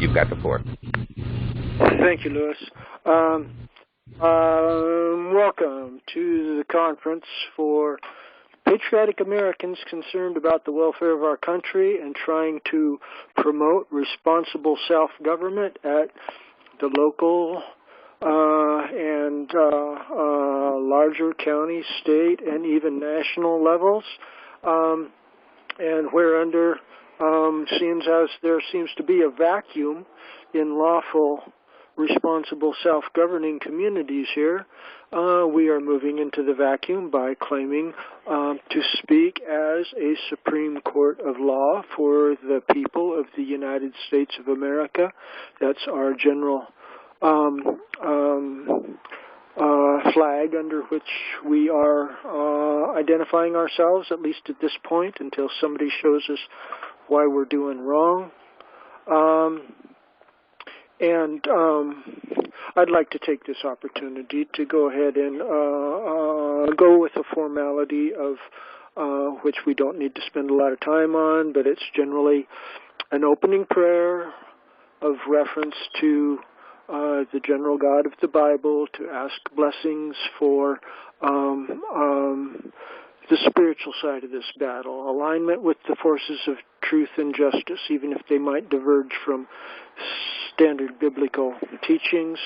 You've got the floor. Thank you, Louis. Welcome to the conference for patriotic Americans concerned about the welfare of our country and trying to promote responsible self-government at the local and larger county, state, and even national levels, and whereunder there seems to be a vacuum in lawful, responsible, self-governing communities here. We are moving into the vacuum by claiming to speak as a Supreme Court of law for the people of the United States of America. That's our general flag under which we are identifying ourselves, at least at this point, until somebody shows us why we're doing wrong. I'd like to take this opportunity to go ahead and go with a formality of which we don't need to spend a lot of time on, but it's generally an opening prayer of reference to the general God of the Bible, to ask blessings for the spiritual side of this battle, alignment with the forces of truth and justice, even if they might diverge from standard biblical teachings.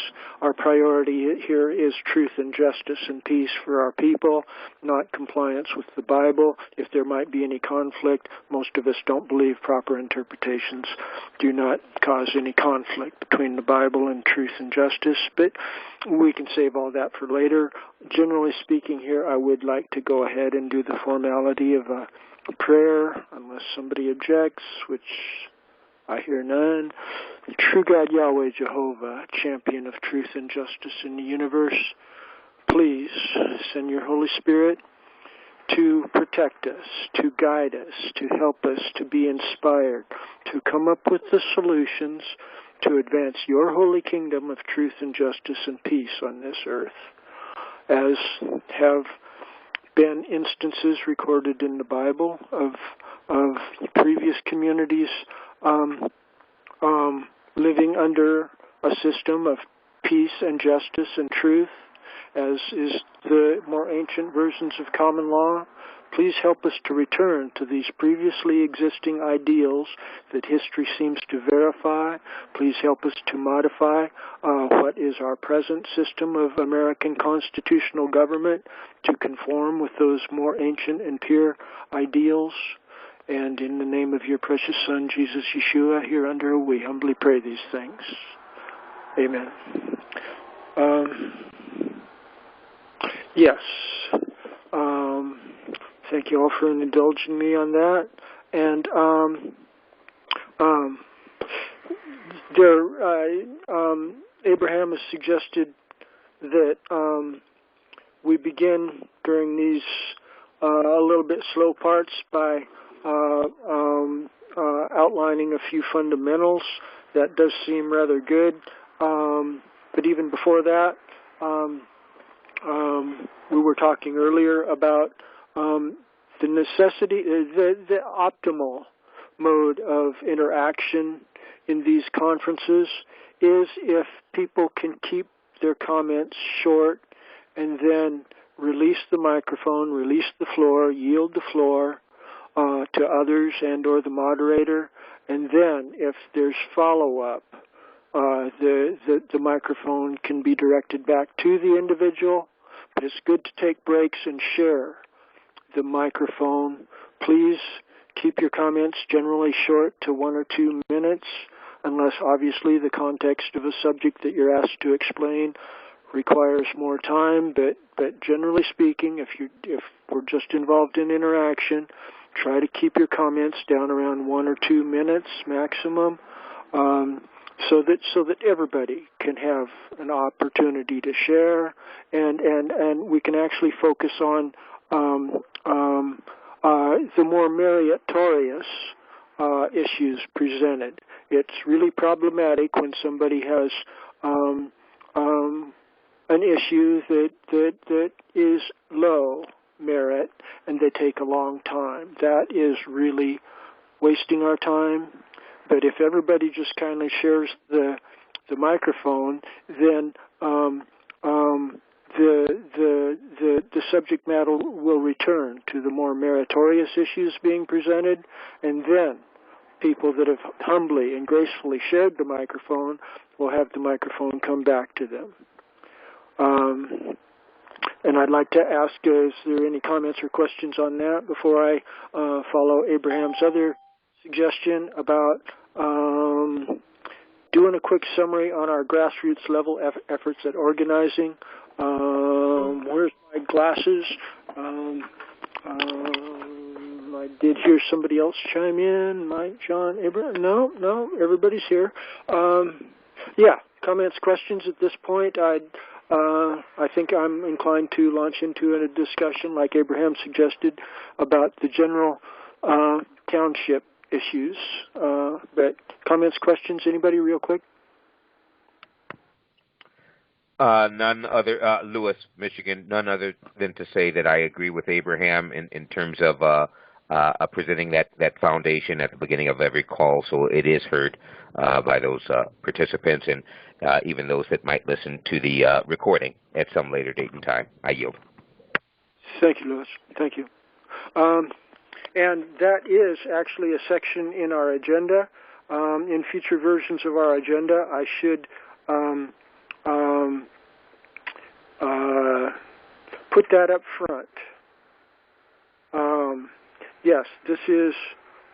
Our priority here is truth and justice and peace for our people, not compliance with the Bible. If there might be any conflict, most of us don't believe proper interpretations do not cause any conflict between the Bible and truth and justice, but we can save all that for later. Generally speaking here, I would like to go ahead and do the formality of a prayer, unless somebody objects, which I hear none. The true God Yahweh Jehovah, champion of truth and justice in the universe, please send your Holy Spirit to protect us, to guide us, to help us to be inspired, to come up with the solutions to advance your holy kingdom of truth and justice and peace on this earth, as have been instances recorded in the Bible of previous communities living under a system of peace and justice and truth, as is the more ancient versions of common law. Please help us to return to these previously existing ideals that history seems to verify. Please help us to modify what is our present system of American constitutional government to conform with those more ancient and pure ideals. And in the name of your precious Son, Jesus Yeshua, hereunder we humbly pray these things. Amen. Yes. Thank you all for indulging me on that. And Abraham has suggested that we begin during these a little bit slow parts by outlining a few fundamentals. That does seem rather good. But even before that, we were talking earlier about the necessity, the optimal mode of interaction in these conferences is if people can keep their comments short and then release the microphone, release the floor, yield the floor to others and or the moderator, and then if there's follow-up, the microphone can be directed back to the individual, but it's good to take breaks and share the microphone. Please keep your comments generally short to 1 or 2 minutes, unless obviously the context of a subject that you're asked to explain requires more time, but generally speaking, if we're just involved in interaction, try to keep your comments down around 1 or 2 minutes maximum, so that everybody can have an opportunity to share, and we can actually focus on the more meritorious issues presented. It's really problematic when somebody has an issue that is low merit and they take a long time. That is really wasting our time. but if everybody just kindly shares the microphone, then the subject matter will return to the more meritorious issues being presented, and then people that have humbly and gracefully shared the microphone will have the microphone come back to them. And I'd like to ask, is there any comments or questions on that before I follow Abraham's other suggestion about doing a quick summary on our grassroots level efforts at organizing? Where's my glasses? I did hear somebody else chime in. Mike, John, Abraham? No, everybody's here. Yeah, comments, questions at this point? I think I'm inclined to launch into a discussion, like Abraham suggested, about the general township issues. But comments, questions, anybody real quick? None other, Lewis, Michigan, none other than to say that I agree with Abraham in terms of presenting that foundation at the beginning of every call, so it is heard by those participants and even those that might listen to the recording at some later date and time. I yield. Thank you, Lewis. Thank you. And that is actually a section in our agenda. In future versions of our agenda, I should put that up front. Yes, this is,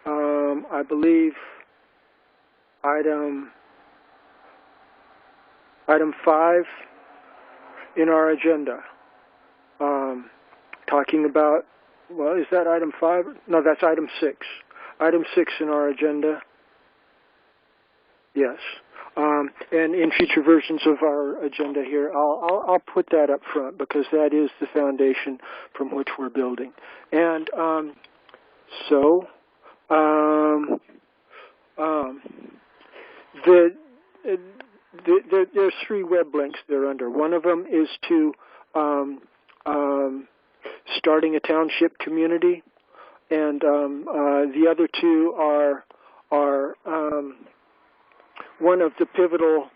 I believe, item 5 in our agenda. Talking about, well, is that item 5? No, that's item 6. Item 6 in our agenda. Yes. And in future versions of our agenda here, I'll put that up front because that is the foundation from which we're building. And there's 3 web links they're under. One of them is to starting a township community, and the other 2 are one of the pivotal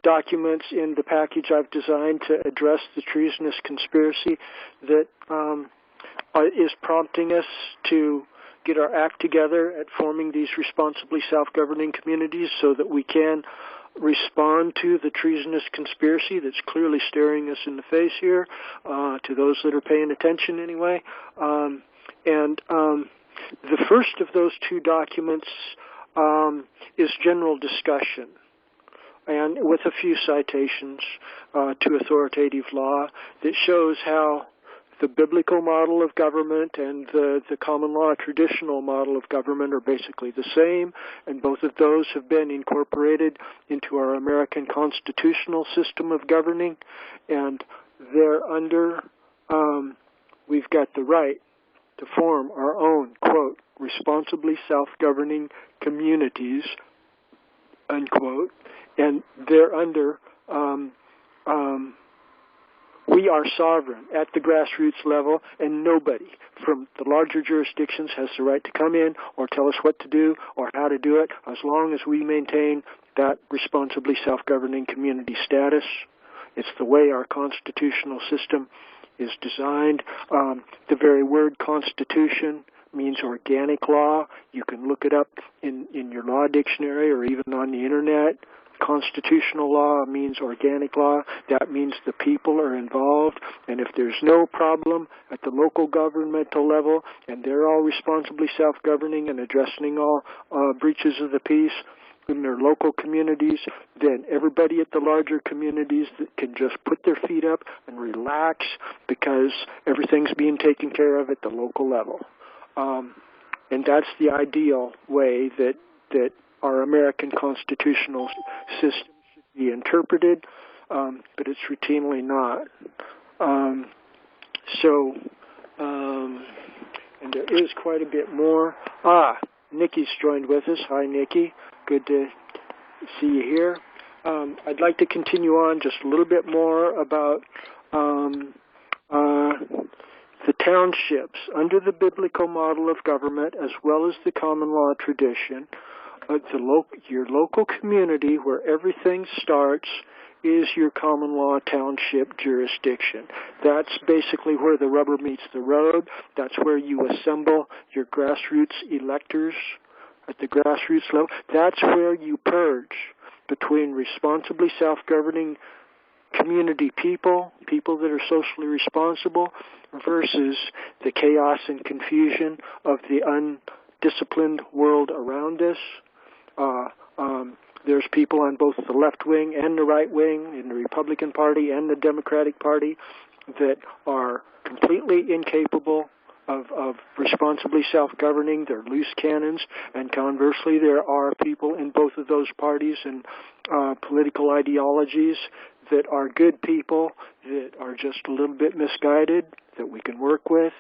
documents in the package I've designed to address the treasonous conspiracy that is prompting us to get our act together at forming these responsibly self-governing communities so that we can respond to the treasonous conspiracy that's clearly staring us in the face here, to those that are paying attention anyway. The first of those 2 documents is general discussion, and with a few citations to authoritative law that shows how the biblical model of government and the common law traditional model of government are basically the same, and both of those have been incorporated into our American constitutional system of governing, and thereunder we've got the right to form our own, quote, responsibly self-governing communities, unquote, and thereunder we are sovereign at the grassroots level, and nobody from the larger jurisdictions has the right to come in or tell us what to do or how to do it, as long as we maintain that responsibly self-governing community status. It's the way our constitutional system is designed. The very word constitution means organic law. You can look it up in your law dictionary or even on the internet. Constitutional law means organic law. That means the people are involved, and if there's no problem at the local governmental level and they're all responsibly self-governing and addressing all breaches of the peace in their local communities, then everybody at the larger communities can just put their feet up and relax because everything's being taken care of at the local level. And that's the ideal way that our American constitutional system should be interpreted, but it's routinely not. And there is quite a bit more. Nikki's joined with us. Hi, Nikki. Good to see you here. I'd like to continue on just a little bit more about the townships, under the biblical model of government as well as the common law tradition, your local community where everything starts is your common law township jurisdiction. That's basically where the rubber meets the road. That's where you assemble your grassroots electors at the grassroots level. That's where you purge between responsibly self-governing community people that are socially responsible, versus the chaos and confusion of the undisciplined world around us. There's people on both the left wing and the right wing, in the Republican Party and the Democratic Party, that are completely incapable of responsibly self-governing. They're loose cannons, and conversely, there are people in both of those parties and political ideologies that are good people, that are just a little bit misguided, that we can work with.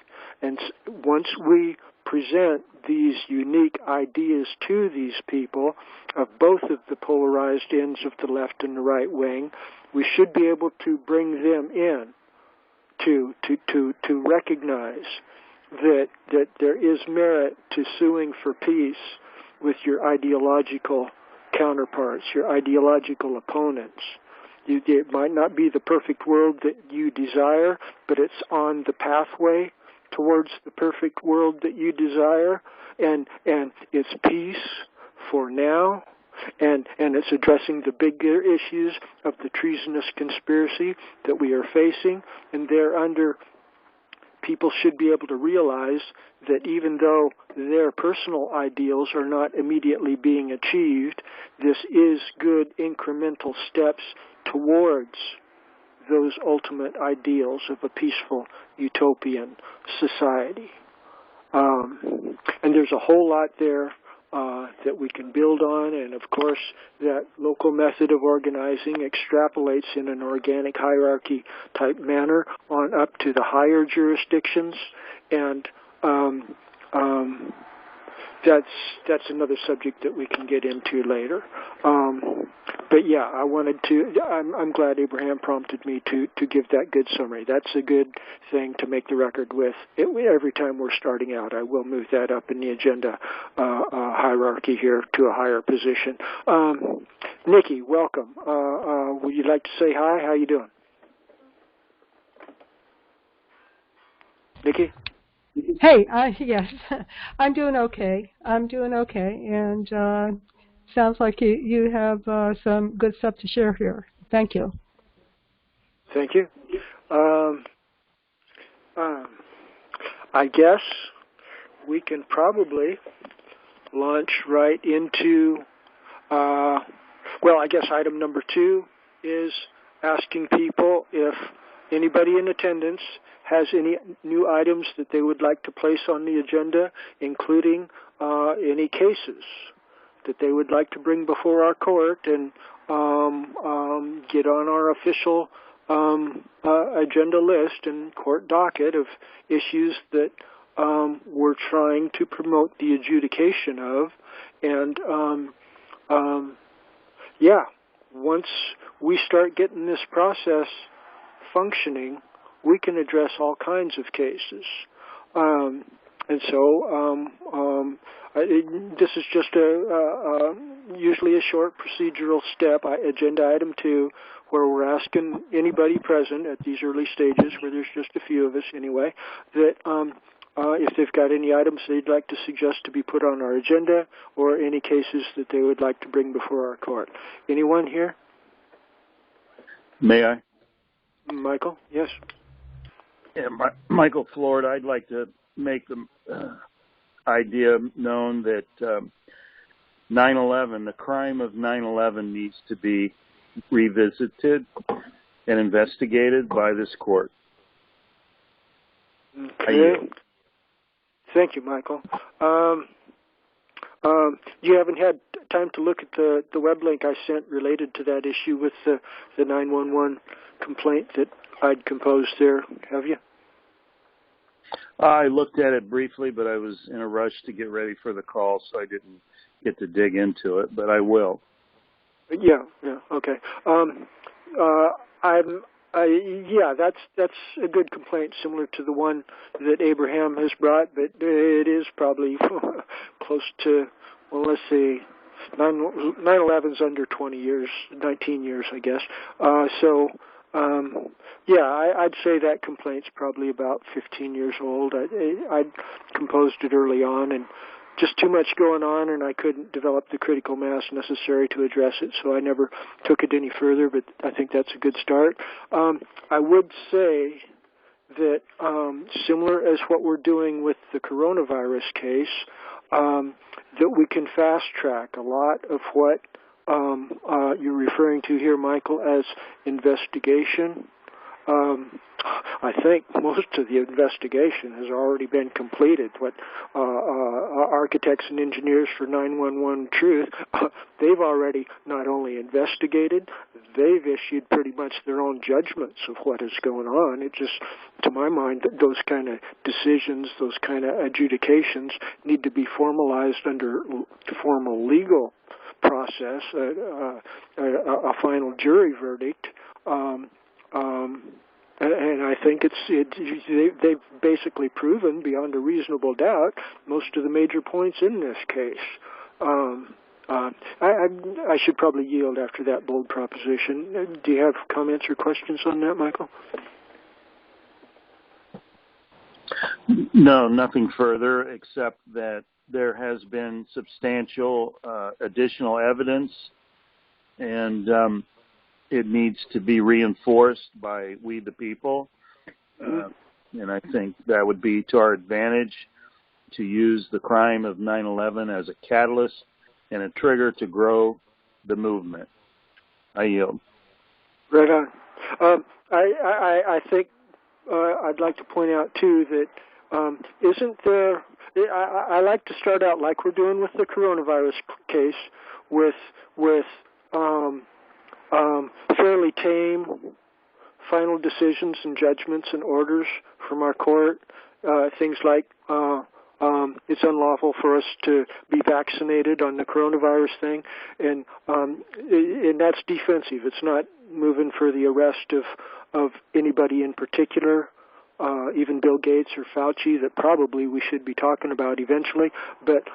And once we present these unique ideas to these people of both of the polarized ends of the left and the right wing, we should be able to bring them in to recognize that there is merit to suing for peace with your ideological counterparts, your ideological opponents. It might not be the perfect world that you desire, but it's on the pathway towards the perfect world that you desire, and it's peace for now, and it's addressing the bigger issues of the treasonous conspiracy that we are facing, and thereunder people should be able to realize that even though their personal ideals are not immediately being achieved, this is good incremental steps towards those ultimate ideals of a peaceful utopian society. And there's a whole lot there that we can build on, and of course that local method of organizing extrapolates in an organic hierarchy type manner on up to the higher jurisdictions, and that's another subject that we can get into later. But yeah, I'm glad Abraham prompted me to give that good summary. That's a good thing to make the record with. Every time we're starting out, I will move that up in the agenda hierarchy here to a higher position. Nikki, welcome. Would you like to say hi? How you doing? Nikki? Hey, yes, I'm doing okay. And sounds like you have some good stuff to share here. Thank you. Thank you. I guess we can probably launch right into, I guess item number 2 is asking people if anybody in attendance has any new items that they would like to place on the agenda, including any cases that they would like to bring before our court and get on our official agenda list and court docket of issues that we're trying to promote the adjudication of. And once we start getting this process functioning, we can address all kinds of cases. And so this is just usually a short procedural step, agenda item 2, where we're asking anybody present at these early stages, where there's just a few of us anyway, that if they've got any items they'd like to suggest to be put on our agenda, or any cases that they would like to bring before our court. Anyone here? May I? Michael, yes. Yeah, Michael Florida. I'd like to make the idea known that 9/11, the crime of 9/11, needs to be revisited and investigated by this court. Okay. Thank you, Michael. You haven't had time to look at the web link I sent related to that issue with the 911 complaint that I'd composed there, have you? I looked at it briefly, but I was in a rush to get ready for the call, so I didn't get to dig into it, but I will. Yeah, okay. Yeah, that's a good complaint, similar to the one that Abraham has brought, but it is probably close to, well, let's see, 9/11's under 20 years, 19 years, I guess. Yeah, I'd say that complaint's probably about 15 years old. I composed it early on, and just too much going on, and I couldn't develop the critical mass necessary to address it, so I never took it any further, but I think that's a good start. I would say that similar as what we're doing with the coronavirus case, that we can fast-track a lot of what you're referring to here, Michael, as investigation. I think most of the investigation has already been completed. What architects and engineers for 911 Truth, they've already not only investigated, they've issued pretty much their own judgments of what is going on. It just, to my mind, those kind of decisions, those kind of adjudications need to be formalized under formal legal process, a final jury verdict. And I think they've basically proven beyond a reasonable doubt most of the major points in this case. I should probably yield after that bold proposition. Do you have comments or questions on that, Michael? No, nothing further except that there has been substantial additional evidence, and it needs to be reinforced by we the people. And I think that would be to our advantage to use the crime of 9/11 as a catalyst and a trigger to grow the movement. I yield. Right on. I think I'd like to point out, too, that isn't there... I like to start out like we're doing with the coronavirus case with fairly tame final decisions and judgments and orders from our court. Things like it's unlawful for us to be vaccinated on the coronavirus thing, and that's defensive. It's not moving for the arrest of anybody in particular, even Bill Gates or Fauci, that probably we should be talking about eventually, but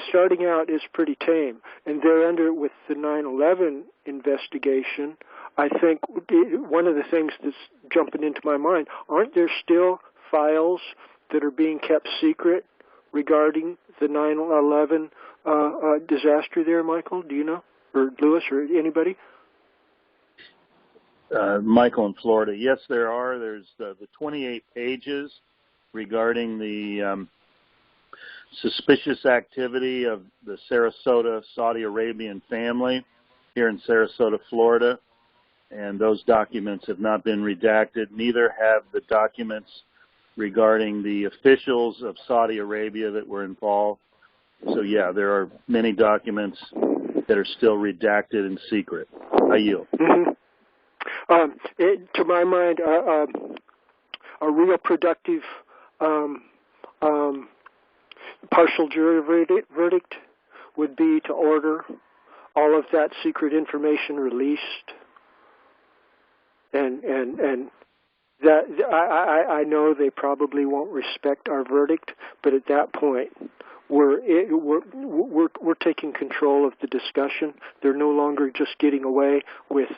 starting out is pretty tame. And thereunder, with the 9/11 investigation, I think one of the things that's jumping into my mind, aren't there still files that are being kept secret regarding the 9/11 disaster there, Michael? Do you know? Or Lewis, or anybody? Michael in Florida. Yes, there are. There's the 28 pages regarding the suspicious activity of the Sarasota Saudi Arabian family here in Sarasota, Florida, and those documents have not been redacted. Neither have the documents regarding the officials of Saudi Arabia that were involved. So, yeah, there are many documents that are still redacted and secret. I yield. Mm-hmm. To my mind, a real productive partial jury verdict would be to order all of that secret information released, and that I know they probably won't respect our verdict, but at that point we're taking control of the discussion. They're no longer just getting away with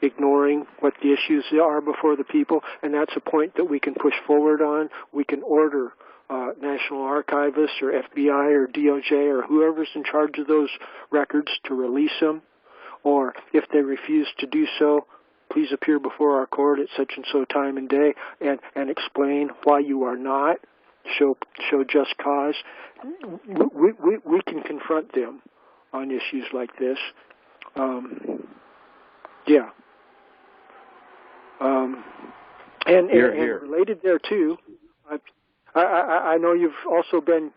ignoring what the issues are before the people, and that's a point that we can push forward on. We can order National Archivists or FBI or DOJ or whoever's in charge of those records to release them, or if they refuse to do so, please appear before our court at such and so time and day and explain why you are not. Show just cause. We can confront them on issues like this. Yeah. And related there too, I know you've also been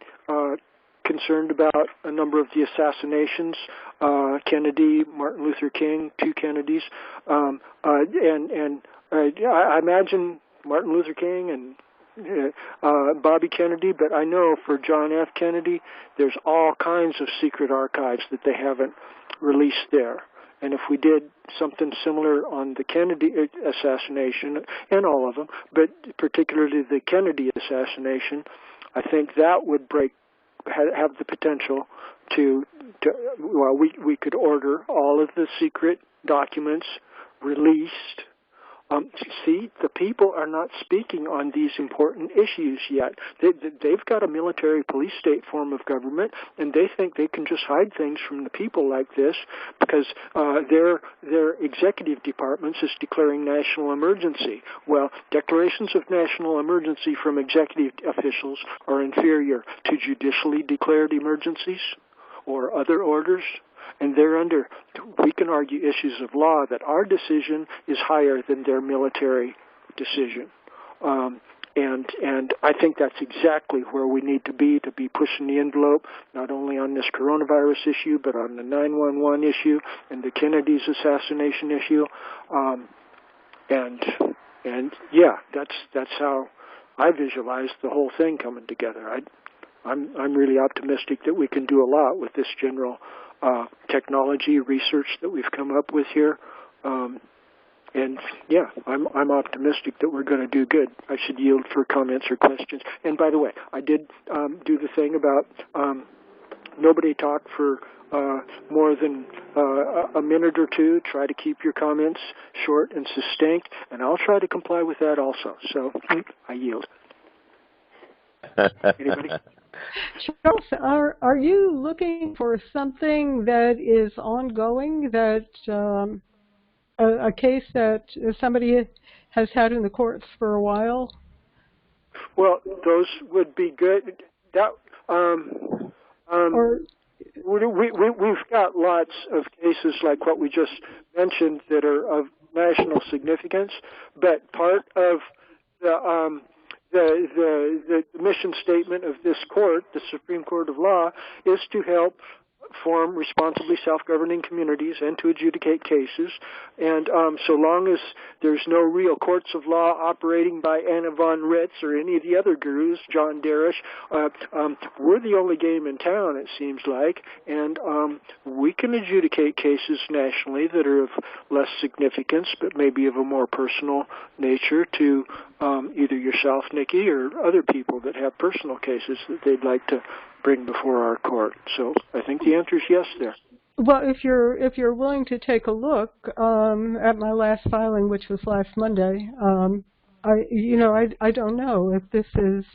concerned about a number of the assassinations, Kennedy, Martin Luther King, two Kennedys, and I imagine Martin Luther King and Bobby Kennedy, but I know for John F. Kennedy, there's all kinds of secret archives that they haven't released there. And if we did something similar on the Kennedy assassination, and all of them, but particularly the Kennedy assassination, I think that would have the potential to well, we could order all of the secret documents released. See, the people are not speaking on these important issues yet. They've got a military police state form of government, and they think they can just hide things from the people like this because their executive departments is declaring national emergency. Well, declarations of national emergency from executive officials are inferior to judicially declared emergencies or other orders. And we can argue issues of law that our decision is higher than their military decision. And I think that's exactly where we need to be pushing the envelope, not only on this coronavirus issue, but on the 911 issue and the Kennedy's assassination issue. And yeah, that's how I visualize the whole thing coming together. I'm really optimistic that we can do a lot with this general technology research that we've come up with here, and yeah, I'm optimistic that we're going to do good. I should yield for comments or questions. And by the way, I did do the thing about nobody talk for more than a minute or two. Try to keep your comments short and succinct, and I'll try to comply with that also. So I yield. Anybody? Charles, are you looking for something that is ongoing, that a case that somebody has had in the courts for a while? Well, those would be good. That we've got lots of cases like what we just mentioned that are of national significance, but part of the mission statement of this court, the Supreme Court of Law, is to help form responsibly self-governing communities and to adjudicate cases. And so long as there's no real courts of law operating by Anna von Ritz or any of the other gurus, John Darish, we're the only game in town, it seems like, and we can adjudicate cases nationally that are of less significance but maybe of a more personal nature to either yourself, Nikki, or other people that have personal cases that they'd like to bring before our court. So I think the answer is yes there. Well, if you're willing to take a look at my last filing, which was last Monday, I don't know if this is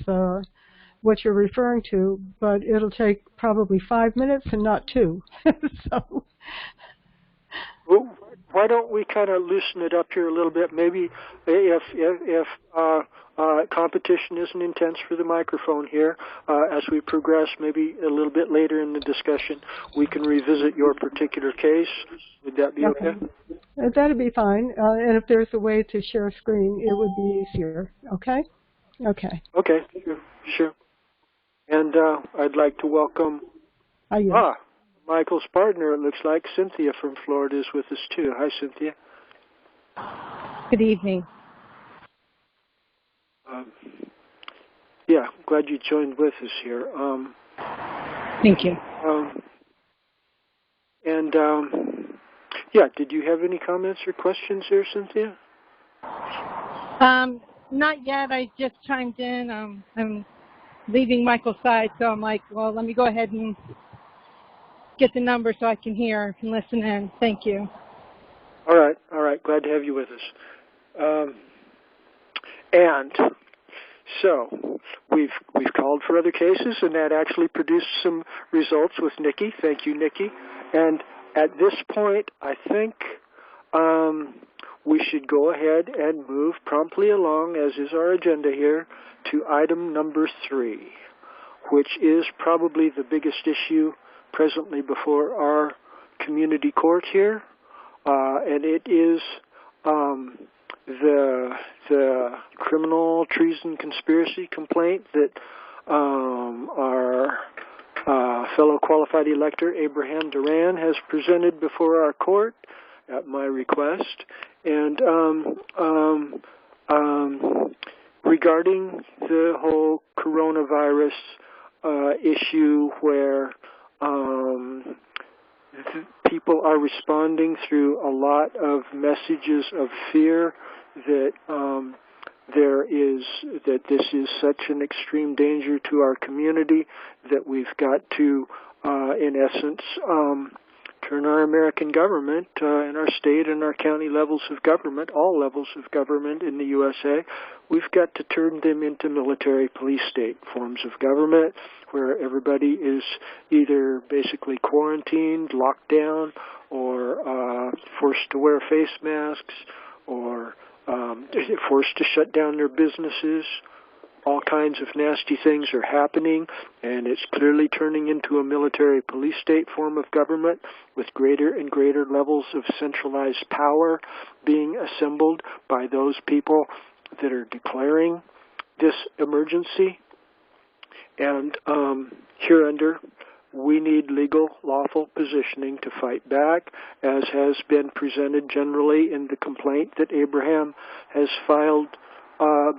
what you're referring to, but it'll take probably 5 minutes and not 2. So. Well, why don't we kind of loosen it up here a little bit? Maybe if competition isn't intense for the microphone here, as we progress, maybe a little bit later in the discussion, we can revisit your particular case. Would that be okay? That'd be fine. And if there's a way to share a screen, it would be easier. Okay? Okay. Okay, sure. And I'd like to welcome Michael's partner, it looks like. Cynthia from Florida is with us, too. Hi, Cynthia. Good evening. Yeah, glad you joined with us here. Thank you. Yeah, did you have any comments or questions there, Cynthia? Not yet. I just chimed in. I'm leaving Michael's side, so I'm like, well, let me go ahead and get the number so I can hear and listen in. Thank you. All right. Glad to have you with us. And so we've called for other cases, and that actually produced some results with Nikki. Thank you, Nikki. And at this point, I think we should go ahead and move promptly along, as is our agenda here, to item number 3, which is probably the biggest issue presently before our community court here, and it is the criminal treason conspiracy complaint that our fellow qualified elector Abraham Duran has presented before our court at my request, and regarding the whole coronavirus issue where people people are responding through a lot of messages of fear that that this is such an extreme danger to our community that we've got to, in essence, turn our American government and our state and our county levels of government, all levels of government in the USA, we've got to turn them into military police state forms of government where everybody is either basically quarantined, locked down, or forced to wear face masks, or forced to shut down their businesses. All kinds of nasty things are happening, and it's clearly turning into a military police state form of government with greater and greater levels of centralized power being assembled by those people that are declaring this emergency. And hereunder, we need legal, lawful positioning to fight back, as has been presented generally in the complaint that Abraham has filed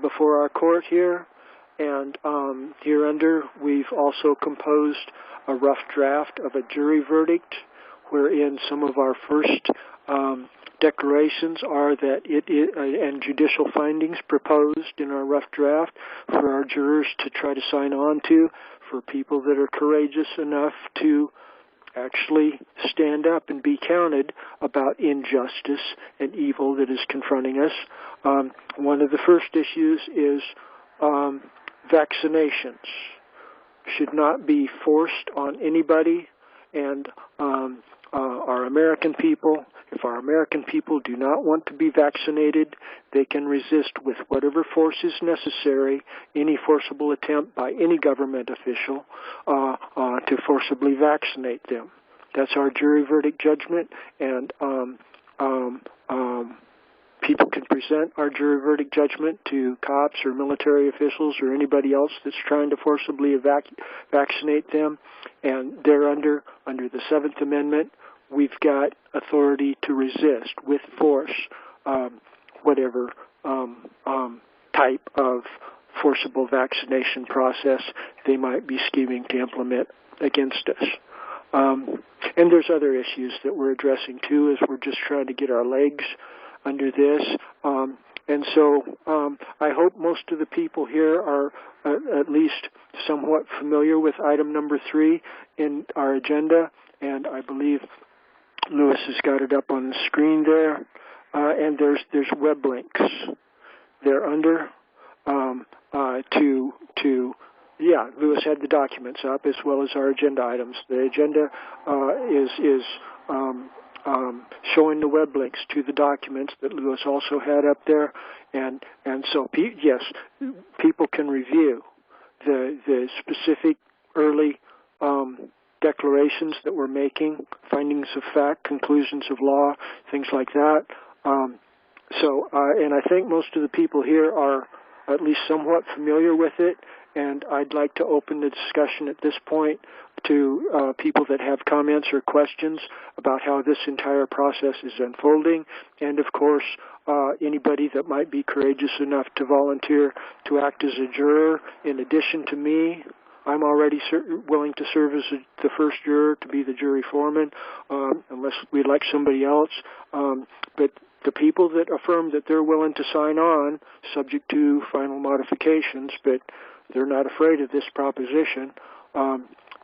before our court here. And hereunder, we've also composed a rough draft of a jury verdict, wherein some of our first declarations are that and judicial findings proposed in our rough draft for our jurors to try to sign on to, for people that are courageous enough to actually stand up and be counted about injustice and evil that is confronting us. One of the first issues is vaccinations should not be forced on anybody, and our American people, if our American people do not want to be vaccinated, they can resist with whatever force is necessary any forcible attempt by any government official to forcibly vaccinate them. That's our jury verdict judgment, and people can present our jury verdict judgment to cops or military officials or anybody else that's trying to forcibly vaccinate them, and they're under the Seventh Amendment. We've got authority to resist with force whatever type of forcible vaccination process they might be scheming to implement against us. And there's other issues that we're addressing too, as we're just trying to get our legs under this. And so I hope most of the people here are at least somewhat familiar with item number 3 in our agenda, and I believe Lewis has got it up on the screen there. And there's web links there under Lewis had the documents up as well as our agenda items. The agenda is showing the web links to the documents that Lewis also had up there, and so yes, people can review the specific early declarations that we're making, findings of fact, conclusions of law, things like that. And I think most of the people here are at least somewhat familiar with it, and I'd like to open the discussion at this point to people that have comments or questions about how this entire process is unfolding, and of course anybody that might be courageous enough to volunteer to act as a juror in addition to me. I'm already willing to serve as the first juror, to be the jury foreman, unless we'd like somebody else. But the people that affirm that they're willing to sign on, subject to final modifications, but they're not afraid of this proposition,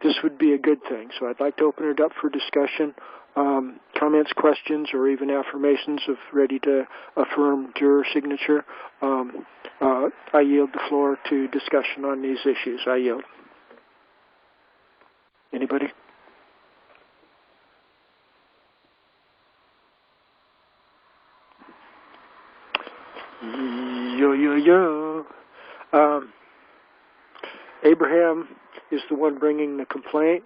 this would be a good thing. So I'd like to open it up for discussion, comments, questions, or even affirmations of ready to affirm juror signature. I yield the floor to discussion on these issues. I yield. Anybody? Yo. Abraham is the one bringing the complaint,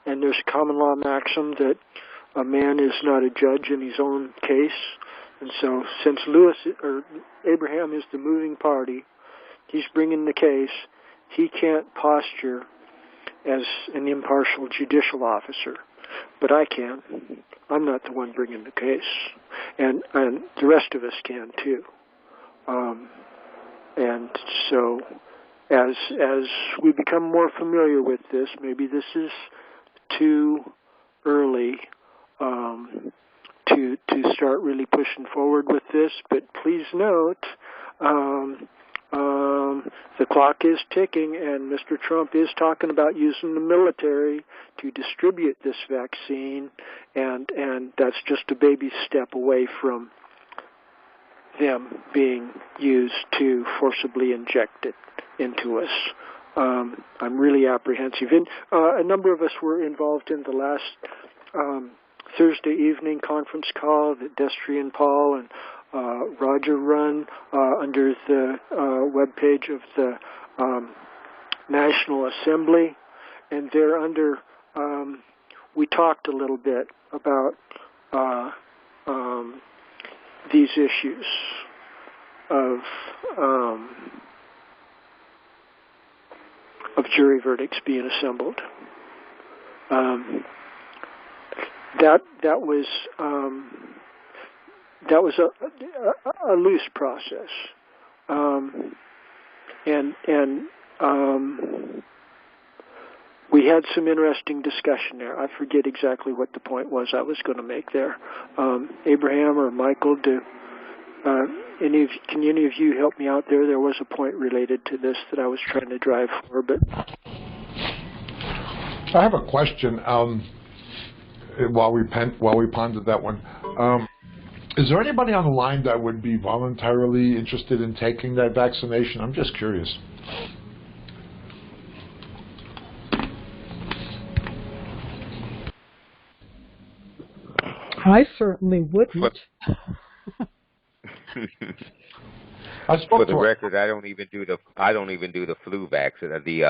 and there's a common law maxim that a man is not a judge in his own case. And so since Abraham is the moving party, he's bringing the case, he can't posture as an impartial judicial officer, but I can. I'm not the one bringing the case, and the rest of us can too. And so, as we become more familiar with this, maybe this is too early to start really pushing forward with this. But please note, the clock is ticking, and Mr. Trump is talking about using the military to distribute this vaccine, and that's just a baby step away from them being used to forcibly inject it into us. I'm really apprehensive. And a number of us were involved in the last Thursday evening conference call that Destry and Paul and Roger run under the webpage of the National Assembly, and thereunder we talked a little bit about these issues of jury verdicts being assembled. That was a loose process, and we had some interesting discussion there. I forget exactly what the point was I was going to make there. Abraham or Michael, can any of you help me out there? There was a point related to this that I was trying to drive for, but I have a question. While we pondered that one, is there anybody on the line that would be voluntarily interested in taking that vaccination? I'm just curious. I certainly wouldn't. For the record, I don't even do the flu vaccine, the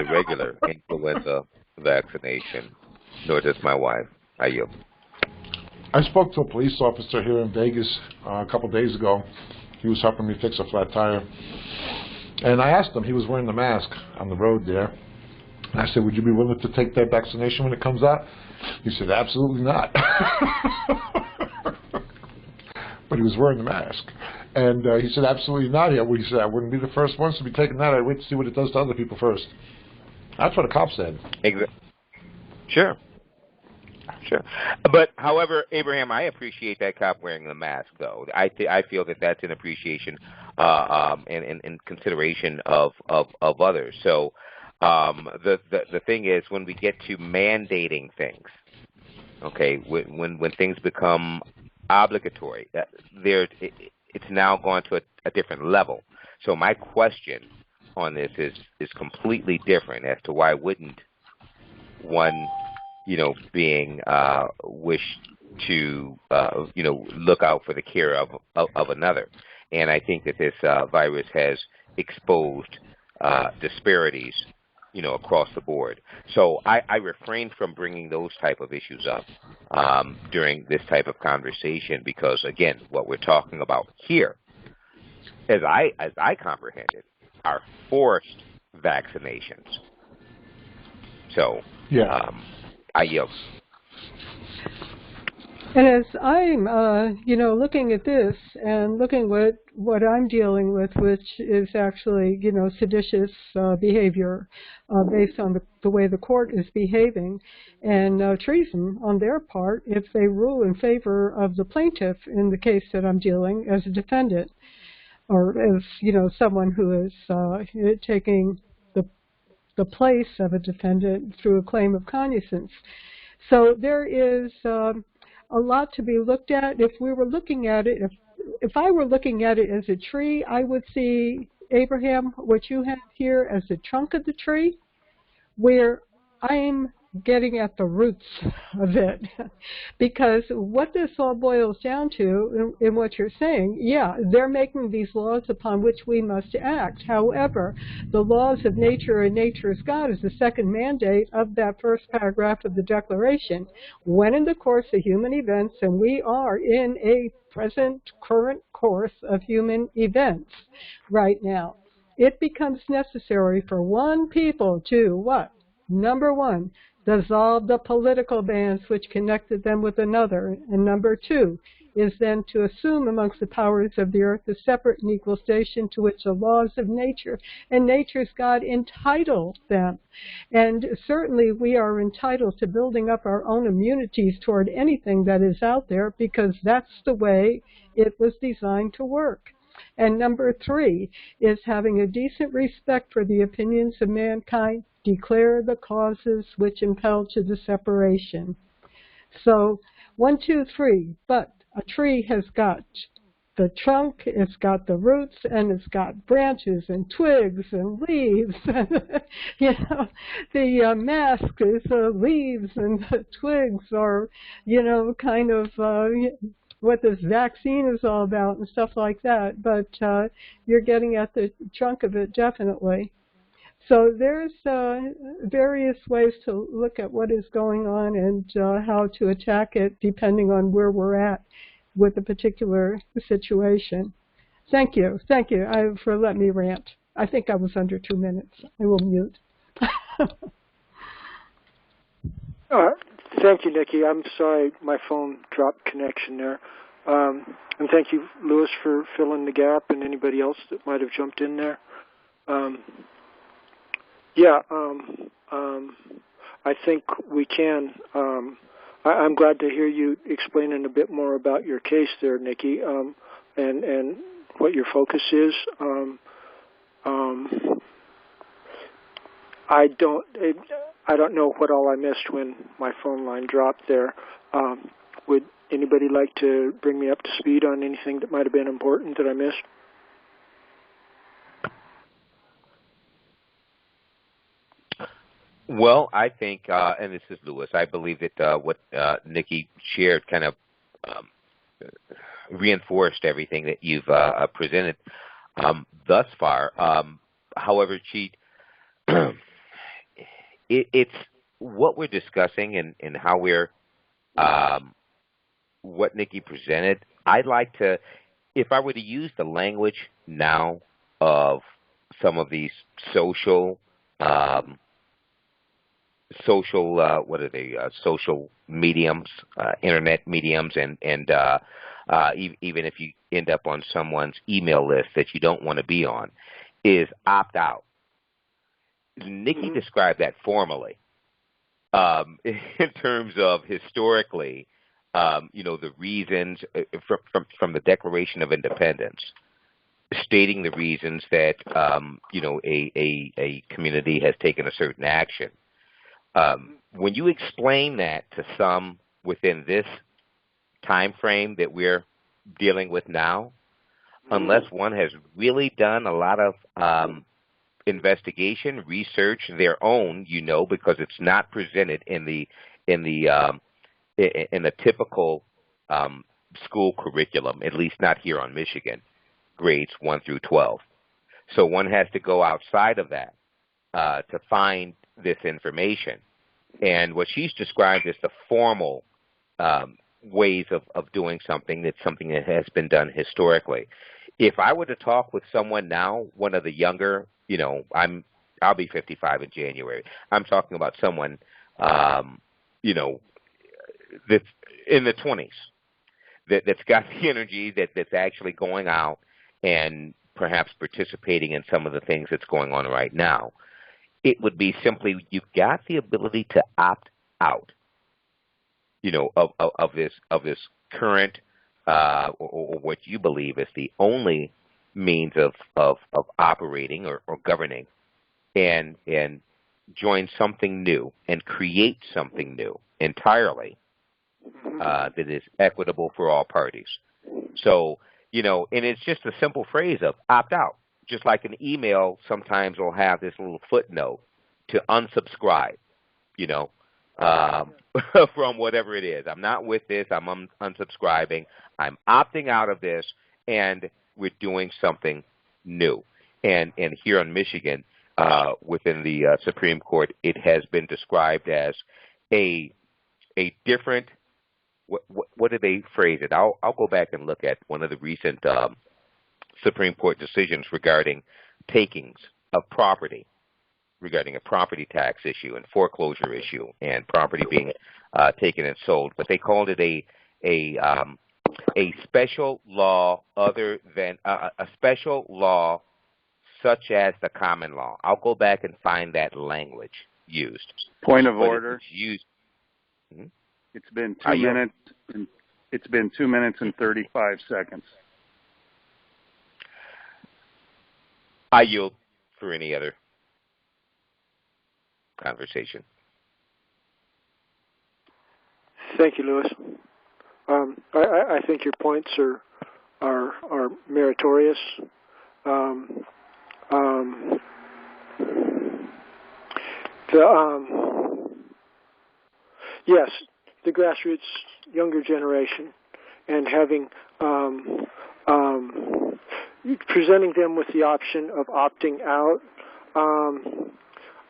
regular influenza vaccination, nor does my wife. I yield. I spoke to a police officer here in Vegas a couple days ago. He was helping me fix a flat tire. And I asked him, he was wearing the mask on the road there. And I said, would you be willing to take that vaccination when it comes out? He said, absolutely not. But he was wearing the mask. And he said, absolutely not. He said, I wouldn't be the first ones to be taking that. I'd wait to see what it does to other people first. That's what a cop said. Sure. But, however, Abraham, I appreciate that cop wearing the mask, though. I feel that that's an appreciation and consideration of others. So the thing is, when we get to mandating things, okay, when things become obligatory, it's now gone to a different level. So my question on this is completely different as to why wouldn't one being wished to, look out for the care of another. And I think that this virus has exposed disparities, across the board. So I refrain from bringing those type of issues up during this type of conversation because, again, what we're talking about here, as I comprehend it, are forced vaccinations. So, yeah. I yield. And as I'm, looking at this and looking at what I'm dealing with, which is actually, seditious behavior based on the way the court is behaving, and treason on their part if they rule in favor of the plaintiff in the case that I'm dealing as a defendant, or as, someone who is taking the place of a defendant through a claim of cognizance. So there is a lot to be looked at. If we were looking at it, if I were looking at it as a tree, I would see, Abraham, what you have here as the trunk of the tree, where I'm getting at the roots of it. Because what this all boils down to, in what you're saying, yeah, they're making these laws upon which we must act. However, the laws of nature and nature's God is the second mandate of that first paragraph of the Declaration. When in the course of human events, and we are in a current course of human events right now, it becomes necessary for one people to what? Number one, dissolve the political bands which connected them with another. And number two, is then to assume amongst the powers of the earth a separate and equal station to which the laws of nature and nature's God entitle them. And certainly we are entitled to building up our own immunities toward anything that is out there, because that's the way it was designed to work. And number 3 is having a decent respect for the opinions of mankind, declare the causes which impel to the separation. So 1, 2, 3, but a tree has got the trunk, it's got the roots, and it's got branches and twigs and leaves. You know, the mask is leaves, and the twigs are, you know, kind of what this vaccine is all about and stuff like that. But you're getting at the trunk of it, definitely. So there's various ways to look at what is going on and how to attack it depending on where we're at with a particular situation. Thank you for letting me rant. I think I was under 2 minutes. I will mute. Thank you, Nikki. I'm sorry my phone dropped connection there. And thank you, Louis, for filling the gap, and anybody else that might have jumped in there. I think we can. I'm glad to hear you explaining a bit more about your case there, Nikki, and what your focus is. I don't know what all I missed when my phone line dropped there. Would anybody like to bring me up to speed on anything that might have been important that I missed? Well, I think, and this is Louis, I believe that what Nikki shared kind of reinforced everything that you've presented thus far. However, it's what we're discussing and how we're, what Nikki presented. I'd like to, if I were to use the language now of some of these social mediums, internet mediums, and even if you end up on someone's email list that you don't want to be on, is opt out. Nikki described that formally in terms of historically, the reasons from the Declaration of Independence, stating the reasons that a community has taken a certain action. When you explain that to some within this time frame that we're dealing with now, unless one has really done a lot of investigation, research, their own, because it's not presented in the typical school curriculum, at least not here on Michigan, grades 1 through 12. So one has to go outside of that to find this information. And what she's described as the formal ways of doing something, that's something that has been done historically. If I were to talk with someone now, one of the younger, I'll be 55 in January. I'm talking about someone, that's in the 20s, that's got the energy, that's actually going out and perhaps participating in some of the things that's going on right now. It would be simply, you've got the ability to opt out, of this current or what you believe is the only means of operating or governing, and join something new and create something new entirely that is equitable for all parties. So, and it's just a simple phrase of opt out. Just like an email sometimes will have this little footnote to unsubscribe, from whatever it is. I'm not with this. I'm unsubscribing. I'm opting out of this, and we're doing something new. And here in Michigan, within the Supreme Court, it has been described as a different. What did they phrase it? I'll go back and look at one of the recent Supreme Court decisions regarding takings of property, regarding a property tax issue and foreclosure issue and property being taken and sold. But they called it a a special law other than a special law such as the common law. I'll go back and find that language used. Point of But it order. was used. Hmm? It's been 2 minutes. It's been 2 minutes and 35 seconds. I yield for any other conversation. Thank you, Louis. I think your points are meritorious. Yes, the grassroots younger generation, and having presenting them with the option of opting out.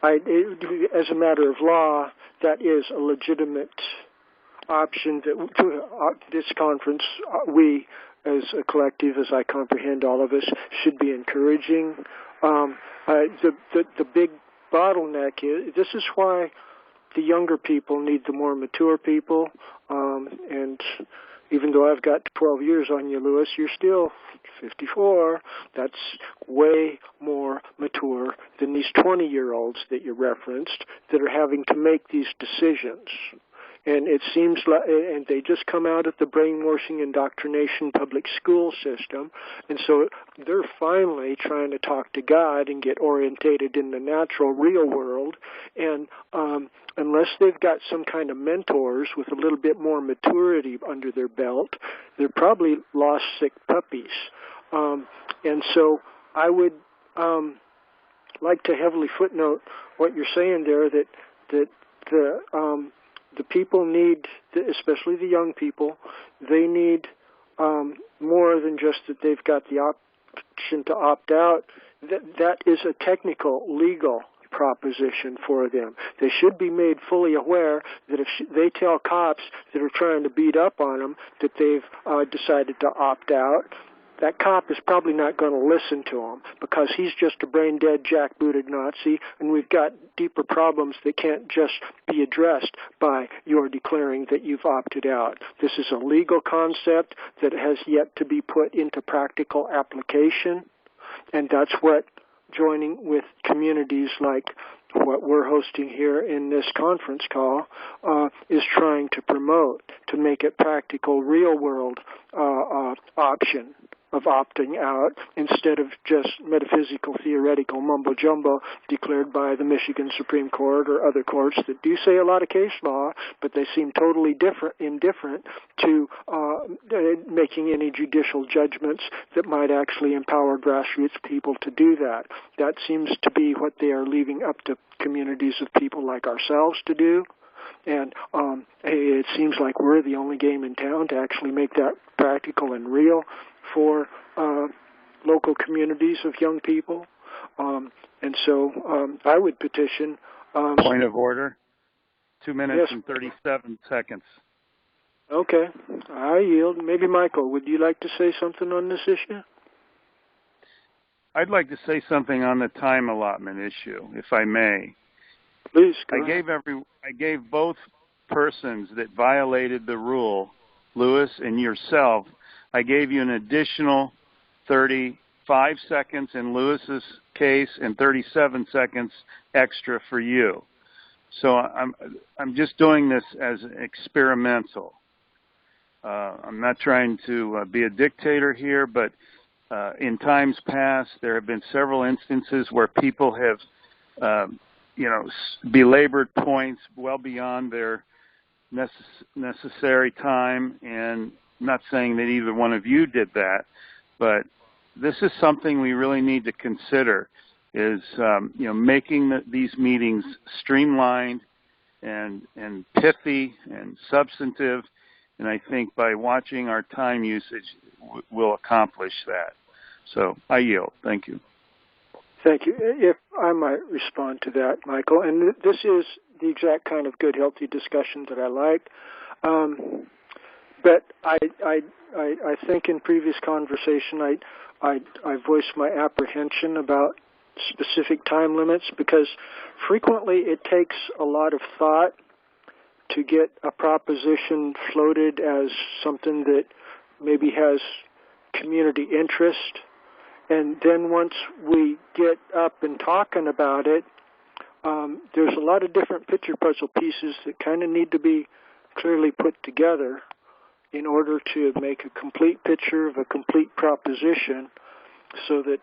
As a matter of law, that is a legitimate option that this conference, we as a collective, as I comprehend all of us, should be encouraging. The big bottleneck is, this is why the younger people need the more mature people, and even though I've got 12 years on you, Louis, you're still 54. That's way more mature than these 20-year-olds that you referenced that are having to make these decisions. And it seems like, and they just come out of the brainwashing indoctrination public school system, and so they're finally trying to talk to God and get orientated in the natural, real world. And unless they've got some kind of mentors with a little bit more maturity under their belt, they're probably lost, sick puppies. And so I would like to heavily footnote what you're saying there, that the people need, especially the young people, they need more than just that they've got the option to opt out. That is a technical, legal proposition for them. They should be made fully aware that if they tell cops that are trying to beat up on them that they've decided to opt out, that cop is probably not going to listen to him because he's just a brain-dead, jackbooted Nazi, and we've got deeper problems that can't just be addressed by your declaring that you've opted out. This is a legal concept that has yet to be put into practical application, and that's what joining with communities like what we're hosting here in this conference call is trying to promote, to make it practical, real-world option of opting out instead of just metaphysical, theoretical mumbo-jumbo declared by the Michigan Supreme Court or other courts that do say a lot of case law, but they seem totally indifferent to making any judicial judgments that might actually empower grassroots people to do that. That seems to be what they are leaving up to communities of people like ourselves to do. And it seems like we're the only game in town to actually make that practical and real for local communities of young people. And so I would petition... Point of order. 2 minutes yes. and 37 seconds. Okay. I yield. Maybe Michael, would you like to say something on this issue? I'd like to say something on the time allotment issue, if I may. Please, I gave both persons that violated the rule, Louis and yourself, I gave you an additional 35 seconds in Lewis's case and 37 seconds extra for you. So I'm just doing this as experimental. I'm not trying to be a dictator here, but in times past there have been several instances where people have belabored points well beyond their necessary time, and I'm not saying that either one of you did that, but this is something we really need to consider, is making these meetings streamlined and pithy and substantive, and I think by watching our time usage we'll accomplish that. So I yield. Thank you. Thank you. If I might respond to that, Michael, and this is the exact kind of good, healthy discussion that I like. But I think in previous conversation I voiced my apprehension about specific time limits because frequently it takes a lot of thought to get a proposition floated as something that maybe has community interest. And then once we get up and talking about it, there's a lot of different picture puzzle pieces that kind of need to be clearly put together in order to make a complete picture of a complete proposition, so that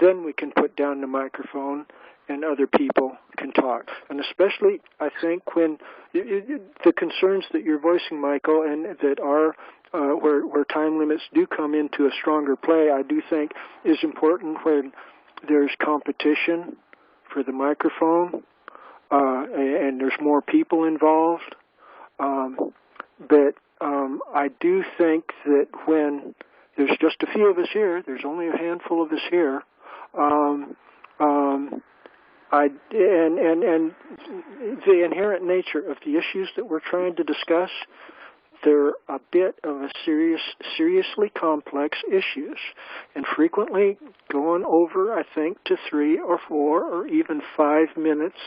then we can put down the microphone and other people can talk. And especially, I think, when the concerns that you're voicing, Michael, and that are where time limits do come into a stronger play, I do think is important when there's competition for the microphone and there's more people involved. But I do think that when there's just a few of us here, there's only a handful of us here, and the inherent nature of the issues that we're trying to discuss, they're a bit of a seriously complex issues, and frequently going over, I think, to 3 or 4 or even 5 minutes,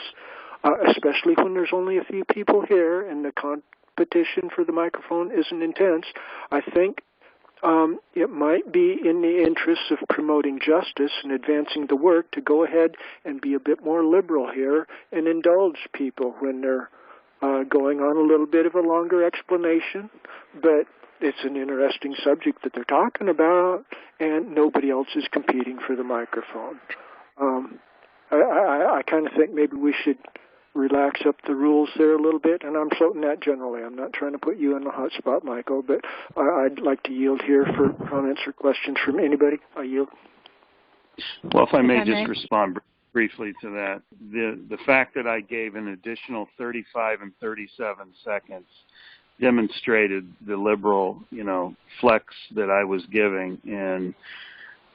especially when there's only a few people here and the competition for the microphone isn't intense. I think it might be in the interests of promoting justice and advancing the work to go ahead and be a bit more liberal here and indulge people when they're going on a little bit of a longer explanation. But it's an interesting subject that they're talking about, and nobody else is competing for the microphone. I kind of think maybe we should relax up the rules there a little bit, and I'm floating that generally. I'm not trying to put you in the hot spot, Michael, but I'd like to yield here for comments or questions from anybody. I yield. Well, if I may just respond briefly to that. The fact that I gave an additional 35 and 37 seconds demonstrated the liberal, flex that I was giving. And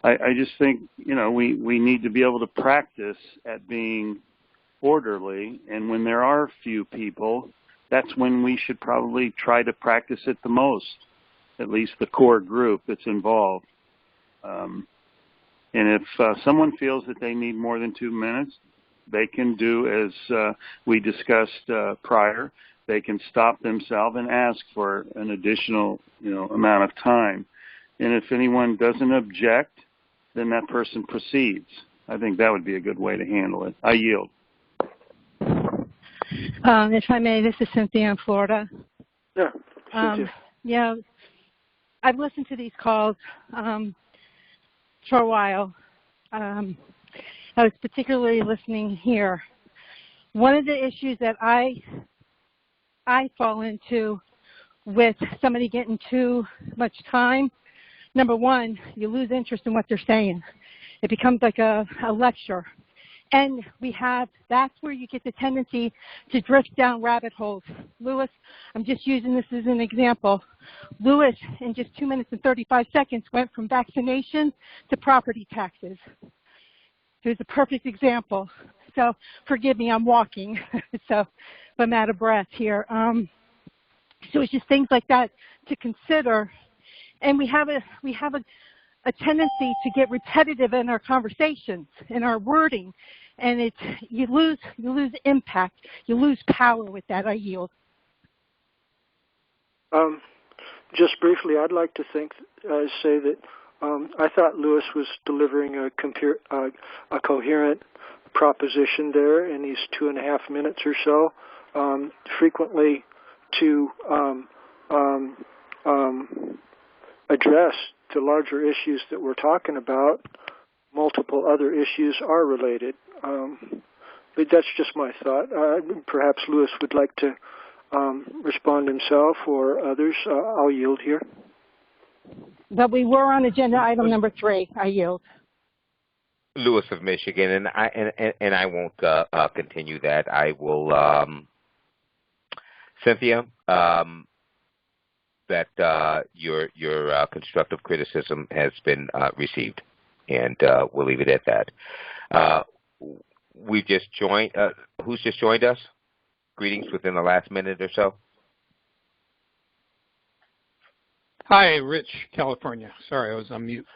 I just think, we need to be able to practice at being orderly, and when there are few people, that's when we should probably try to practice it the most, at least the core group that's involved. And if someone feels that they need more than 2 minutes, they can do as we discussed prior. They can stop themselves and ask for an additional amount of time. And if anyone doesn't object, then that person proceeds. I think that would be a good way to handle it. I yield. If I may, this is Cynthia in Florida. Yeah, Cynthia. Yeah, I've listened to these calls for a while. I was particularly listening here. One of the issues that I fall into with somebody getting too much time, number one, you lose interest in what they're saying. It becomes like a lecture. And that's where you get the tendency to drift down rabbit holes. Lewis, I'm just using this as an example. Lewis, in just 2 minutes and 35 seconds, went from vaccination to property taxes. There's a perfect example. So forgive me, I'm walking, so I'm out of breath here. So it's just things like that to consider. And we have a tendency to get repetitive in our conversations, in our wording, and you lose impact, you lose power with that. I yield. Just briefly, I'd like to say that I thought Lewis was delivering a coherent proposition there in these 2.5 minutes or so. Frequently, to address the larger issues that we're talking about, multiple other issues are related. But that's just my thought. Perhaps Lewis would like to respond himself or others. I'll yield here. But we were on agenda item number 3. I yield. Lewis of Michigan, and I won't continue that. I will, Cynthia. That your constructive criticism has been received, and we'll leave it at that. We've just joined. Who's just joined us? Greetings within the last minute or so. Hi, Rich, California. Sorry, I was on mute.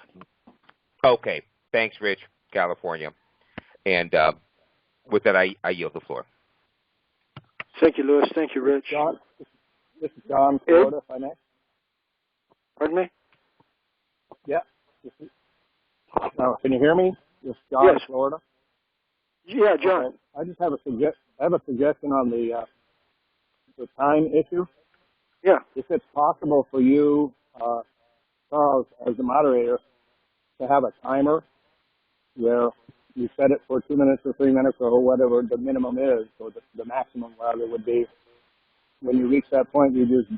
Okay, thanks, Rich, California. And with that, I yield the floor. Thank you, Lewis. Thank you, Rich. John, this is John, Florida, if I may. Pardon me? Yeah. Can you hear me? This is John, Yes. Florida. Yeah, John. Okay. I just have a suggestion on the time issue. Yeah. If it's possible for you, Charles, as the moderator, to have a timer where you set it for 2 minutes or 3 minutes or whatever the minimum is, or the maximum, whatever it would be. When you reach that point, you just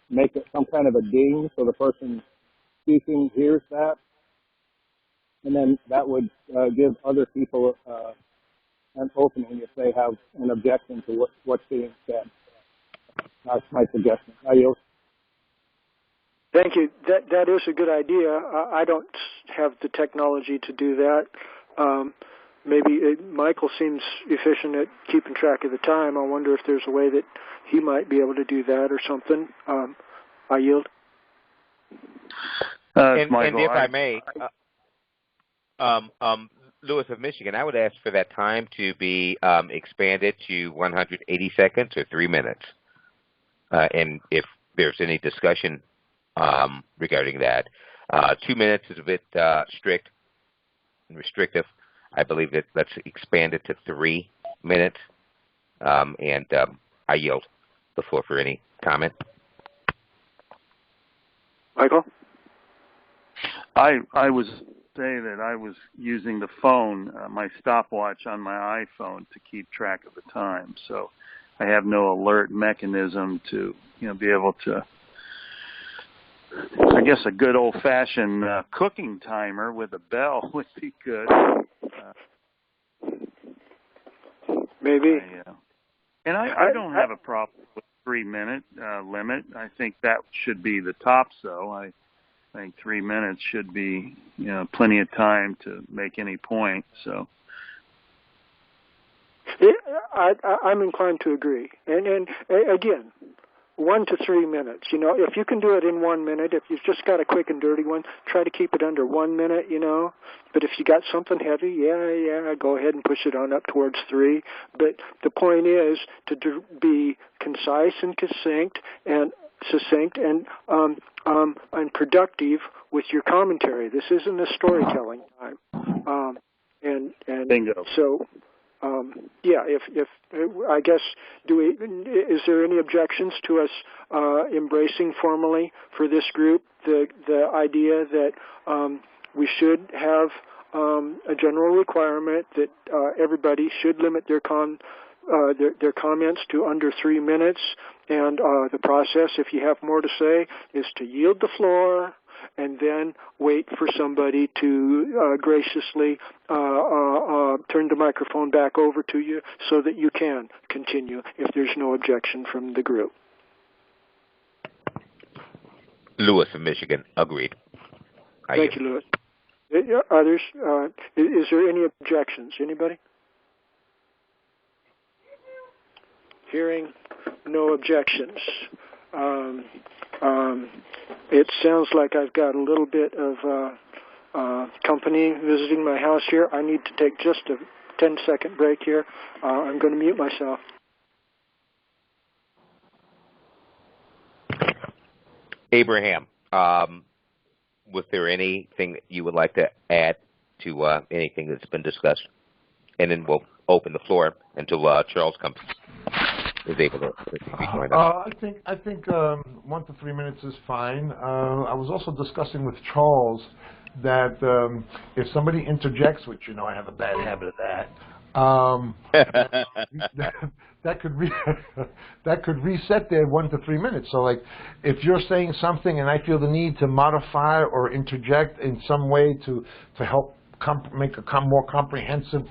make it some kind of a ding so the person speaking hears that. And then that would give other people an opening if they have an objection to what's being said. That's my suggestion. Are you? Thank you. That is a good idea. I don't have the technology to do that. Maybe Michael seems efficient at keeping track of the time. I wonder if there's a way that he might be able to do that or something. I yield. And if I may, Lewis of Michigan, I would ask for that time to be expanded to 180 seconds or 3 minutes. And if there's any discussion regarding that, 2 minutes is a bit strict and restrictive. I believe that let's expand it to 3 minutes. And I yield the floor for any comment. Michael? I was say that I was using the phone, my stopwatch on my iPhone to keep track of the time. So I have no alert mechanism to, be able to, I guess a good old-fashioned cooking timer with a bell would be good. Maybe. And I don't have a problem with 3 minute limit. I think that should be the top, though. I think 3 minutes should be, plenty of time to make any point. So, I'm inclined to agree. And again, 1 to 3 minutes. If you can do it in 1 minute, if you've just got a quick and dirty one, try to keep it under 1 minute. But if you got something heavy, go ahead and push it on up towards 3. But the point is to be concise and succinct and productive with your commentary. This isn't a storytelling time. And bingo. So, if I guess, is there any objections to us embracing formally for this group the idea that we should have a general requirement that everybody should limit their comments to under 3 minutes, and the process, if you have more to say, is to yield the floor and then wait for somebody to graciously turn the microphone back over to you so that you can continue if there's no objection from the group. Lewis of Michigan, agreed. Thank you, Lewis. Others? Is there any objections? Anybody? Hearing no objections. It sounds like I've got a little bit of company visiting my house here. I need to take just a 10-second break here. I'm going to mute myself. Abraham, was there anything that you would like to add to anything that's been discussed? And then we'll open the floor until Charles is able to join us. I think 1 to 3 minutes is fine. I was also discussing with Charles that if somebody interjects, which I have a bad habit of that, that could reset their 1 to 3 minutes. So, like, if you're saying something and I feel the need to modify or interject in some way to help make a more comprehensive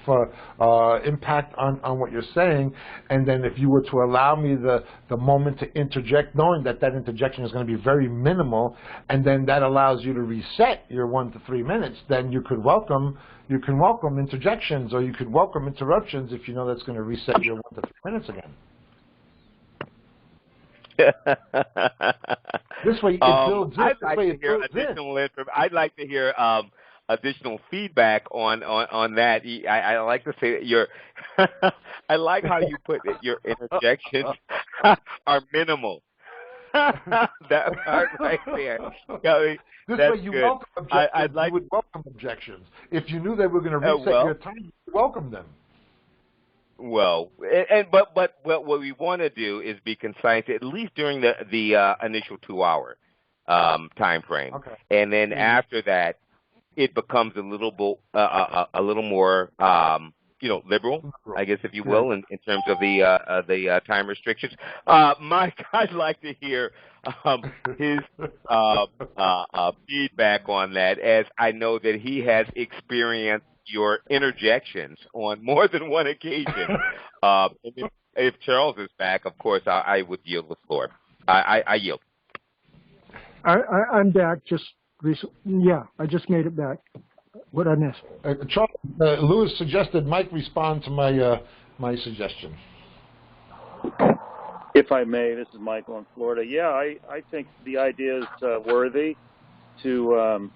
impact on what you're saying, and then if you were to allow me the moment to interject, knowing that interjection is going to be very minimal, and then that allows you to reset your 1 to 3 minutes, then you can welcome interjections, or you could welcome interruptions if you know that's going to reset your 1 to 3 minutes again. This way it builds in. I'd like to hear additional feedback on that. I like to say that I like how you put it, your interjections are minimal. That part right there. Kelly, This that's way you good. welcome objections. I'd like You would welcome objections. If you knew they were going to reset your time, you would welcome them. Well, but what we want to do is be concise, at least during the initial 2-hour time frame, Okay. and then after that, it becomes a little more liberal, I guess, if you will, in terms of the time restrictions. Mike, I'd like to hear his feedback on that, as I know that he has experienced your interjections on more than one occasion. And if Charles is back, of course, I would yield the floor. I yield. I'm back. I just made it back. What I missed? Charles, Lewis suggested Mike respond to my suggestion. If I may, this is Michael in Florida. Yeah, I think the idea is worthy to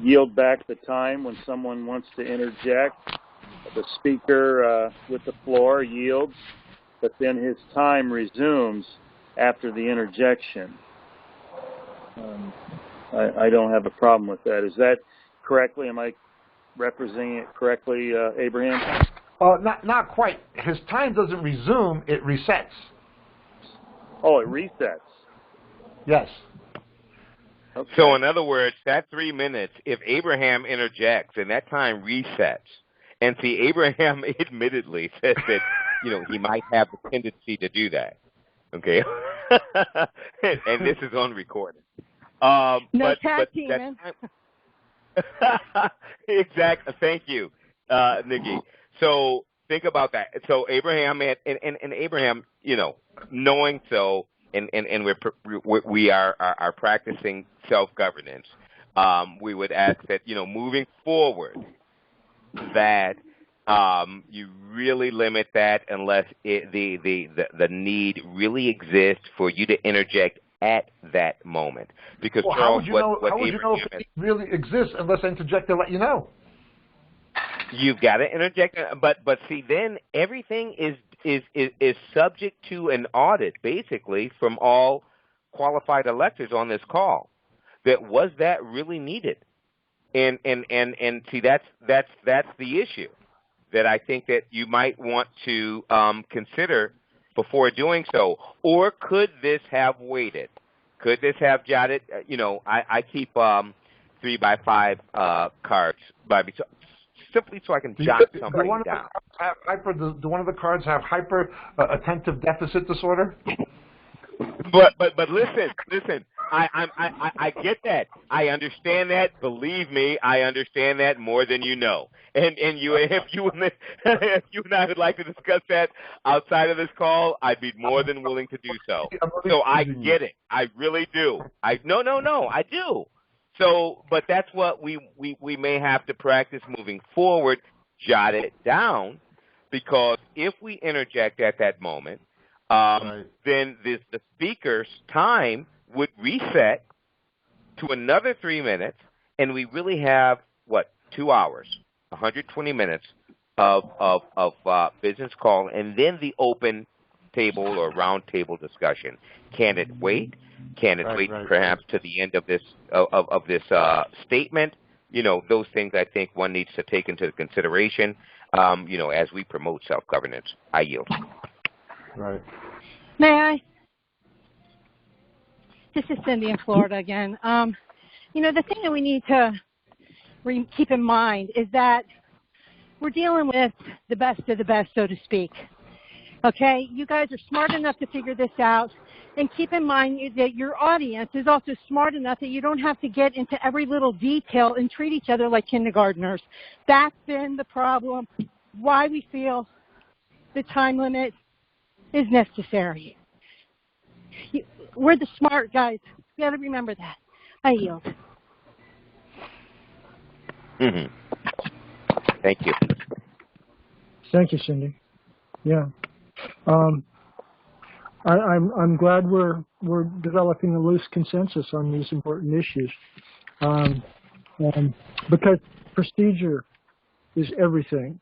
yield back the time when someone wants to interject. The speaker with the floor yields, but then his time resumes after the interjection. I don't have a problem with that. Is that correctly? Am I representing it correctly, Abraham? Not quite. His time doesn't resume, it resets. Oh, it resets. Yes. Okay. So in other words, that 3 minutes, if Abraham interjects and that time resets, and see, Abraham admittedly says that, he might have the tendency to do that. Okay? And this is on recording. No tag teaming. Exactly. Thank you, Nikki. So think about that. So Abraham and Abraham, knowing so, and we are practicing self-governance. We would ask that moving forward that you really limit that unless the need really exists for you to interject at that moment. Because Charles, how would you know if it really exists unless I interject to let you know? You've got to interject, but see, then everything is subject to an audit, basically, from all qualified electors on this call. Was that really needed? And see, that's the issue that I think that you might want to consider before doing so. Or could this have waited? Could this have jotted? I keep 3x5 cards by me, simply so I can jot something down. Do one of the cards have hyper attentive deficit disorder? But listen. I get that. I understand that. Believe me, I understand that more than you know. And if you and I would like to discuss that outside of this call, I'd be more than willing to do so. So I get it. I really do. No, I do. So, but that's what we may have to practice moving forward. Jot it down, because if we interject at that moment, then the speaker's time would reset to another 3 minutes, and we really have 2 hours, 120 minutes of business call, and then the open table or round table discussion. Can it wait? Can it wait perhaps to the end of this statement? Those things I think one needs to take into consideration. As we promote self-governance. I yield. Right. May I? This is Cindy in Florida again. The thing that we need to keep in mind is that we're dealing with the best of the best, so to speak. Okay? You guys are smart enough to figure this out. And keep in mind that your audience is also smart enough that you don't have to get into every little detail and treat each other like kindergartners. That's been the problem, why we feel the time limit is necessary. We're the smart guys. We got to remember that. I yield. Mm-hmm. Thank you. Thank you, Cindy. Yeah. I'm glad we're developing a loose consensus on these important issues, because procedure is everything.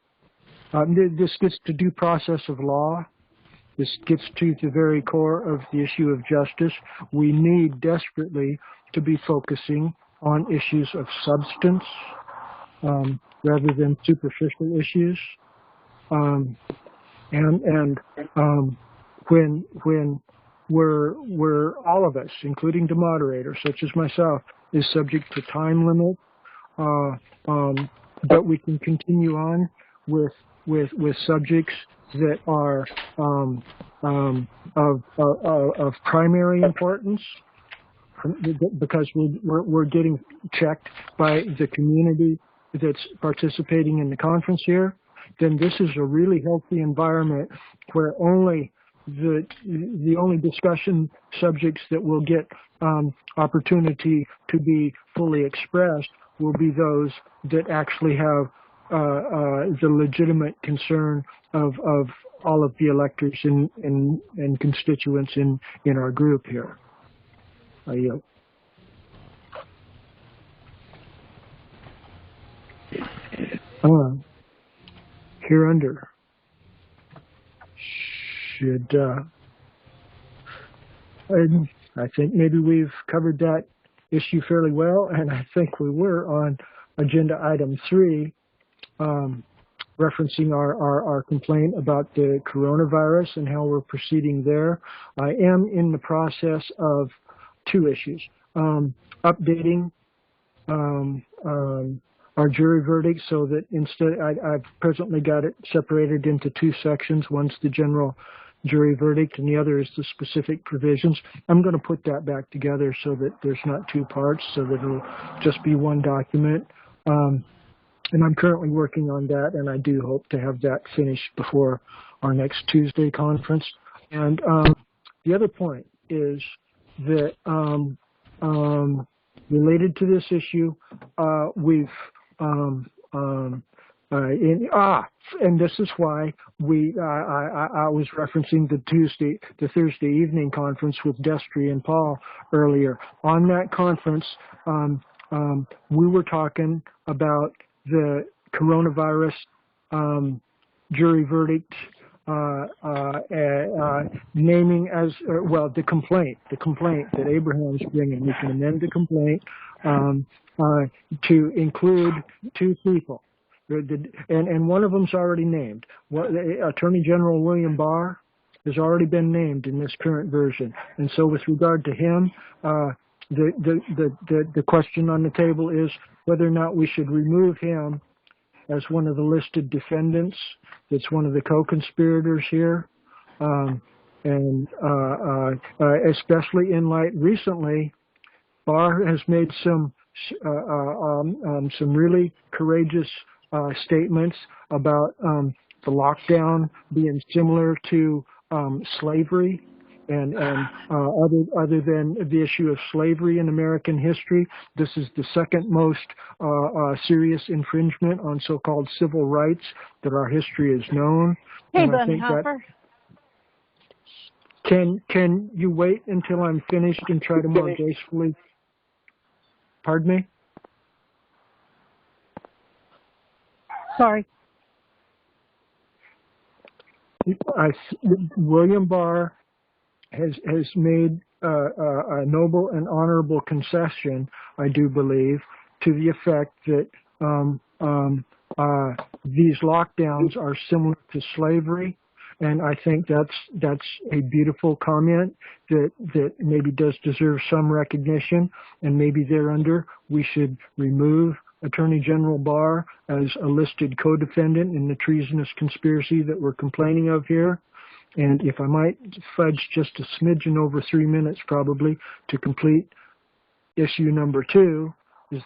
This gets to due process of law, This gets to the very core of the issue of justice. We need desperately to be focusing on issues of substance rather than superficial issues. When we're all of us, including the moderator, such as myself, is subject to time limit, but we can continue on with subjects that are of primary importance, because we're getting checked by the community that's participating in the conference here. Then this is a really healthy environment where only the only discussion subjects that will get opportunity to be fully expressed will be those that actually have the legitimate concern of all of the electors and constituents in our group here. I yield. Hereunder should I think maybe we've covered that issue fairly well, and I think we were on agenda item 3, referencing our complaint about the coronavirus and how we're proceeding there. I am in the process of 2 issues. Updating our jury verdict so that instead, I've presently got it separated into 2 sections. One's the general jury verdict and the other is the specific provisions. I'm going to put that back together so that there's not 2 parts, so that it'll just be one document. And I'm currently working on that, and I do hope to have that finished before our next Tuesday conference. And the other point is that related to this issue, we've and this is why I was referencing the Thursday evening conference with Destry and Paul earlier. On that conference, we were talking about the coronavirus jury verdict, naming as well the complaint that Abraham's bringing. We can amend the complaint to include 2 people, and one of them's already named. Attorney General William Barr has already been named in this current version, and so with regard to him, the question on the table is whether or not we should remove him as one of the listed defendants. That's one of the co-conspirators here, and especially in light recently, Barr has made some really courageous statements about the lockdown being similar to slavery, and other than the issue of slavery in American history, this is the second most serious infringement on so-called civil rights that our history has known. Hey, and Bonhoeffer. Can you wait until I'm finished and try to more gracefully? Pardon me? Sorry. William Barr has made a noble and honorable concession, I do believe, to the effect that these lockdowns are similar to slavery, and I think that's a beautiful comment that maybe does deserve some recognition, and maybe thereunder we should remove Attorney General Barr as a listed co-defendant in the treasonous conspiracy that we're complaining of here. And if I might fudge just a smidgen over 3 minutes probably to complete issue number 2, is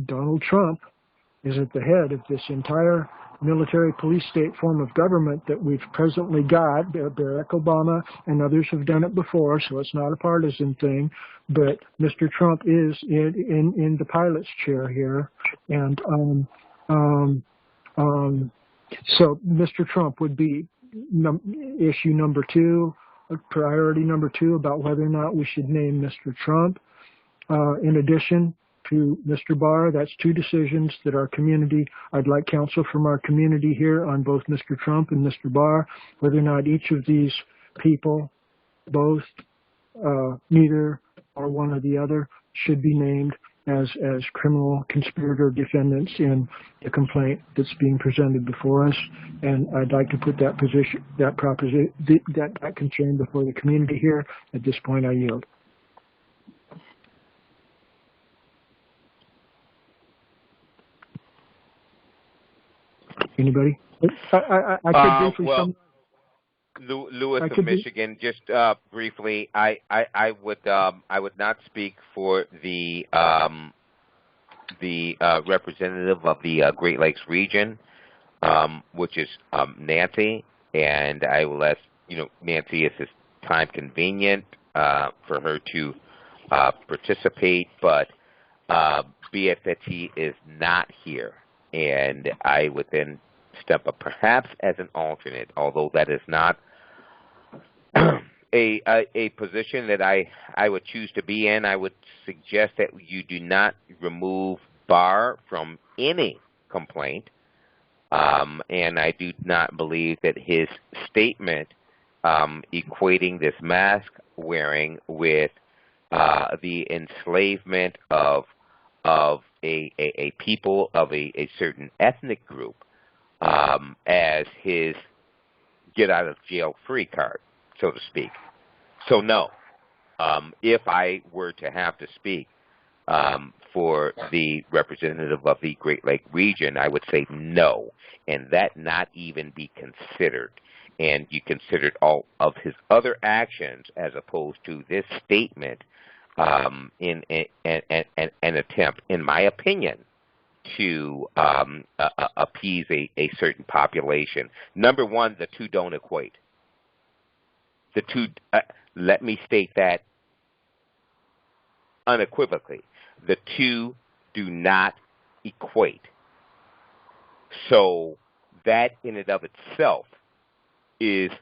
Donald Trump is at the head of this entire military police state form of government that we've presently got. Barack Obama and others have done it before, so it's not a partisan thing. But Mr. Trump is in the pilot's chair here, and so Mr. Trump would be issue number 2, priority number 2, about whether or not we should name Mr. Trump. In addition, to Mr. Barr. That's two decisions that our community, I'd like counsel from our community here on both Mr. Trump and Mr. Barr, whether or not each of these people, both, neither or one or the other, should be named as criminal conspirator defendants in the complaint that's being presented before us. And I'd like to put that concern before the community here. At this point, I yield. Anybody? I could briefly Lewis of Michigan, just briefly, I would not speak for the representative of the Great Lakes region, which is Nancy, and I will ask Nancy if it's time convenient for her to participate, but be it that she is not here, and I would then step up perhaps as an alternate, although that is not a position that I would choose to be in. I would suggest that you do not remove Barr from any complaint, and I do not believe that his statement equating this mask wearing with the enslavement of a people of a certain ethnic group as his get-out-of-jail-free card, so to speak. So no, if I were to have to speak for the representative of the Great Lake region, I would say no, and that not even be considered. And you considered all of his other actions as opposed to this statement in an attempt, in my opinion, to appease a certain population. Number one, the two don't equate. The two, let me state that unequivocally. The two do not equate. So that in and of itself is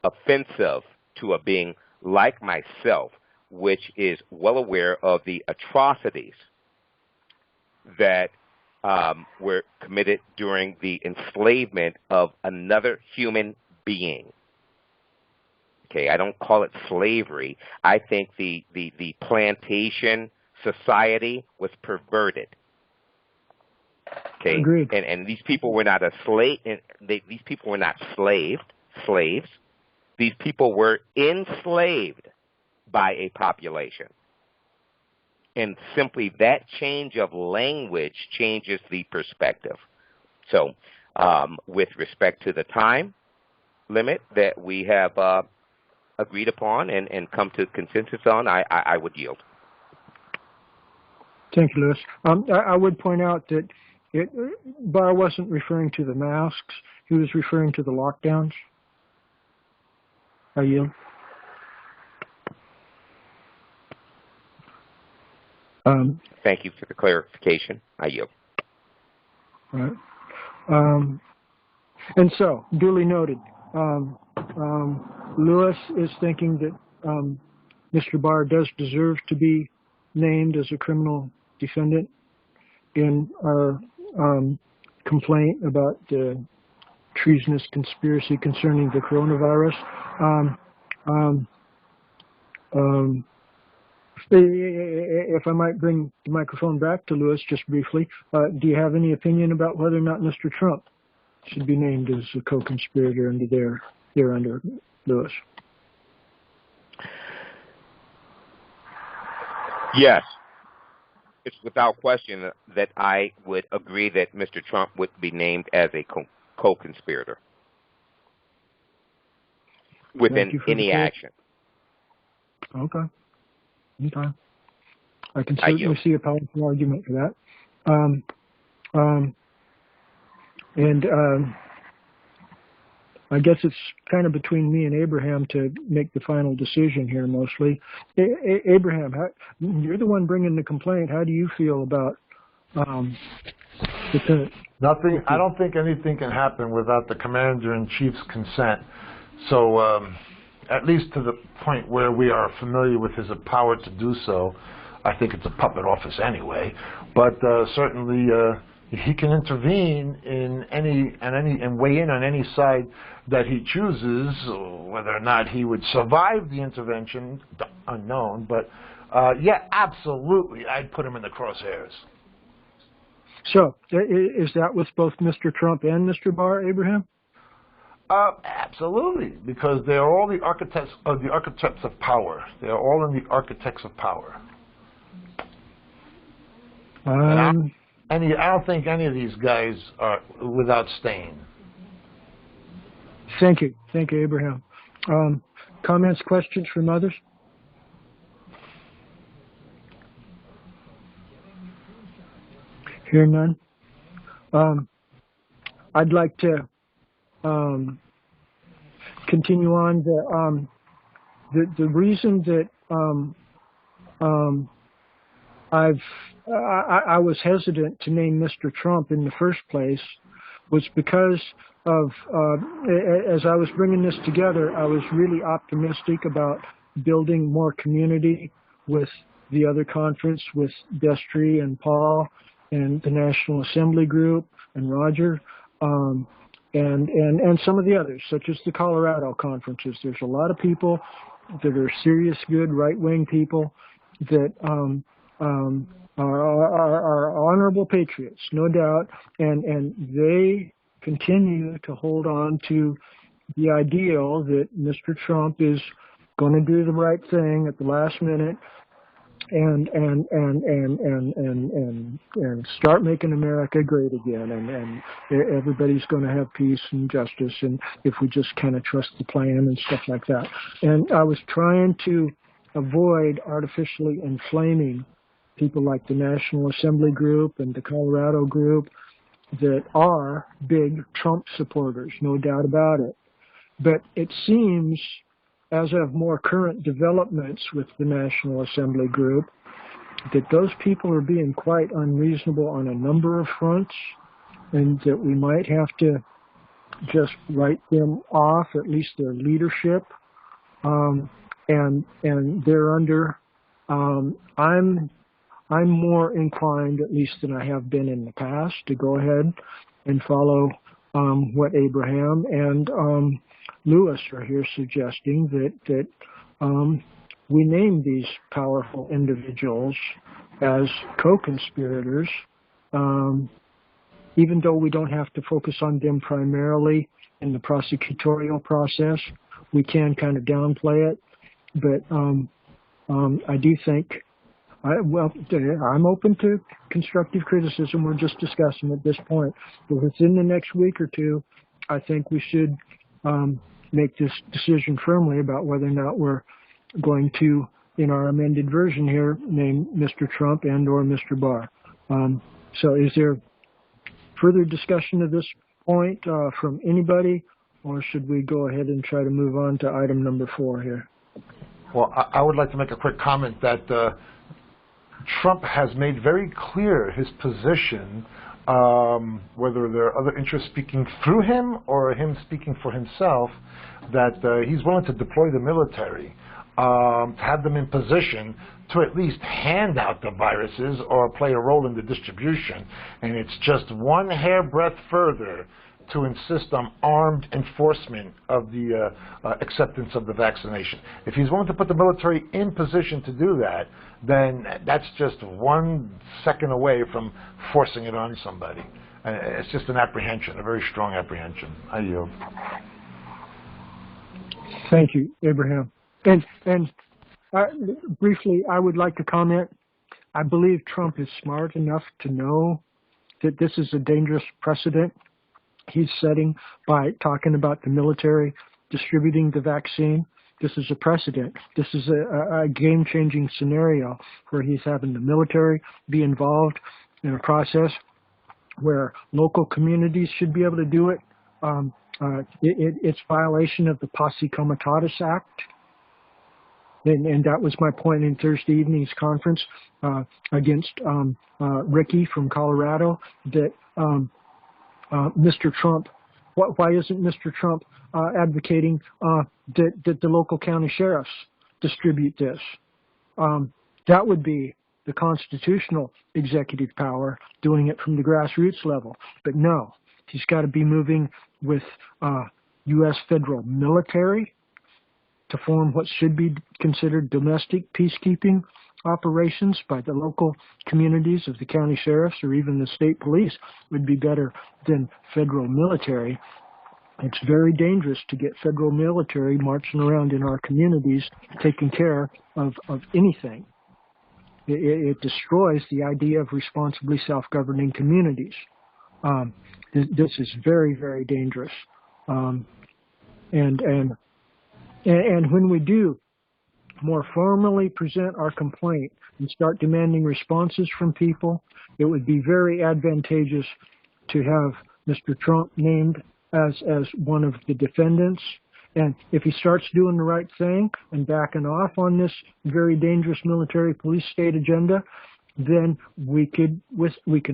offensive to a being like myself, which is well aware of the atrocities that were committed during the enslavement of another human being. Okay, I don't call it slavery. I think the plantation society was perverted. Okay, agreed. And these people were not these people were not slaves. These people were enslaved by a population. And simply that change of language changes the perspective. So with respect to the time limit that we have agreed upon and come to consensus on, I would yield. Thank you, Lewis. I would point out that Barr wasn't referring to the masks. He was referring to the lockdowns. I yield. Thank you for the clarification. I yield. All right. And so, duly noted. Lewis is thinking that Mr. Barr does deserve to be named as a criminal defendant in our complaint about the treasonous conspiracy concerning the coronavirus. If I might bring the microphone back to Lewis just briefly, do you have any opinion about whether or not Mr. Trump should be named as a co-conspirator under Lewis? Yes. It's without question that I would agree that Mr. Trump would be named as a co-conspirator within any action. Okay. Anytime. I can certainly see a powerful argument for that. I guess it's kind of between me and Abraham to make the final decision here mostly. Abraham, you're the one bringing the complaint. How do you feel about Nothing. I don't think anything can happen without the Commander-in-Chief's consent. So at least to the point where we are familiar with his power to do so, I think it's a puppet office anyway. But certainly he can intervene in and weigh in on any side that he chooses. Whether or not he would survive the intervention, unknown. But yeah, absolutely, I'd put him in the crosshairs. So, is that with both Mr. Trump and Mr. Barr, Abraham? Absolutely, because they are all the architects of power. They are all in the architects of power. I don't think any of these guys are without stain. Thank you, Abraham. Comments, questions from others? Hear none. I'd like to continue on. The reason that I was hesitant to name Mr. Trump in the first place was because of as I was bringing this together, I was really optimistic about building more community with the other conference, with Destry and Paul and the National Assembly Group and Roger, and some of the others, such as the Colorado conferences. There's a lot of people that are serious, good, right-wing people that are honorable patriots, no doubt, and they continue to hold on to the ideal that Mr. Trump is going to do the right thing at the last minute and start making America great again, and everybody's going to have peace and justice, and if we just kind of trust the plan and stuff like that. And I was trying to avoid artificially inflaming people like the National Assembly Group and the Colorado Group that are big Trump supporters, no doubt about it. But it seems, as of more current developments with the National Assembly Group, that those people are being quite unreasonable on a number of fronts, and that we might have to just write them off, at least their leadership. And they're under, I'm more inclined, at least than I have been in the past, to go ahead and follow what Abraham and Lewis are here suggesting, that we name these powerful individuals as co-conspirators, even though we don't have to focus on them primarily in the prosecutorial process. We can kind of downplay it, but I do think, I'm open to constructive criticism. We're just discussing at this point. But within the next week or two, I think we should make this decision firmly about whether or not we're going to, in our amended version here, name Mr. Trump and or Mr. Barr. So is there further discussion at this point from anybody, or should we go ahead and try to move on to item number 4 here? Well, I would like to make a quick comment that Trump has made very clear his position, whether there are other interests speaking through him or him speaking for himself, that he's willing to deploy the military, to have them in position to at least hand out the viruses or play a role in the distribution. And it's just one hairbreadth further to insist on armed enforcement of the acceptance of the vaccination. If he's willing to put the military in position to do that, then that's just 1 second away from forcing it on somebody. It's just an apprehension, a very strong apprehension. I yield. Thank you, Abraham. And briefly, I would like to comment. I believe Trump is smart enough to know that this is a dangerous precedent he's setting by talking about the military distributing the vaccine. This is a precedent. This is a game-changing scenario where he's having the military be involved in a process where local communities should be able to do it. It's violation of the Posse Comitatus Act. And that was my point in Thursday evening's conference against Ricky from Colorado, that Mr. Trump, why isn't Mr. Trump advocating that the local county sheriffs distribute this? That would be the constitutional executive power, doing it from the grassroots level. But no, he's got to be moving with U.S. federal military to form what should be considered domestic peacekeeping operations by the local communities of the county sheriffs or even the state police would be better than federal military. It's very dangerous to get federal military marching around in our communities taking care of anything. It destroys the idea of responsibly self-governing communities. This is very, very dangerous. And when we do more formally present our complaint and start demanding responses from people, it would be very advantageous to have Mr. Trump named as one of the defendants. And if he starts doing the right thing and backing off on this very dangerous military police state agenda, then we can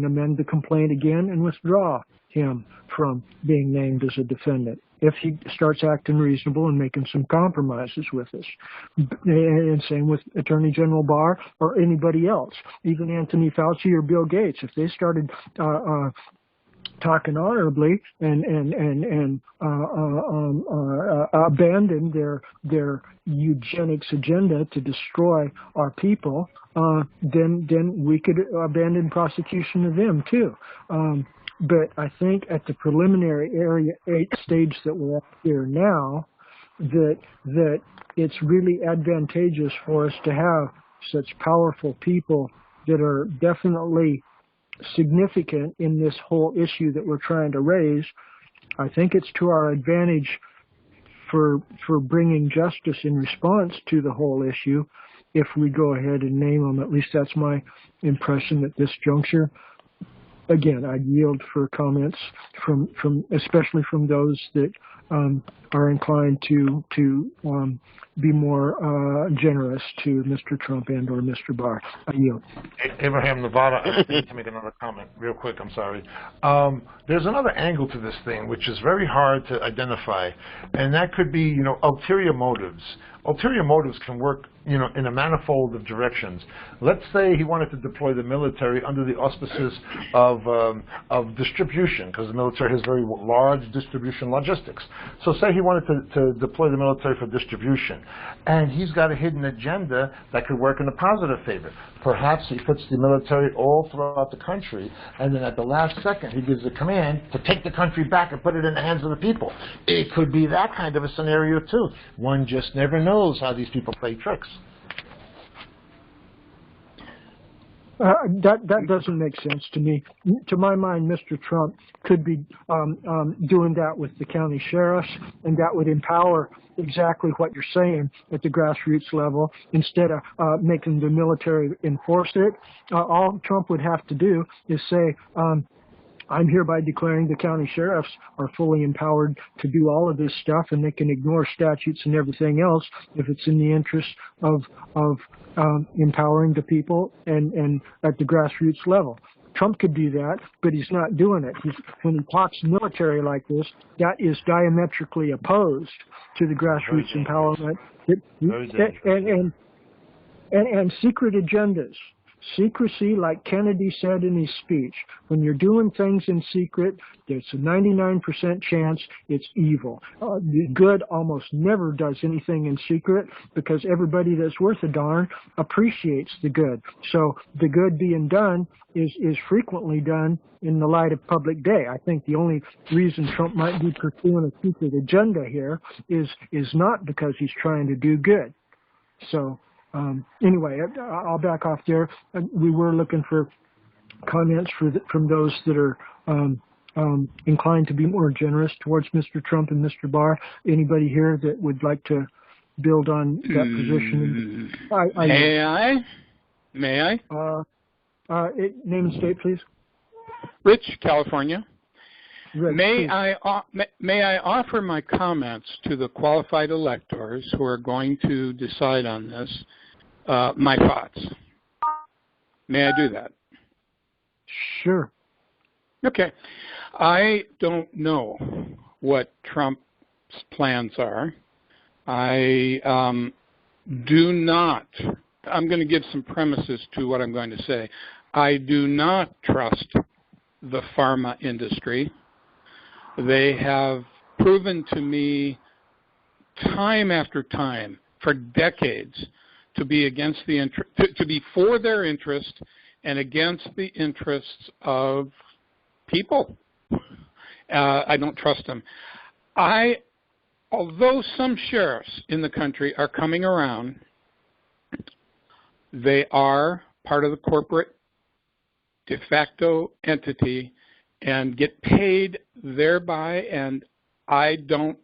amend the complaint again and withdraw him from being named as a defendant if he starts acting reasonable and making some compromises with us. And same with Attorney General Barr or anybody else, even Anthony Fauci or Bill Gates. If they started talking honorably and abandon their eugenics agenda to destroy our people, then we could abandon prosecution of them too. But I think at the preliminary area 8 stage that we're at here now, that it's really advantageous for us to have such powerful people that are definitely significant in this whole issue that we're trying to raise. I think it's to our advantage for bringing justice in response to the whole issue if we go ahead and name them. At least that's my impression at this juncture. Again, I'd yield for comments from especially from those that are inclined to be more generous to Mr. Trump and or Mr. Barr. I yield. Abraham, Nevada, I need to make another comment real quick. I'm sorry. There's another angle to this thing which is very hard to identify, and that could be, ulterior motives. Ulterior motives can work, in a manifold of directions. Let's say he wanted to deploy the military under the auspices of distribution, because the military has very large distribution logistics. So say he wanted to deploy the military for distribution, and he's got a hidden agenda that could work in a positive favor. Perhaps he puts the military all throughout the country, and then at the last second he gives a command to take the country back and put it in the hands of the people. It could be that kind of a scenario too. One just never knows how these people play tricks. That doesn't make sense to me. To my mind, Mr. Trump could be doing that with the county sheriffs, and that would empower exactly what you're saying at the grassroots level instead of making the military enforce it. All Trump would have to do is say, I'm hereby declaring the county sheriffs are fully empowered to do all of this stuff, and they can ignore statutes and everything else if it's in the interest of empowering the people and at the grassroots level. Trump could do that, but he's not doing it. When he talks military like this, that is diametrically opposed to the grassroots empowerment and secret agendas. Secrecy, like Kennedy said in his speech, when you're doing things in secret, there's a 99% chance it's evil. The good almost never does anything in secret because everybody that's worth a darn appreciates the good. So the good being done is frequently done in the light of public day. I think the only reason Trump might be pursuing a secret agenda here is not because he's trying to do good. So anyway, I'll back off there. We were looking for comments from those that are inclined to be more generous towards Mr. Trump and Mr. Barr. Anybody here that would like to build on that position? May I? Name and state, please. Rich, California. Rich, may I offer my comments to the qualified electors who are going to decide on this? My thoughts. May I do that? Sure. Okay. I don't know what Trump's plans are. I do not I'm going to give some premises to what I'm going to say. I do not trust the pharma industry. They have proven to me time after time for decades to be against the to be for their interest and against the interests of people. I don't trust them. Although some sheriffs in the country are coming around, they are part of the corporate de facto entity and get paid thereby, and I don't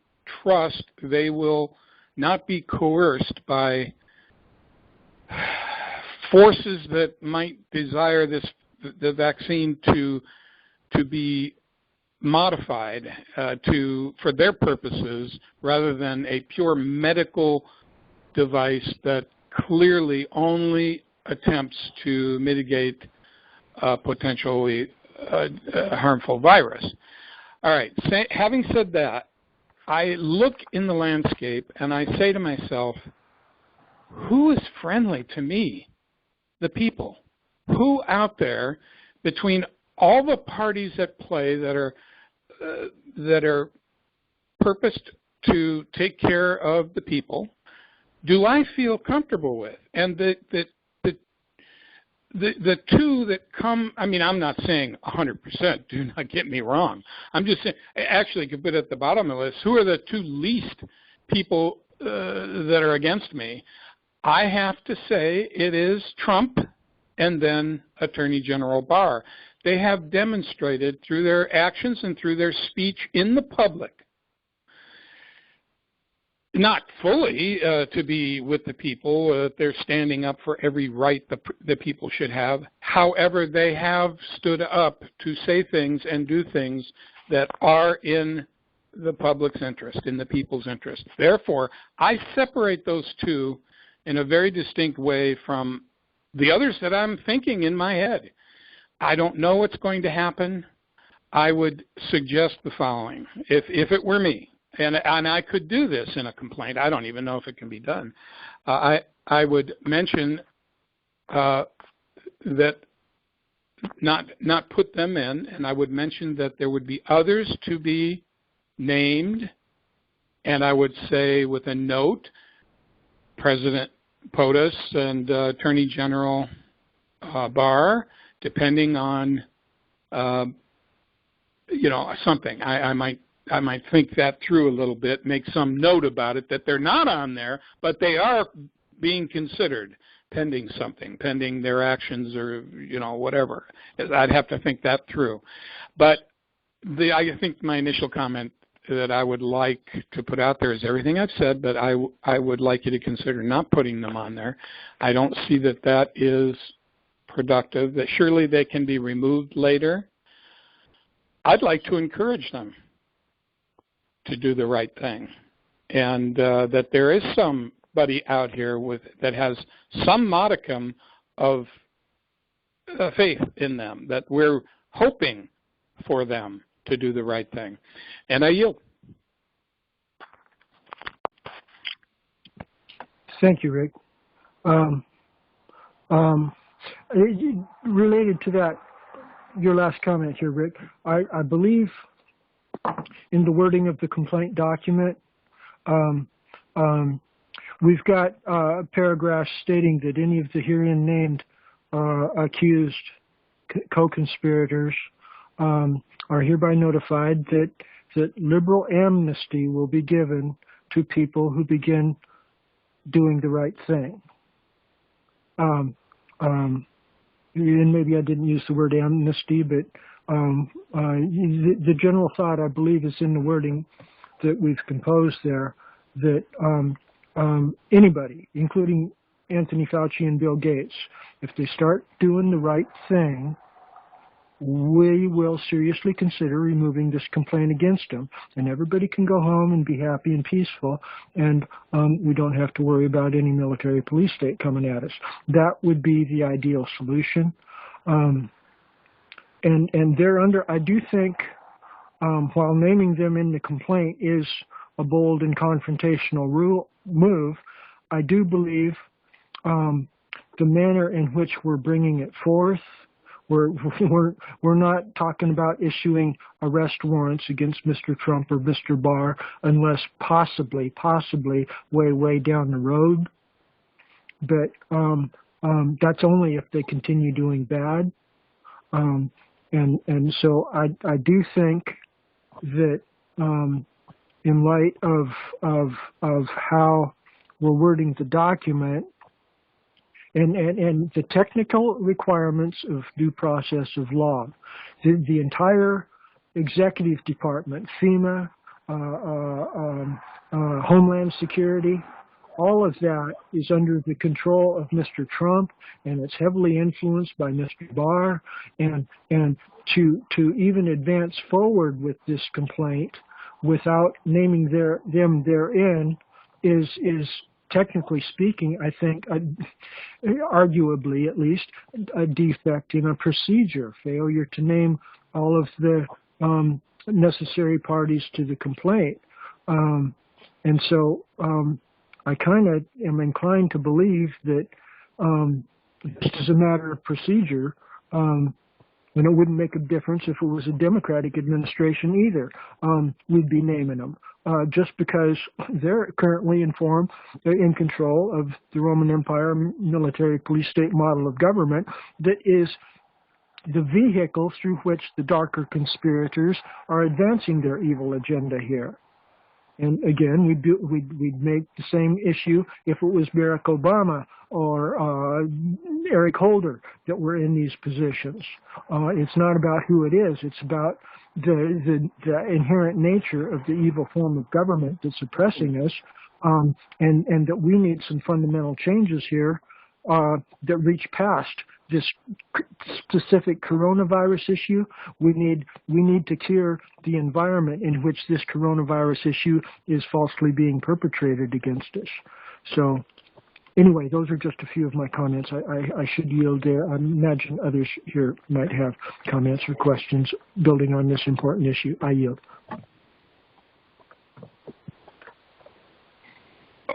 trust they will not be coerced by forces that might desire the vaccine to be modified for their purposes rather than a pure medical device that clearly only attempts to mitigate potentially harmful virus. All right, having said that, I look in the landscape and I say to myself, who is friendly to me? The people. Who out there, between all the parties at play that are purposed to take care of the people, do I feel comfortable with? And the two that come, I mean, I'm not saying 100%, do not get me wrong. I'm just saying, actually, could put it at the bottom of the list, who are the two least people that are against me? I have to say it is Trump and then Attorney General Barr. They have demonstrated through their actions and through their speech in the public, not fully to be with the people. They're standing up for every right the people should have. However, they have stood up to say things and do things that are in the public's interest, in the people's interest. Therefore, I separate those two in a very distinct way from the others that I'm thinking in my head. I don't know what's going to happen. I would suggest the following. If it were me, and I could do this in a complaint, I don't even know if it can be done, I would mention that not put them in, and I would mention that there would be others to be named, and I would say with a note, President POTUS and Attorney General Barr, depending on something. I might think that through a little bit, make some note about it that they're not on there, but they are being considered pending something, pending their actions or whatever. I'd have to think that through. But I think my initial comment that I would like to put out there is everything I've said, but I would like you to consider not putting them on there. I don't see that is productive, that surely they can be removed later. I'd like to encourage them to do the right thing, and that there is somebody out here that has some modicum of faith in them, that we're hoping for them to do the right thing. And I yield. Thank you, Rick. Related to that, your last comment here, Rick, I believe in the wording of the complaint document, we've got a paragraph stating that any of the herein named accused co-conspirators are hereby notified that liberal amnesty will be given to people who begin doing the right thing. And maybe I didn't use the word amnesty, but the general thought, I believe, is in the wording that we've composed there, that anybody, including Anthony Fauci and Bill Gates, if they start doing the right thing, we will seriously consider removing this complaint against them. And everybody can go home and be happy and peaceful, and we don't have to worry about any military police state coming at us. That would be the ideal solution. And thereunder, I do think, while naming them in the complaint is a bold and confrontational move, I do believe the manner in which we're bringing it forth. We're not talking about issuing arrest warrants against Mr. Trump or Mr. Barr unless possibly way down the road. But that's only if they continue doing bad. And so I do think that in light of how we're wording the document, and the technical requirements of due process of law. The entire executive department, FEMA, Homeland Security, all of that is under the control of Mr. Trump, and it's heavily influenced by Mr. Barr. And to even advance forward with this complaint without naming them therein is technically speaking, I think, arguably at least, a defect in a procedure, failure to name all of the necessary parties to the complaint. And so I kind of am inclined to believe that this is a matter of procedure. And it wouldn't make a difference if it was a Democratic administration either. We'd be naming them. Just because they're currently in control of the Roman Empire military police state model of government that is the vehicle through which the darker conspirators are advancing their evil agenda here. And again, we'd make the same issue if it was Barack Obama or Eric Holder that were in these positions. It's not about who it is. It's about the inherent nature of the evil form of government that's oppressing us, and that we need some fundamental changes here that reach past this specific coronavirus issue. We need to cure the environment in which this coronavirus issue is falsely being perpetrated against us. So anyway, those are just a few of my comments. I should yield there. I imagine others here might have comments or questions building on this important issue. I yield.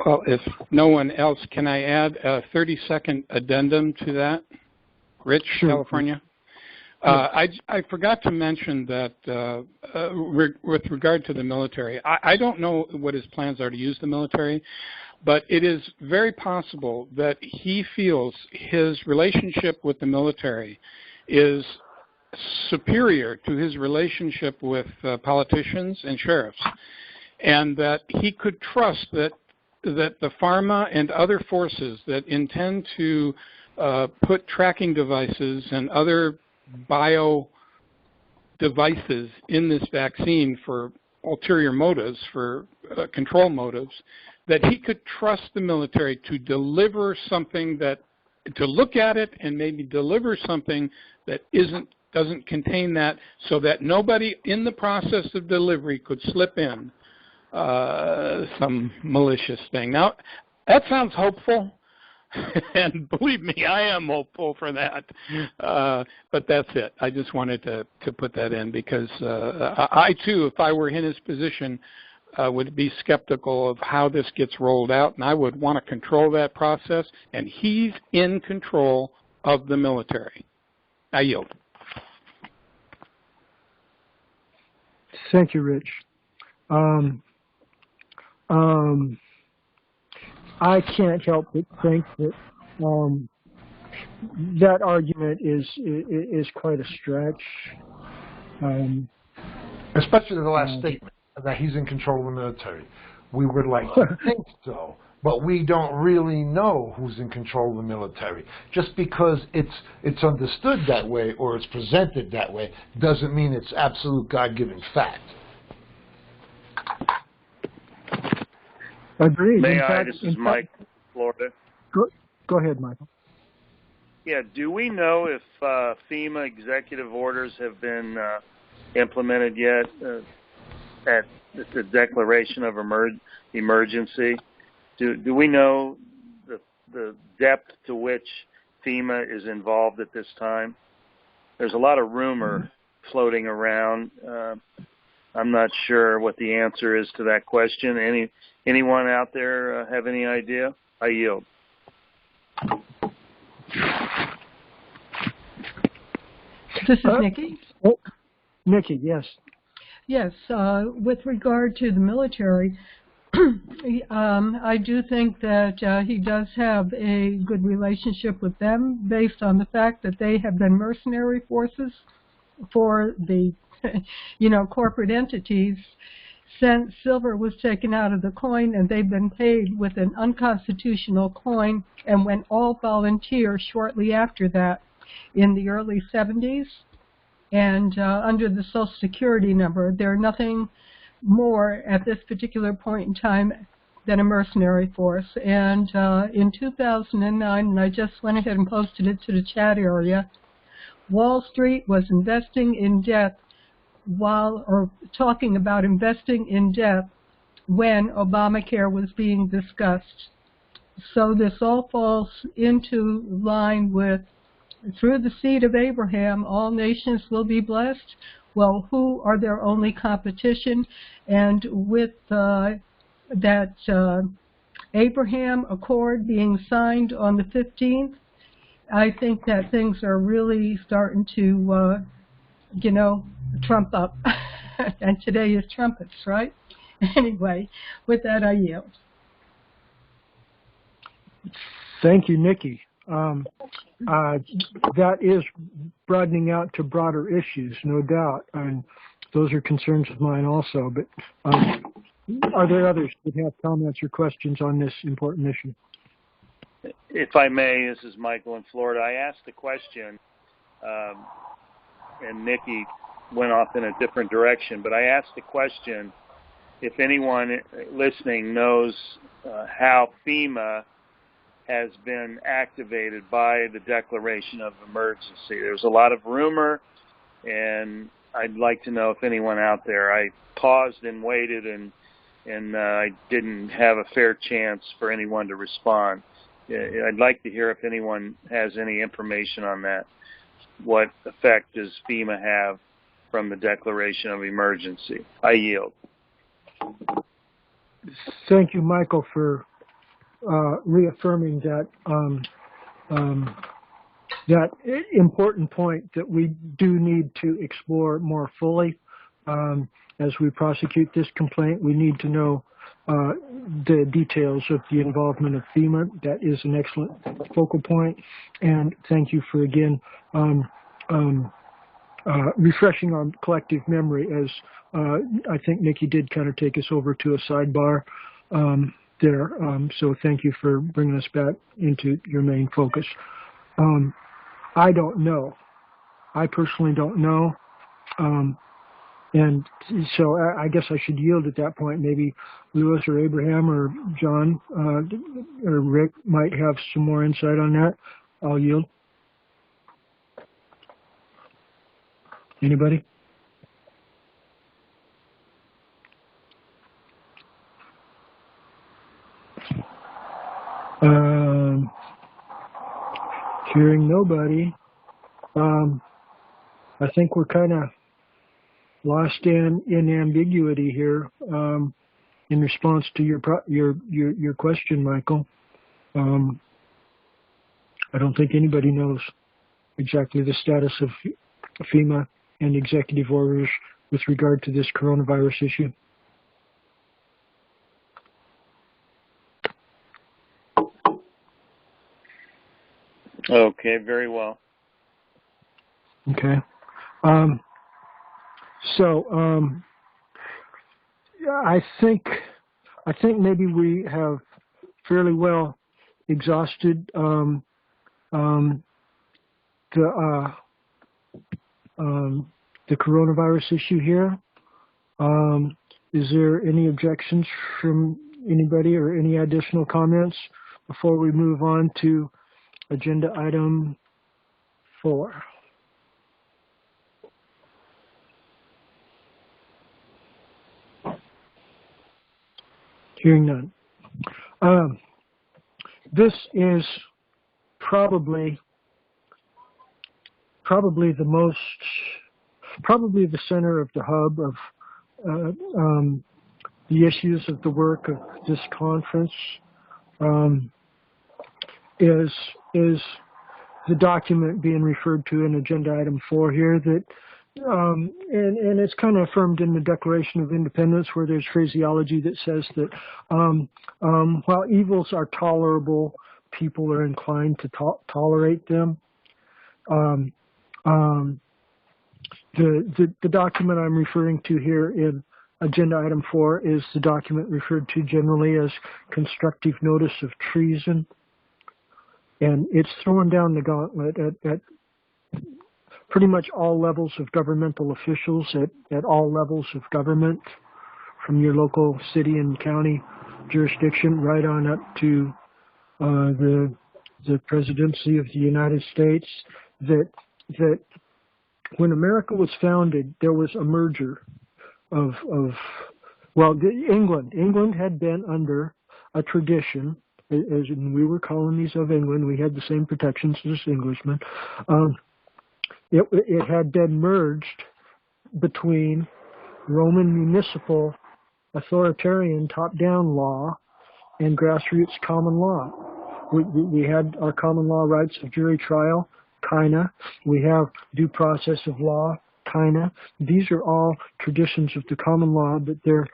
Well, if no one else, can I add a 30-second addendum to that? Rich, sure. California. I forgot to mention that with regard to the military, I don't know what his plans are to use the military, but it is very possible that he feels his relationship with the military is superior to his relationship with politicians and sheriffs, and that he could trust that the pharma and other forces that intend to put tracking devices and other bio devices in this vaccine for ulterior motives, for control motives, that he could trust the military to deliver something to look at it and maybe deliver something that doesn't contain that, so that nobody in the process of delivery could slip in some malicious thing. Now, that sounds hopeful. And believe me, I am hopeful for that. But that's it. I just wanted to put that in because I, too, if I were in his position, would be skeptical of how this gets rolled out, and I would want to control that process, and he's in control of the military. I yield. Thank you, Rich. I can't help but think that that argument is quite a stretch. Especially the last statement that he's in control of the military. We would like to think so, but we don't really know who's in control of the military. Just because it's understood that way or it's presented that way doesn't mean it's absolute God-given fact. Agreed. This is Mike, Florida. Go ahead, Michael. Yeah, do we know if FEMA executive orders have been implemented yet at the declaration of emergency? Do we know the depth to which FEMA is involved at this time? There's a lot of rumor floating around. I'm not sure what the answer is to that question. Anyone out there have any idea? I yield. This is Nikki. Oh, Nikki, yes. Yes, with regard to the military, I do think that he does have a good relationship with them based on the fact that they have been mercenary forces for the, corporate entities since silver was taken out of the coin, and they've been paid with an unconstitutional coin and went all volunteer shortly after that in the early 70s. And under the Social Security number, they're nothing more at this particular point in time than a mercenary force. And in 2009, and I just went ahead and posted it to the chat area, Wall Street was investing in debt or talking about investing in debt when Obamacare was being discussed. So this all falls into line with, through the seed of Abraham, all nations will be blessed. Well, who are their only competition? And with that Abraham Accord being signed on the 15th, I think that things are really starting to, trump up. And today is trumpets, right? Anyway, with that, I yield. Thank you, Nikki. That is broadening out to broader issues, no doubt, and those are concerns of mine also. But are there others that have comments or questions on this important issue? If I may, this is Michael in Florida. I asked the question, and Nikki went off in a different direction, but I asked the question if anyone listening knows how FEMA has been activated by the declaration of emergency. There's a lot of rumor, and I'd like to know if anyone out there. I paused and waited, and I didn't have a fair chance for anyone to respond. I'd like to hear if anyone has any information on that. What effect does FEMA have from the declaration of emergency? I yield. Thank you, Michael, for reaffirming that that important point that we do need to explore more fully as we prosecute this complaint. We need to know the details of the involvement of FEMA. That is an excellent focal point, and thank you for again refreshing our collective memory, as I think Nikki did kind of take us over to a sidebar there. So thank you for bringing us back into your main focus. I don't know. I personally don't know. And so I guess I should yield at that point. Maybe Lewis or Abraham or John or Rick might have some more insight on that. I'll yield. Anybody? Hearing nobody, I think we're kind of lost in ambiguity here in response to your question, Michael. I don't think anybody knows exactly the status of FEMA and executive orders with regard to this coronavirus issue. Okay, very well. Okay. I think maybe we have fairly well exhausted the coronavirus issue here. Is there any objections from anybody or any additional comments before we move on to agenda item 4? Hearing none. This is probably the center of the hub of the issues of the work of this conference. Is the document being referred to in Agenda Item 4 here that, and it's kind of affirmed in the Declaration of Independence where there's phraseology that says that while evils are tolerable, people are inclined to tolerate them. The document I'm referring to here in Agenda Item 4 is the document referred to generally as constructive notice of treason. And it's throwing down the gauntlet at pretty much all levels of governmental officials, at all levels of government, from your local city and county jurisdiction right on up to the presidency of the United States, that when America was founded, there was a merger of England had been under a tradition, as in we were colonies of England. We had the same protections as Englishmen. It had been merged between Roman municipal authoritarian top-down law and grassroots common law. We had our common law rights of jury trial, kinda. We have due process of law, kinda. These are all traditions of the common law, but they're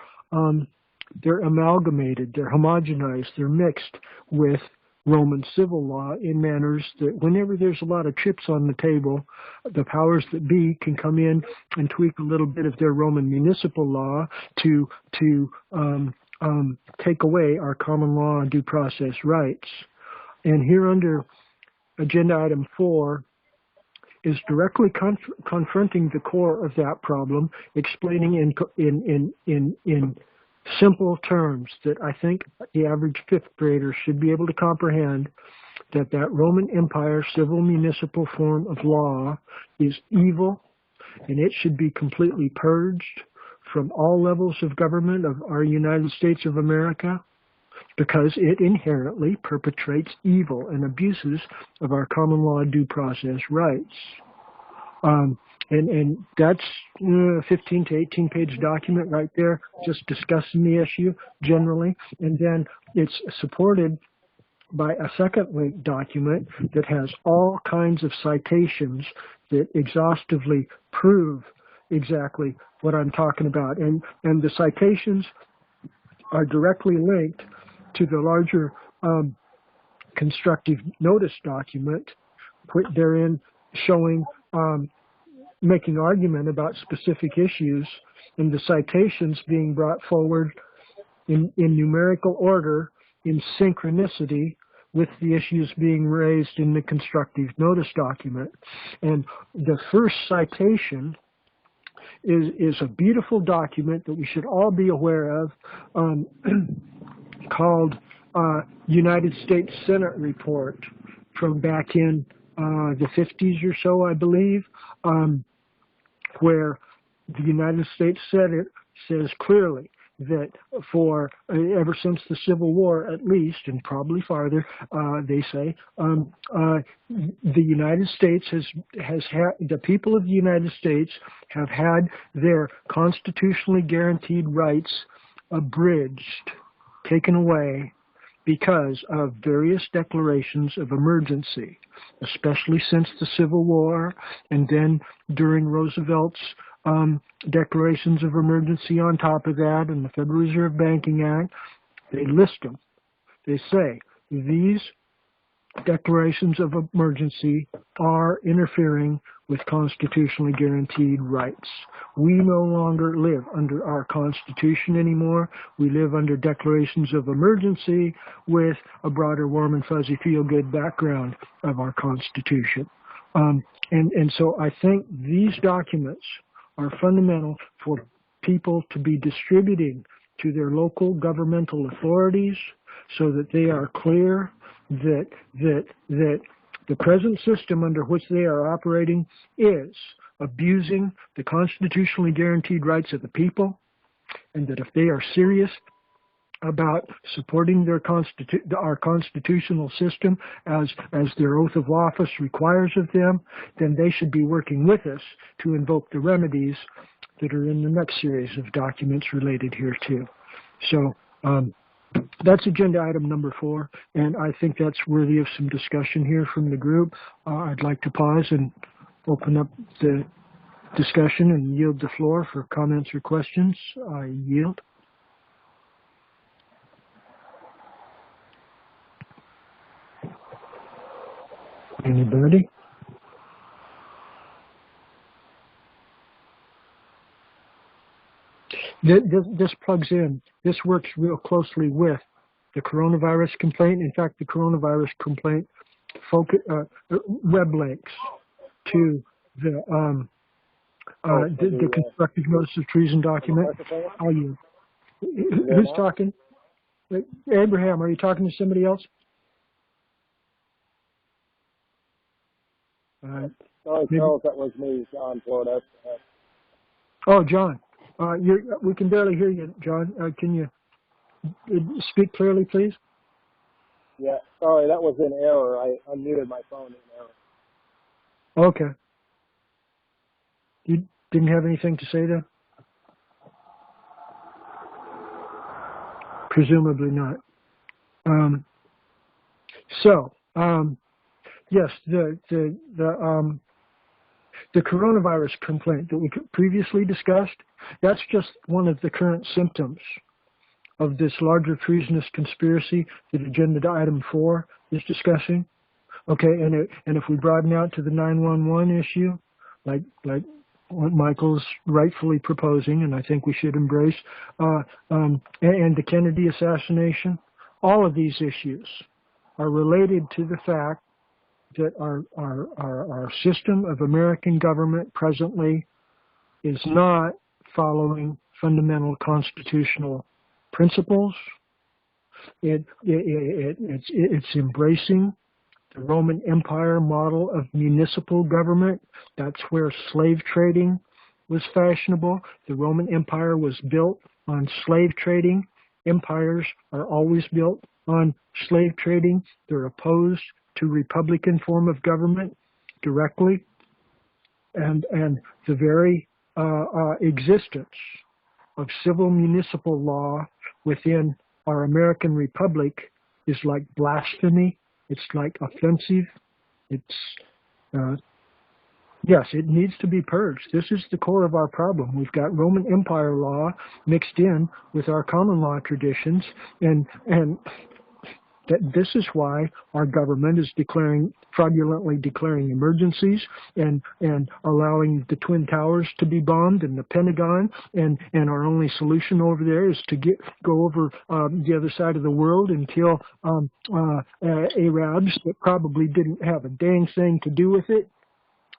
amalgamated, they're homogenized, they're mixed with Roman civil law in manners that whenever there's a lot of chips on the table, the powers that be can come in and tweak a little bit of their Roman municipal law to take away our common law and due process rights. And here under Agenda Item 4 is directly confronting the core of that problem, explaining in simple terms that I think the average fifth grader should be able to comprehend, that Roman Empire civil municipal form of law is evil, and it should be completely purged from all levels of government of our United States of America, because it inherently perpetrates evil and abuses of our common law due process rights. And that's a 15 to 18 page document right there, just discussing the issue generally. And then it's supported by a second link document that has all kinds of citations that exhaustively prove exactly what I'm talking about. And the citations are directly linked to the larger constructive notice document, therein showing, making argument about specific issues, and the citations being brought forward in numerical order, in synchronicity with the issues being raised in the constructive notice document. And the first citation is a beautiful document that we should all be aware of, called United States Senate Report from back in the 50s or so, I believe, where the United States Senate says clearly that for ever since the Civil War, at least, and probably farther, they say, the United States has had, the people of the United States have had their constitutionally guaranteed rights abridged, taken away, because of various declarations of emergency, especially since the Civil War, and then during Roosevelt's declarations of emergency on top of that, and the Federal Reserve Banking Act. They list them. They say these declarations of emergency are interfering with constitutionally guaranteed rights. We no longer live under our Constitution anymore. We live under declarations of emergency with a broader, warm and fuzzy, feel-good background of our Constitution. And so I think these documents are fundamental for people to be distributing to their local governmental authorities so that they are clear that the present system under which they are operating is abusing the constitutionally guaranteed rights of the people, and that if they are serious about supporting our constitutional system as their oath of office requires of them, then they should be working with us to invoke the remedies that are in the next series of documents related here too. So That's agenda item number 4, and I think that's worthy of some discussion here from the group. I'd like to pause and open up the discussion and yield the floor for comments or questions. I yield. Anybody? This plugs in. This works real closely with the coronavirus complaint. In fact, the coronavirus complaint web links to the constructive notice of treason document. Are you? Who's talking? Abraham, are you talking to somebody else? Sorry, Charles, that was me, John Florida. Oh, John. We can barely hear you, John. Can you speak clearly, please? Yeah, sorry, that was in error. I unmuted my phone in error. Okay. You didn't have anything to say then? Presumably not. Yes, the coronavirus complaint that we previously discussed, that's just one of the current symptoms of this larger treasonous conspiracy that agenda item 4 is discussing. Okay, and if we broaden out to the 911 issue, like what Michael's rightfully proposing, and I think we should embrace, and the Kennedy assassination, all of these issues are related to the fact that our system of American government presently is not following fundamental constitutional principles. It's embracing the Roman Empire model of municipal government. That's where slave trading was fashionable. The Roman Empire was built on slave trading. Empires are always built on slave trading. They're opposed to Republican form of government directly, and the very existence of civil municipal law within our American Republic is like blasphemy. It's like offensive. It's yes, it needs to be purged. This is the core of our problem. We've got Roman Empire law mixed in with our common law traditions, and this is why our government is fraudulently declaring emergencies and allowing the Twin Towers to be bombed and the Pentagon, and our only solution over there is to go over the other side of the world and kill Arabs that probably didn't have a dang thing to do with it.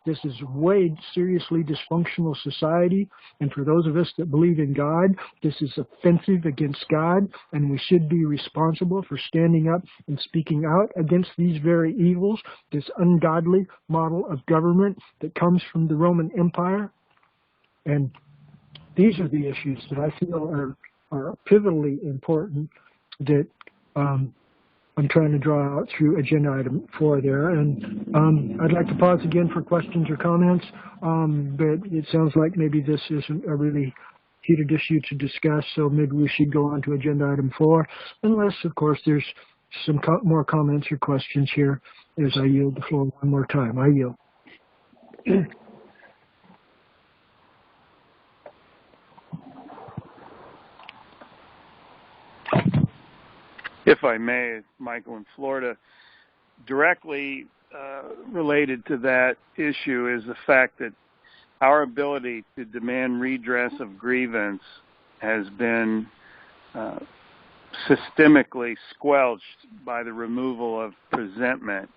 This is way seriously dysfunctional society, and for those of us that believe in God, this is offensive against God, and we should be responsible for standing up and speaking out against these very evils, this ungodly model of government that comes from the Roman Empire. And these are the issues that I feel are pivotally important that I'm trying to draw out through agenda item 4 there. And I'd like to pause again for questions or comments, but it sounds like maybe this isn't a really heated issue to discuss, so maybe we should go on to agenda item 4, unless, of course, there's some more comments or questions here as I yield the floor one more time. I yield. If I may, Michael in Florida, directly related to that issue is the fact that our ability to demand redress of grievance has been systemically squelched by the removal of presentment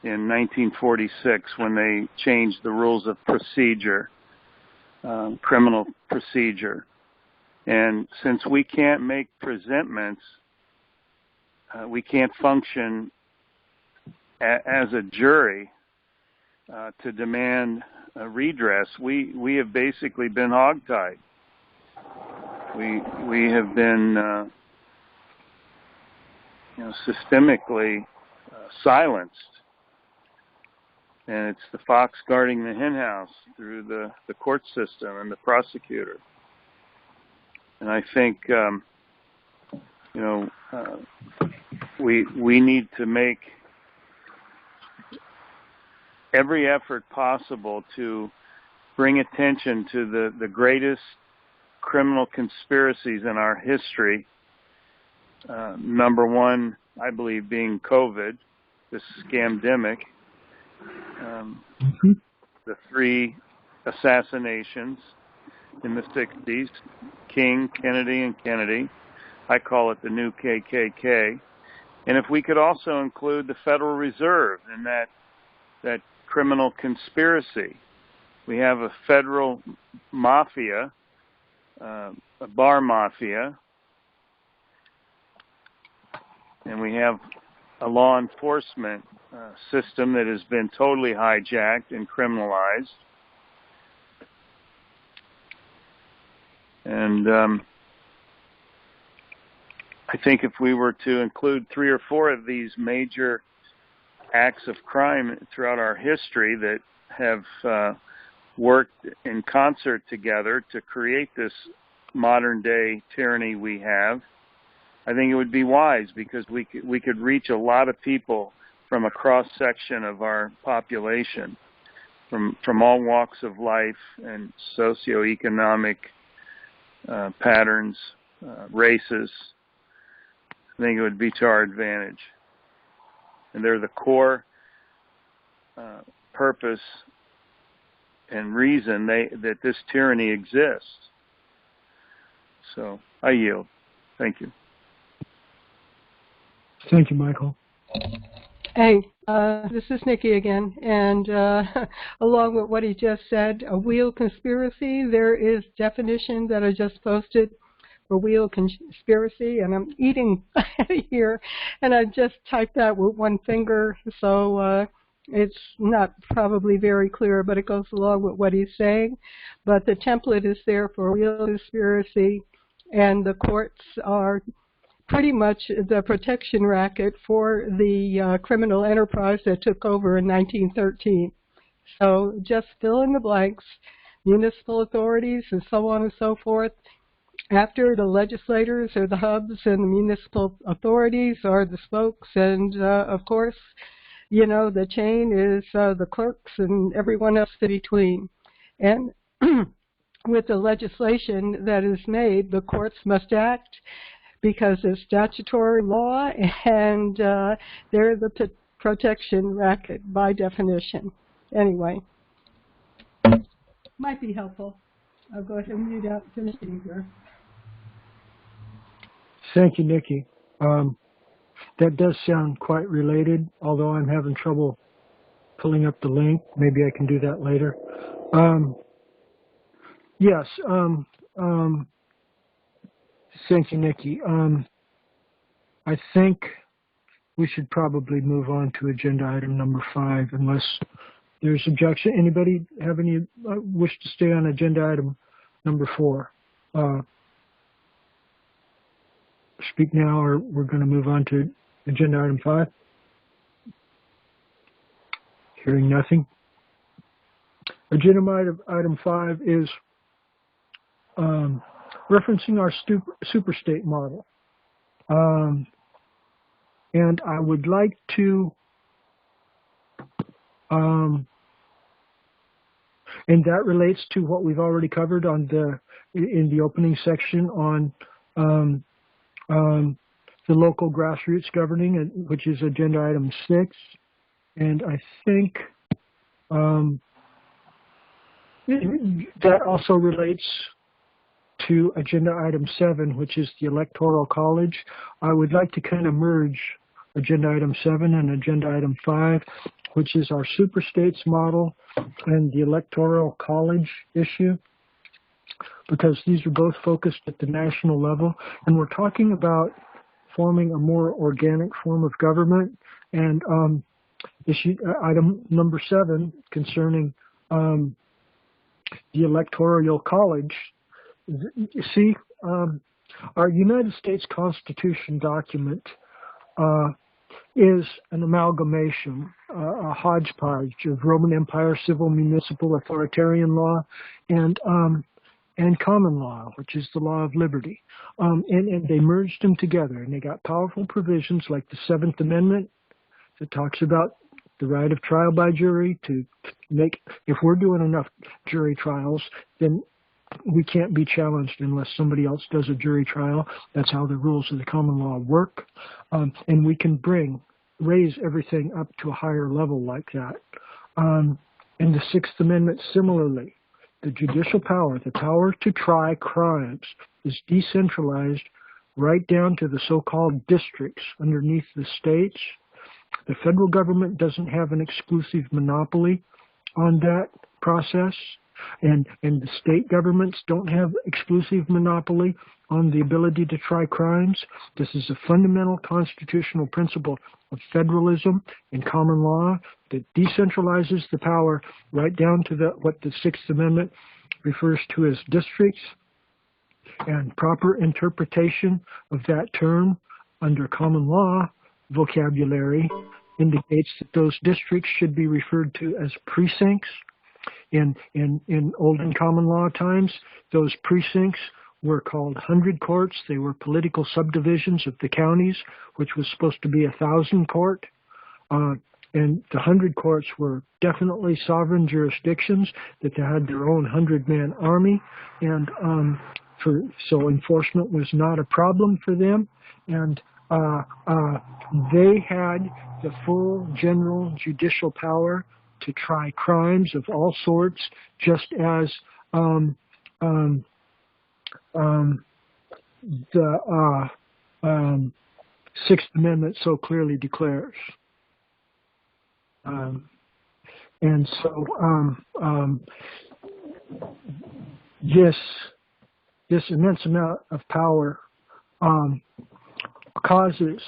in 1946 when they changed the rules of procedure, criminal procedure. And since we can't make presentments, we can't function as a jury to demand a redress. We have basically been hogtied. We have been systemically silenced, and it's the fox guarding the hen house through the court system and the prosecutor. And I think we need to make every effort possible to bring attention to the greatest criminal conspiracies in our history. Number one, I believe, being COVID, this scamdemic, the 3 assassinations in the 60s, King, Kennedy, and Kennedy. I call it the new KKK. And if we could also include the Federal Reserve in that criminal conspiracy. We have a federal mafia, a bar mafia, and we have a law enforcement system that has been totally hijacked and criminalized. And I think if we were to include 3 or 4 of these major acts of crime throughout our history that have worked in concert together to create this modern day tyranny we have, I think it would be wise, because we could reach a lot of people from a cross section of our population, from all walks of life and socioeconomic patterns, races. I think it would be to our advantage. And they're the core purpose and reason that this tyranny exists. So I yield. Thank you. Thank you, Michael. Hey, this is Nikki again, and along with what he just said, a wheel conspiracy, there is definition that I just posted for wheel conspiracy, and I'm eating here, and I just typed that with one finger, so it's not probably very clear, but it goes along with what he's saying. But the template is there for wheel conspiracy, and the courts are pretty much the protection racket for the criminal enterprise that took over in 1913. So just fill in the blanks, municipal authorities and so on and so forth. After the legislators are the hubs and the municipal authorities are the spokes, and of course, you know, the chain is the clerks and everyone else in between. And with the legislation that is made, the courts must act because it's statutory law, and they're the protection racket by definition. Anyway, might be helpful. I'll go ahead and mute out the machine here. Thank you, Nikki. That does sound quite related, although I'm having trouble pulling up the link. Maybe I can do that later. Yes. Thank you, Nikki. I think we should probably move on to agenda item number 5, unless there's objection. Anybody have any wish to stay on agenda item number 4? Speak now, or we're going to move on to agenda item 5. Hearing nothing. Agenda item 5 is referencing our superstate model. And I would like to, and that relates to what we've already covered on in the opening section on the local grassroots governing, which is agenda item 6. And I think that also relates to agenda item 7, which is the Electoral College. I would like to kind of merge agenda item 7 and agenda item 5, which is our superstates model and the Electoral College issue, because these are both focused at the national level, and we're talking about forming a more organic form of government. And issue item number 7 concerning the Electoral College. You see, our United States Constitution document is an amalgamation, a hodgepodge of Roman Empire, civil, municipal, authoritarian law, and and common law, which is the law of liberty. And they merged them together, and they got powerful provisions like the Seventh Amendment that talks about the right of trial by jury to make, if we're doing enough jury trials, then we can't be challenged unless somebody else does a jury trial. That's how the rules of the common law work. And we can raise everything up to a higher level like that. And the Sixth Amendment similarly. The judicial power, the power to try crimes, is decentralized right down to the so-called districts underneath the states. The federal government doesn't have an exclusive monopoly on that process, and the state governments don't have exclusive monopoly on the ability to try crimes. This is a fundamental constitutional principle of federalism and common law that decentralizes the power right down to what the Sixth Amendment refers to as districts, and proper interpretation of that term under common law vocabulary indicates that those districts should be referred to as precincts. In olden common law times, those precincts were called 100 courts. They were political subdivisions of the counties, which was supposed to be 1,000 court. And the 100 courts were definitely sovereign jurisdictions that they had their own 100-man army, and so enforcement was not a problem for them. And they had the full general judicial power to try crimes of all sorts, just as the Sixth Amendment so clearly declares. And so this immense amount of power causes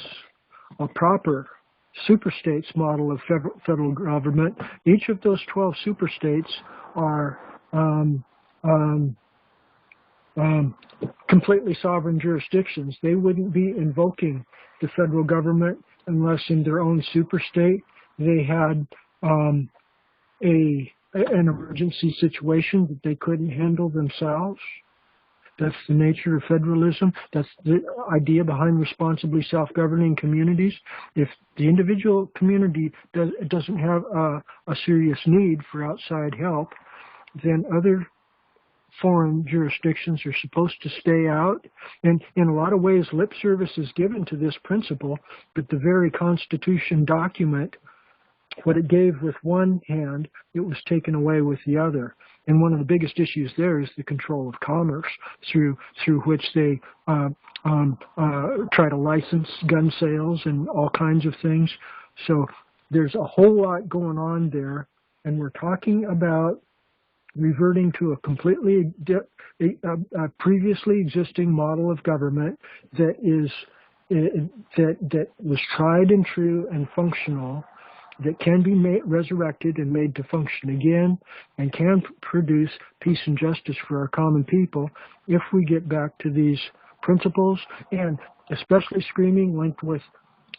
a proper superstates model of federal government. Each of those 12 superstates are completely sovereign jurisdictions. They wouldn't be invoking the federal government unless in their own superstate they had an emergency situation that they couldn't handle themselves. That's the nature of federalism. That's the idea behind responsibly self-governing communities. If the individual community doesn't have a serious need for outside help, then other foreign jurisdictions are supposed to stay out. And in a lot of ways, lip service is given to this principle, but the very Constitution document, what it gave with one hand, it was taken away with the other. And one of the biggest issues there is the control of commerce, through which they try to license gun sales and all kinds of things. So there's a whole lot going on there, and we're talking about reverting to a completely previously existing model of government that was tried and true and functional, that can be resurrected and made to function again, and can produce peace and justice for our common people if we get back to these principles, and especially screaming linked with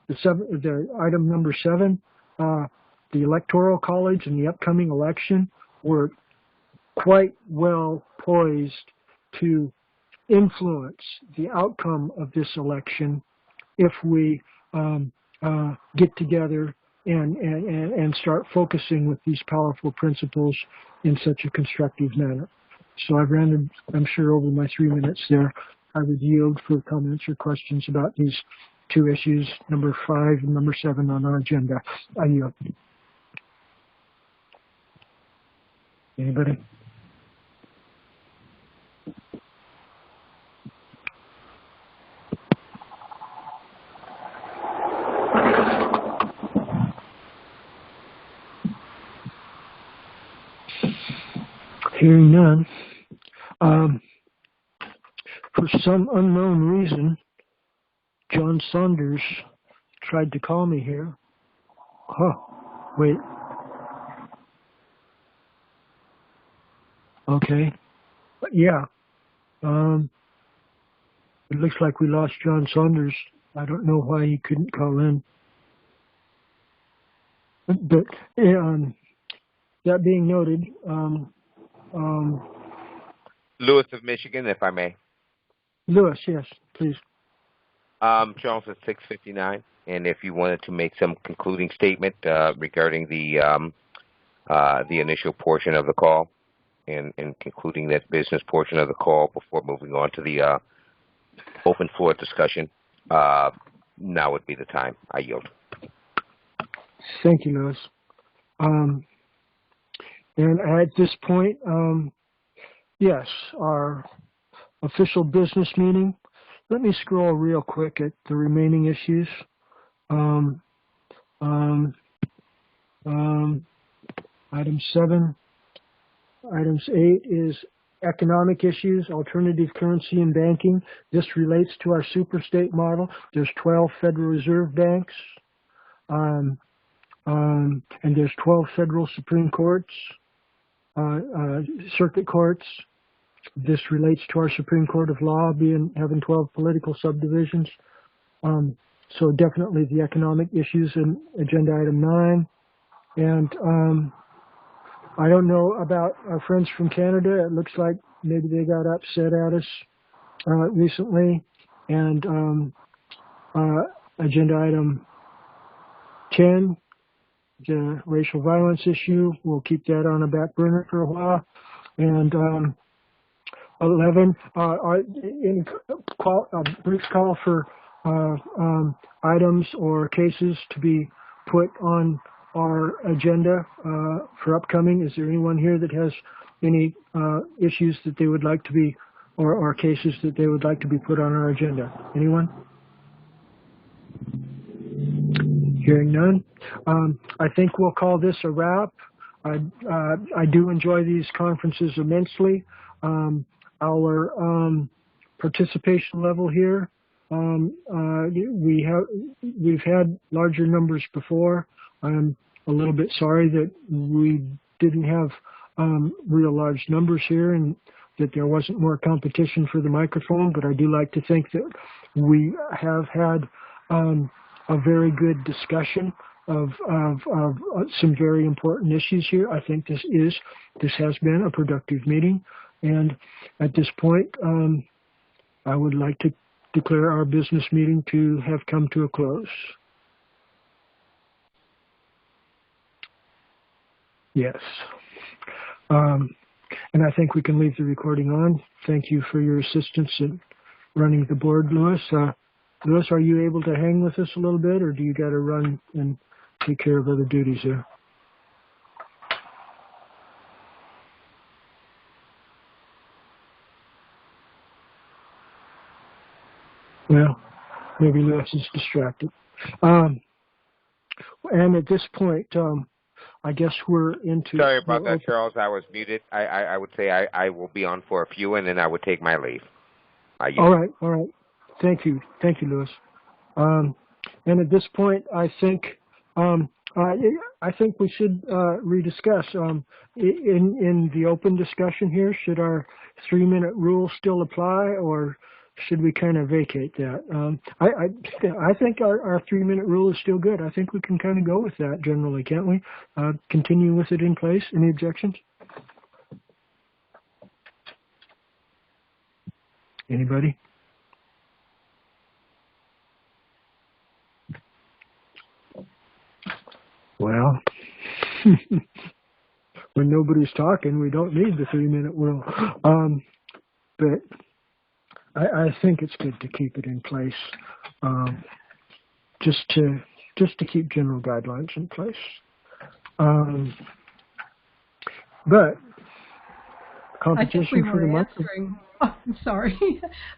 the item number 7, the Electoral College and the upcoming election were quite well poised to influence the outcome of this election if we get together and start focusing with these powerful principles in such a constructive manner. So I've ran, I'm sure, over my 3 minutes there. I would yield for comments or questions about these two issues, number 5 and number 7 on our agenda. I yield. Anybody? Hearing none, for some unknown reason, John Saunders tried to call me here. Wait. Okay. Yeah. It looks like we lost John Saunders. I don't know why he couldn't call in. But that being noted, Lewis of Michigan, if I may. Lewis, yes, please. Charles at 6:59, and if you wanted to make some concluding statement regarding the initial portion of the call, and concluding that business portion of the call before moving on to the open floor discussion, now would be the time. I yield. Thank you, Lewis. And at this point, yes, our official business meeting. Let me scroll real quick at the remaining issues. Item 7. Items 8 is economic issues, alternative currency and banking. This relates to our superstate model. There's 12 Federal Reserve banks, and there's 12 federal Supreme Courts, circuit courts. This relates to our Supreme Court of Law having 12 political subdivisions. So definitely the economic issues in agenda item 9. And I don't know about our friends from Canada. It looks like maybe they got upset at us recently. And agenda item 10, the racial violence issue, we'll keep that on a back burner for a while. And 11, any brief call for items or cases to be put on our agenda for upcoming. Is there anyone here that has any issues that they would like to be, or cases that they would like to be put on our agenda? Anyone? Hearing none. I think we'll call this a wrap. I do enjoy these conferences immensely. Our participation level here, we've had larger numbers before. I'm a little bit sorry that we didn't have real large numbers here and that there wasn't more competition for the microphone, but I do like to think that we have had a very good discussion of some very important issues here. I think this has been a productive meeting. And at this point, I would like to declare our business meeting to have come to a close. Yes. And I think we can leave the recording on. Thank you for your assistance in running the board, Lewis. Lewis, are you able to hang with us a little bit, or do you got to run and take care of other duties there? Well, maybe Lewis is distracted. And at this point, I guess we're into... Sorry about that, Charles. I was muted. I would say I will be on for a few, and then I would take my leave. All right. Thank you, Lewis. And at this point, I think we should rediscuss. In the open discussion here, should our 3-minute rule still apply, or should we kind of vacate that? I think our 3-minute rule is still good. I think we can kind of go with that generally, can't we? Continue with it in place. Any objections? Anybody? Well, when nobody's talking, we don't need the 3-minute rule. But I think it's good to keep it in place, just to keep general guidelines in place. But competition for the month. I'm sorry.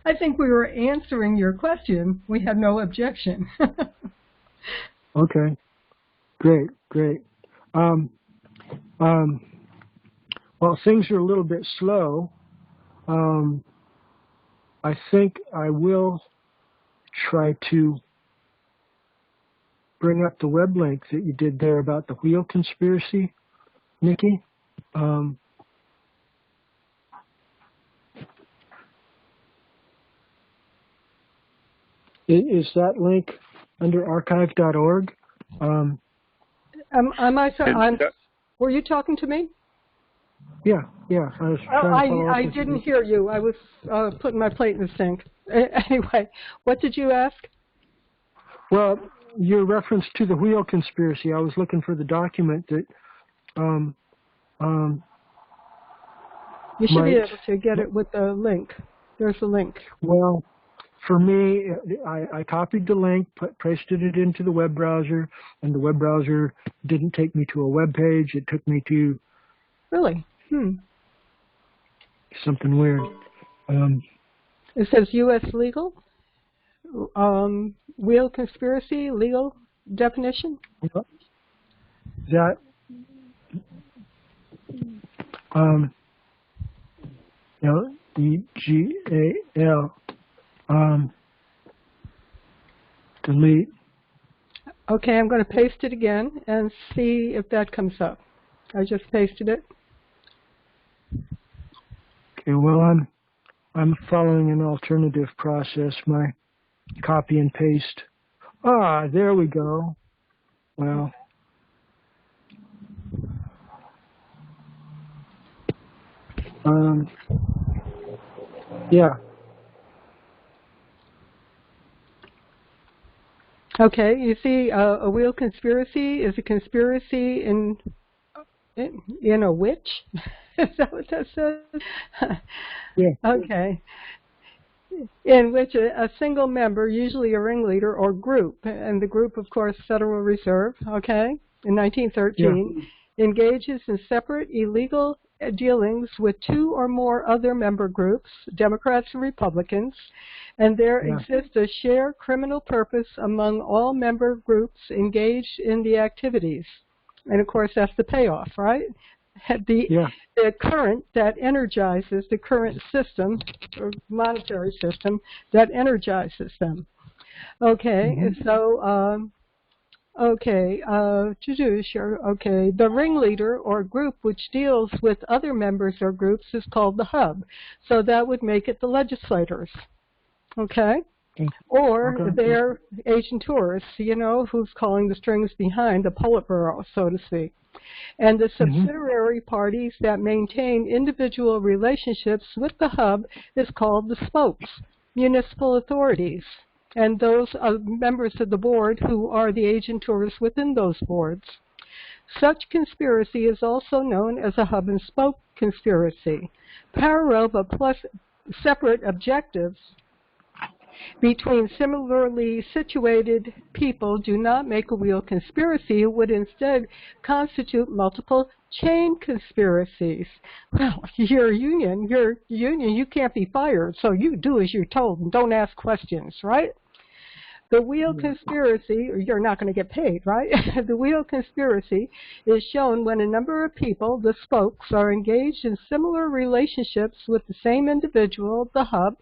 I think we were answering your question. We had no objection. Okay. Great. Well, things are a little bit slow. I think I will try to bring up the web link that you did there about the wheel conspiracy, Nikki. Is that link under archive.org? Were you talking to me? Yeah. I was trying to follow up I with didn't you. hear you. I was putting my plate in the sink. Anyway, what did you ask? Well, your reference to the wheel conspiracy, I was looking for the document that You should be might, able to get it with the link. There's a link. well, for me, I copied the link, pasted it into the web browser, and the web browser didn't take me to a web page. It took me to Really? something weird. It says U.S. legal, wheel conspiracy, legal definition. That L-E-G-A-L. Delete. Okay, I'm going to paste it again and see if that comes up. I just pasted it. Okay, well, I'm following an alternative process. My copy and paste. Ah, there we go. Well, yeah. Okay, you see, a wheel conspiracy is a conspiracy in a witch? Is that what that says? Yeah. Okay. In which a single member, usually a ringleader or group, and the group, of course, Federal Reserve, okay, in 1913, engages in separate illegal dealings with two or more other member groups, Democrats and Republicans, and there exists a shared criminal purpose among all member groups engaged in the activities. And, of course, that's the payoff, right? The current that energizes the current system, or monetary system, that energizes them. Okay, so, the ringleader or group which deals with other members or groups is called the hub. So that would make it the legislators. Okay? Or their agentures, who's calling the strings behind the Politburo, so to speak. And the subsidiary parties that maintain individual relationships with the hub is called the spokes, municipal authorities, and those are members of the board who are the agentures within those boards. Such conspiracy is also known as a hub and spoke conspiracy. Parallel but plus separate objectives between similarly situated people do not make a wheel conspiracy. It would instead constitute multiple chain conspiracies. Well, you're a union, you can't be fired, so you do as you're told and don't ask questions, right? The wheel conspiracy, or you're not going to get paid, right? The wheel conspiracy is shown when a number of people, the spokes, are engaged in similar relationships with the same individual, the hub,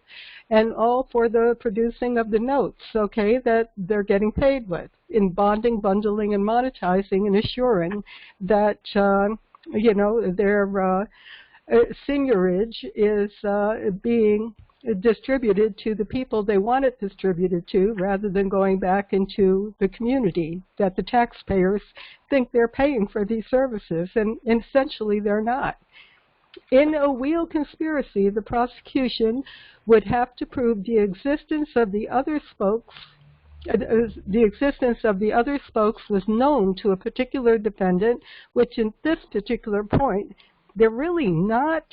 and all for the producing of the notes, okay, that they're getting paid with, in bonding, bundling, and monetizing, and assuring that, their seigniorage is being distributed to the people they want it distributed to, rather than going back into the community that the taxpayers think they're paying for these services, and essentially they're not. In a wheel conspiracy, the prosecution would have to prove the existence of the other spokes. The existence of the other spokes was known to a particular defendant, which in this particular point, they're really not,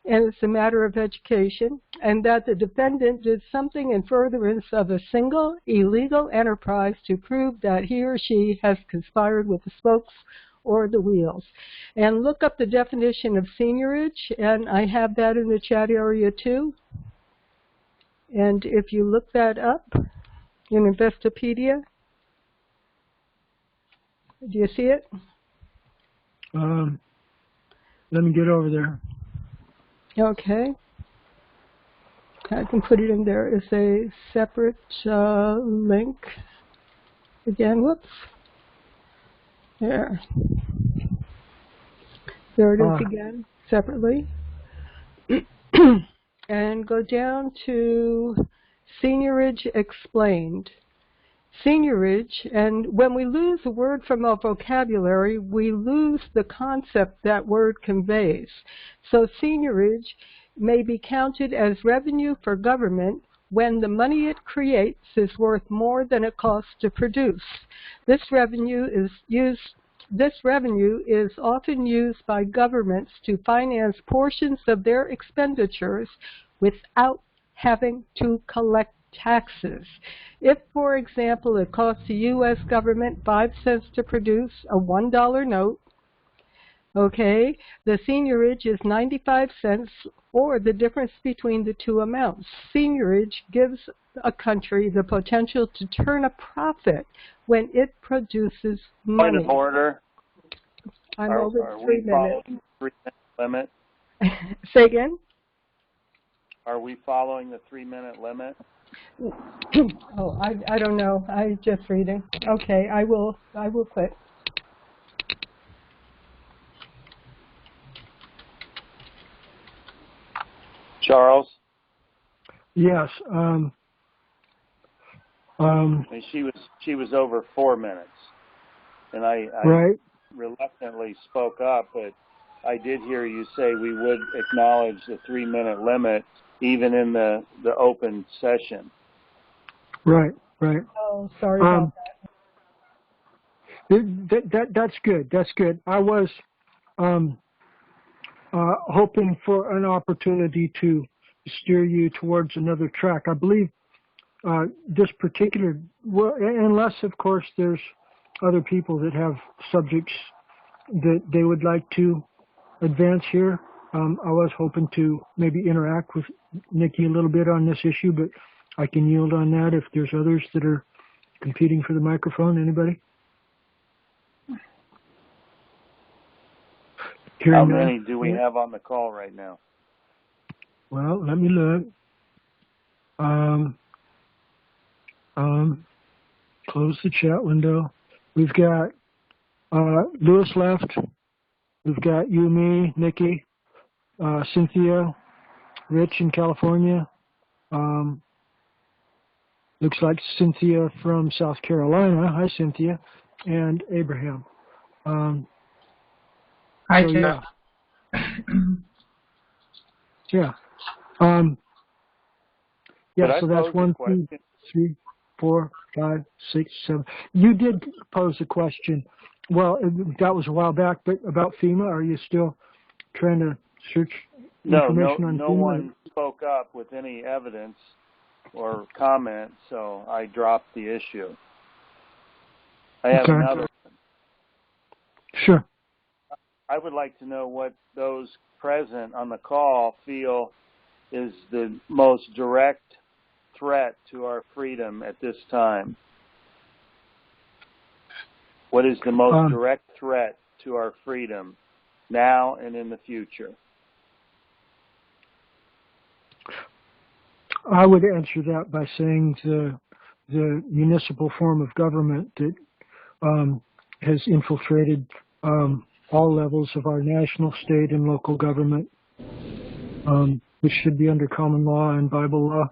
and it's a matter of education, and that the defendant did something in furtherance of a single illegal enterprise to prove that he or she has conspired with the spokes or the wheels. And look up the definition of seigniorage, and I have that in the chat area too. And if you look that up in Investopedia, do you see it? Let me get over there. Okay. I can put it in there as a separate link. Again, whoops. There. There it is again, separately. And go down to Seigniorage Explained. Seniorage, and when we lose a word from our vocabulary, we lose the concept that word conveys. So seniorage may be counted as revenue for government when the money it creates is worth more than it costs to produce. This revenue is often used by governments to finance portions of their expenditures without having to collect taxes. If, for example, it costs the U.S. government 5 cents to produce a $1 note, okay, the seniorage is 95 cents, or the difference between the two amounts. Seniorage gives a country the potential to turn a profit when it produces money. Point of order. I'm over 3 minutes. Are we following the 3-minute limit? Say again? Are we following the 3-minute limit? Oh, I don't know. I'm just reading. Okay, I will quit. Charles? Yes. And she was over 4 minutes, and I right. reluctantly spoke up, but I did hear you say we would acknowledge the 3-minute limit even in the open session. Right. Oh, sorry about that. That's good. That's good. I was hoping for an opportunity to steer you towards another track. I believe this particular, well, unless of course there's other people that have subjects that they would like to advance here. I was hoping to maybe interact with Nikki a little bit on this issue, but I can yield on that if there's others that are competing for the microphone. Anybody? How many do we have on the call right now? Well, let me look. Close the chat window. We've got Louis left. We've got you, me, Nikki, Cynthia, Rich in California. Looks like Cynthia from South Carolina. Hi, Cynthia. And Abraham. Hi, so, Jeff. Yeah. So that's 1, 2, 3, 4, 5, 6, 7. You did pose a question. Well, that was a while back, but about FEMA, are you still trying to search information on FEMA? No one spoke up with any evidence or comment, so I dropped the issue. I have another one. Sure. I would like to know what those present on the call feel is the most direct threat to our freedom at this time. What is the most direct threat to our freedom now and in the future? I would answer that by saying the municipal form of government that has infiltrated all levels of our national, state, and local government, which should be under common law and Bible law.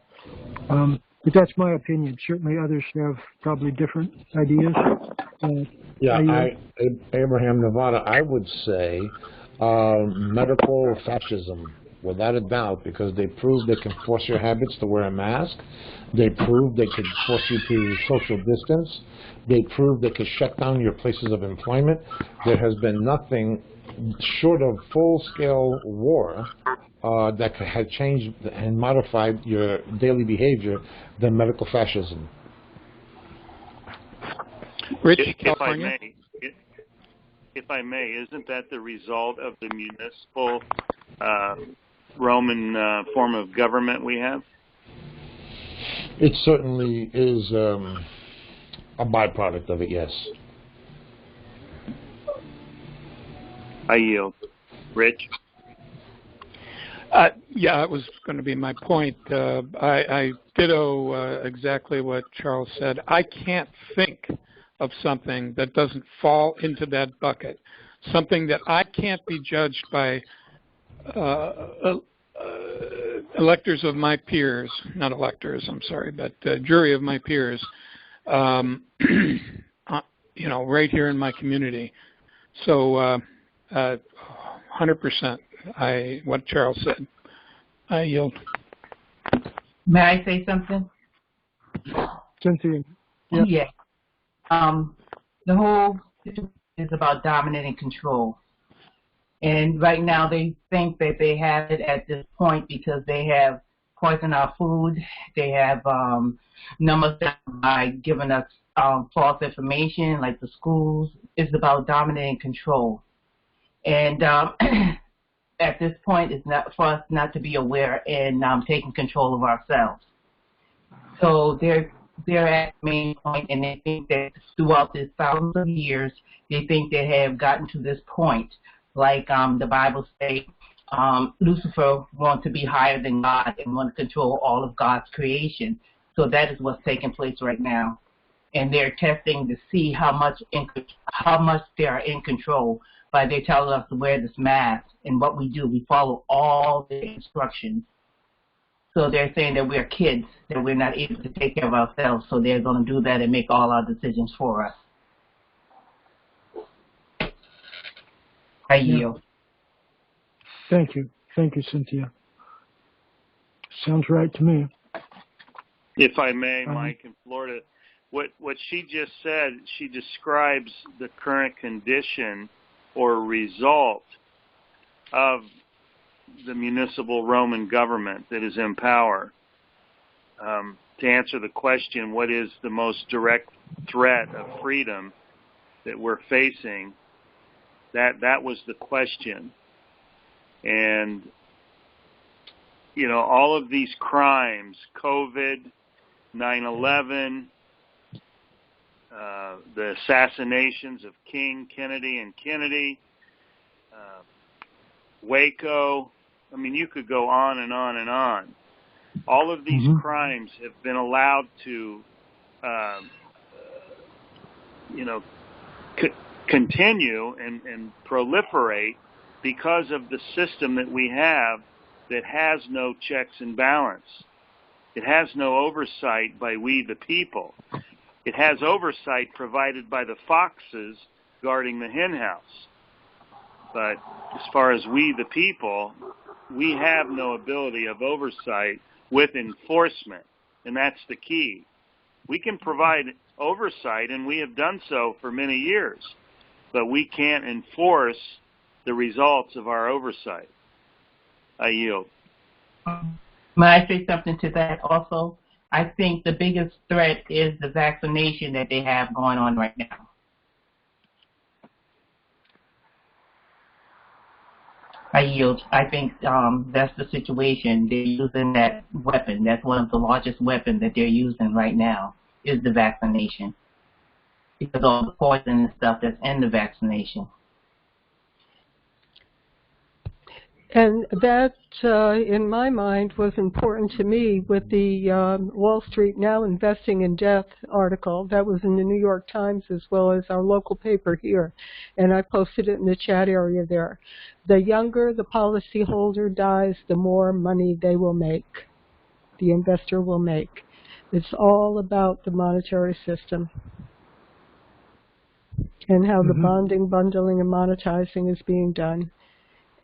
But that's my opinion. Certainly others have probably different ideas. Abraham, Nevada, I would say medical fascism, without a doubt, because they proved they can force your habits to wear a mask. They proved they could force you to social distance. They proved they could shut down your places of employment. There has been nothing short of full-scale war that had changed and modified your daily behavior than medical fascism. Rich, California? If I may, isn't that the result of the municipal Roman form of government we have? It certainly is a byproduct of it, yes. I yield. Rich? Yeah, it was going to be my point. I ditto exactly what Charles said. I can't think of something that doesn't fall into that bucket, something that I can't be judged by electors of my peers, not electors, I'm sorry, but jury of my peers, right here in my community. So 100%, what Charles said. I yield. May I say something? Cynthia. Yep. Yeah. The whole situation is about dominating control. And right now they think that they have it at this point because they have poisoned our food. They have numbed us down by giving us false information, like the schools. It's about dominating control. And at this point, it's not for us not to be aware and taking control of ourselves. So they're at the main point, and they think that throughout this thousands of years, they think they have gotten to this point. Like the Bible says, Lucifer wants to be higher than God and want to control all of God's creation. So that is what's taking place right now. And they're testing to see how much they are in control by they telling us to wear this mask. And what we do, we follow all the instructions. So they're saying that we're kids, that we're not able to take care of ourselves. So they're going to do that and make all our decisions for us. I yield. Thank you. Thank you, Cynthia. Sounds right to me. If I may, Mike, in Florida, what she just said, she describes the current condition or result of the municipal Roman government that is in power. To answer the question, what is the most direct threat of freedom that we're facing, that was the question. And, all of these crimes, COVID, 9/11, the assassinations of King, Kennedy, and Kennedy, Waco, you could go on and on and on. All of these crimes have been allowed to, continue and proliferate because of the system that we have that has no checks and balance. It has no oversight by we the people. It has oversight provided by the foxes guarding the hen house. But as far as we the people, we have no ability of oversight with enforcement, and that's the key. We can provide oversight, and we have done so for many years, but we can't enforce the results of our oversight. I yield. May I say something to that also? I think the biggest threat is the vaccination that they have going on right now. I yield. I think that's the situation. They're using that weapon. That's one of the largest weapons that they're using right now is the vaccination, because of all the poison and stuff that's in the vaccination. And that, in my mind, was important to me with the Wall Street Now Investing in Death article. That was in the New York Times as well as our local paper here. And I posted it in the chat area there. The younger the policyholder dies, the more money they will make, the investor will make. It's all about the monetary system and how the bonding, bundling, and monetizing is being done.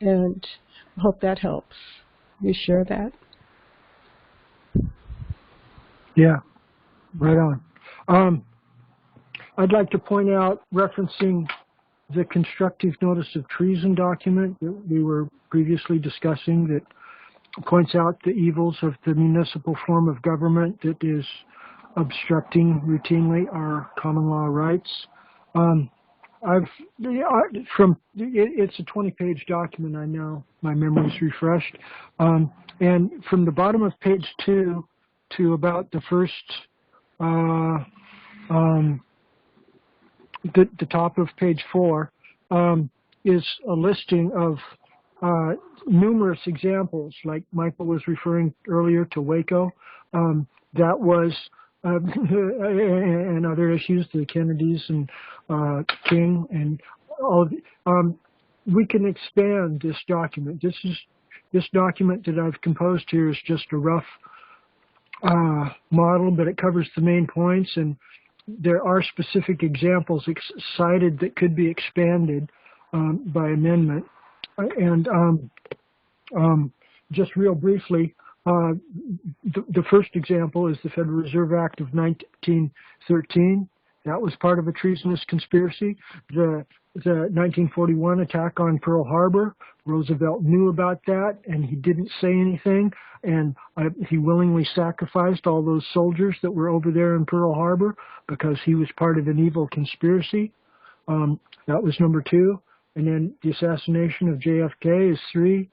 And I hope that helps. You share that? Yeah, right on. I'd like to point out, referencing the constructive notice of treason document that we were previously discussing, that points out the evils of the municipal form of government that is obstructing routinely our common law rights. It's a 20-page document, I know. My memory's refreshed. And from the bottom of page 2 to about the first, the top of page 4, is a listing of numerous examples, like Michael was referring earlier to Waco. That was, and other issues, the Kennedys and King and all. We can expand this document. This document that I've composed here is just a rough model, but it covers the main points. And there are specific examples cited that could be expanded by amendment. And just real briefly, the first example is the Federal Reserve Act of 1913. That was part of a treasonous conspiracy. The 1941 attack on Pearl Harbor, Roosevelt knew about that, and he didn't say anything, and he willingly sacrificed all those soldiers that were over there in Pearl Harbor because he was part of an evil conspiracy. That was number 2. And then the assassination of JFK is 3.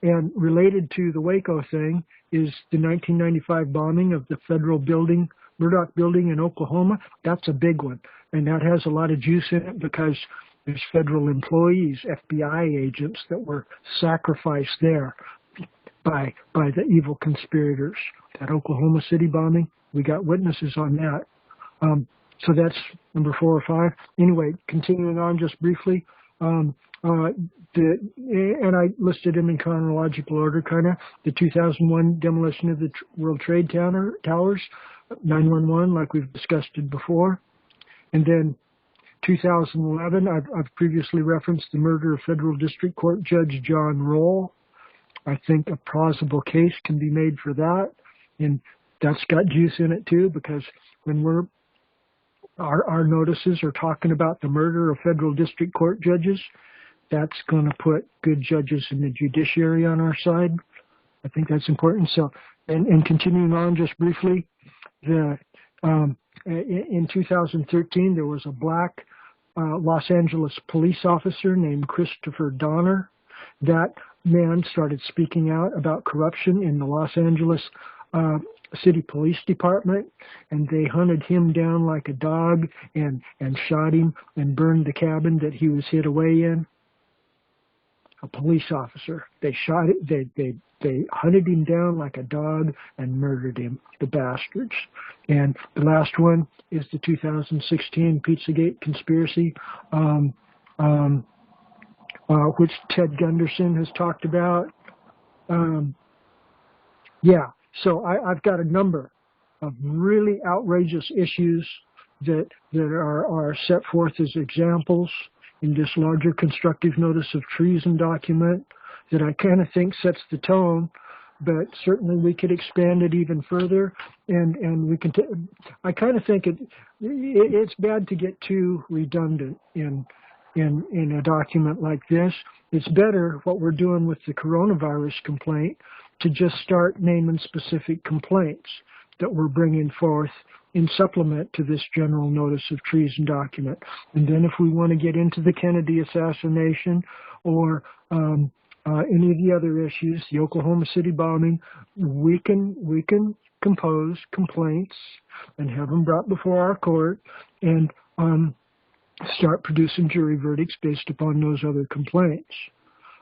And related to the Waco thing is the 1995 bombing of the federal building, Murdoch Building in Oklahoma. That's a big one. And that has a lot of juice in it because there's federal employees, FBI agents that were sacrificed there by the evil conspirators. That Oklahoma City bombing, we got witnesses on that. So that's number 4 or 5. Anyway, continuing on just briefly, and I listed them in chronological order, kind of. The 2001 demolition of the World Trade Towers, 9/11, like we've discussed it before. And then 2011, I've previously referenced the murder of Federal District Court Judge John Roll. I think a plausible case can be made for that. And that's got juice in it, too, because when our notices are talking about the murder of Federal District Court judges, that's going to put good judges in the judiciary on our side. I think that's important. So, and continuing on just briefly, in 2013, there was a black Los Angeles police officer named Christopher Donner. That man started speaking out about corruption in the Los Angeles City Police Department, and they hunted him down like a dog and shot him and burned the cabin that he was hid away in. A police officer. They shot it. They hunted him down like a dog and murdered him, the bastards. And the last one is the 2016 Pizzagate conspiracy, which Ted Gunderson has talked about. So I've got a number of really outrageous issues that are set forth as examples in this larger constructive notice of treason document that I kind of think sets the tone, but certainly we could expand it even further, and we can. I kind of think it's bad to get too redundant in a document like this. It's better what we're doing with the coronavirus complaint to just start naming specific complaints that we're bringing forth in supplement to this general notice of treason document. And then if we want to get into the Kennedy assassination or any of the other issues, the Oklahoma City bombing, we can compose complaints and have them brought before our court and start producing jury verdicts based upon those other complaints.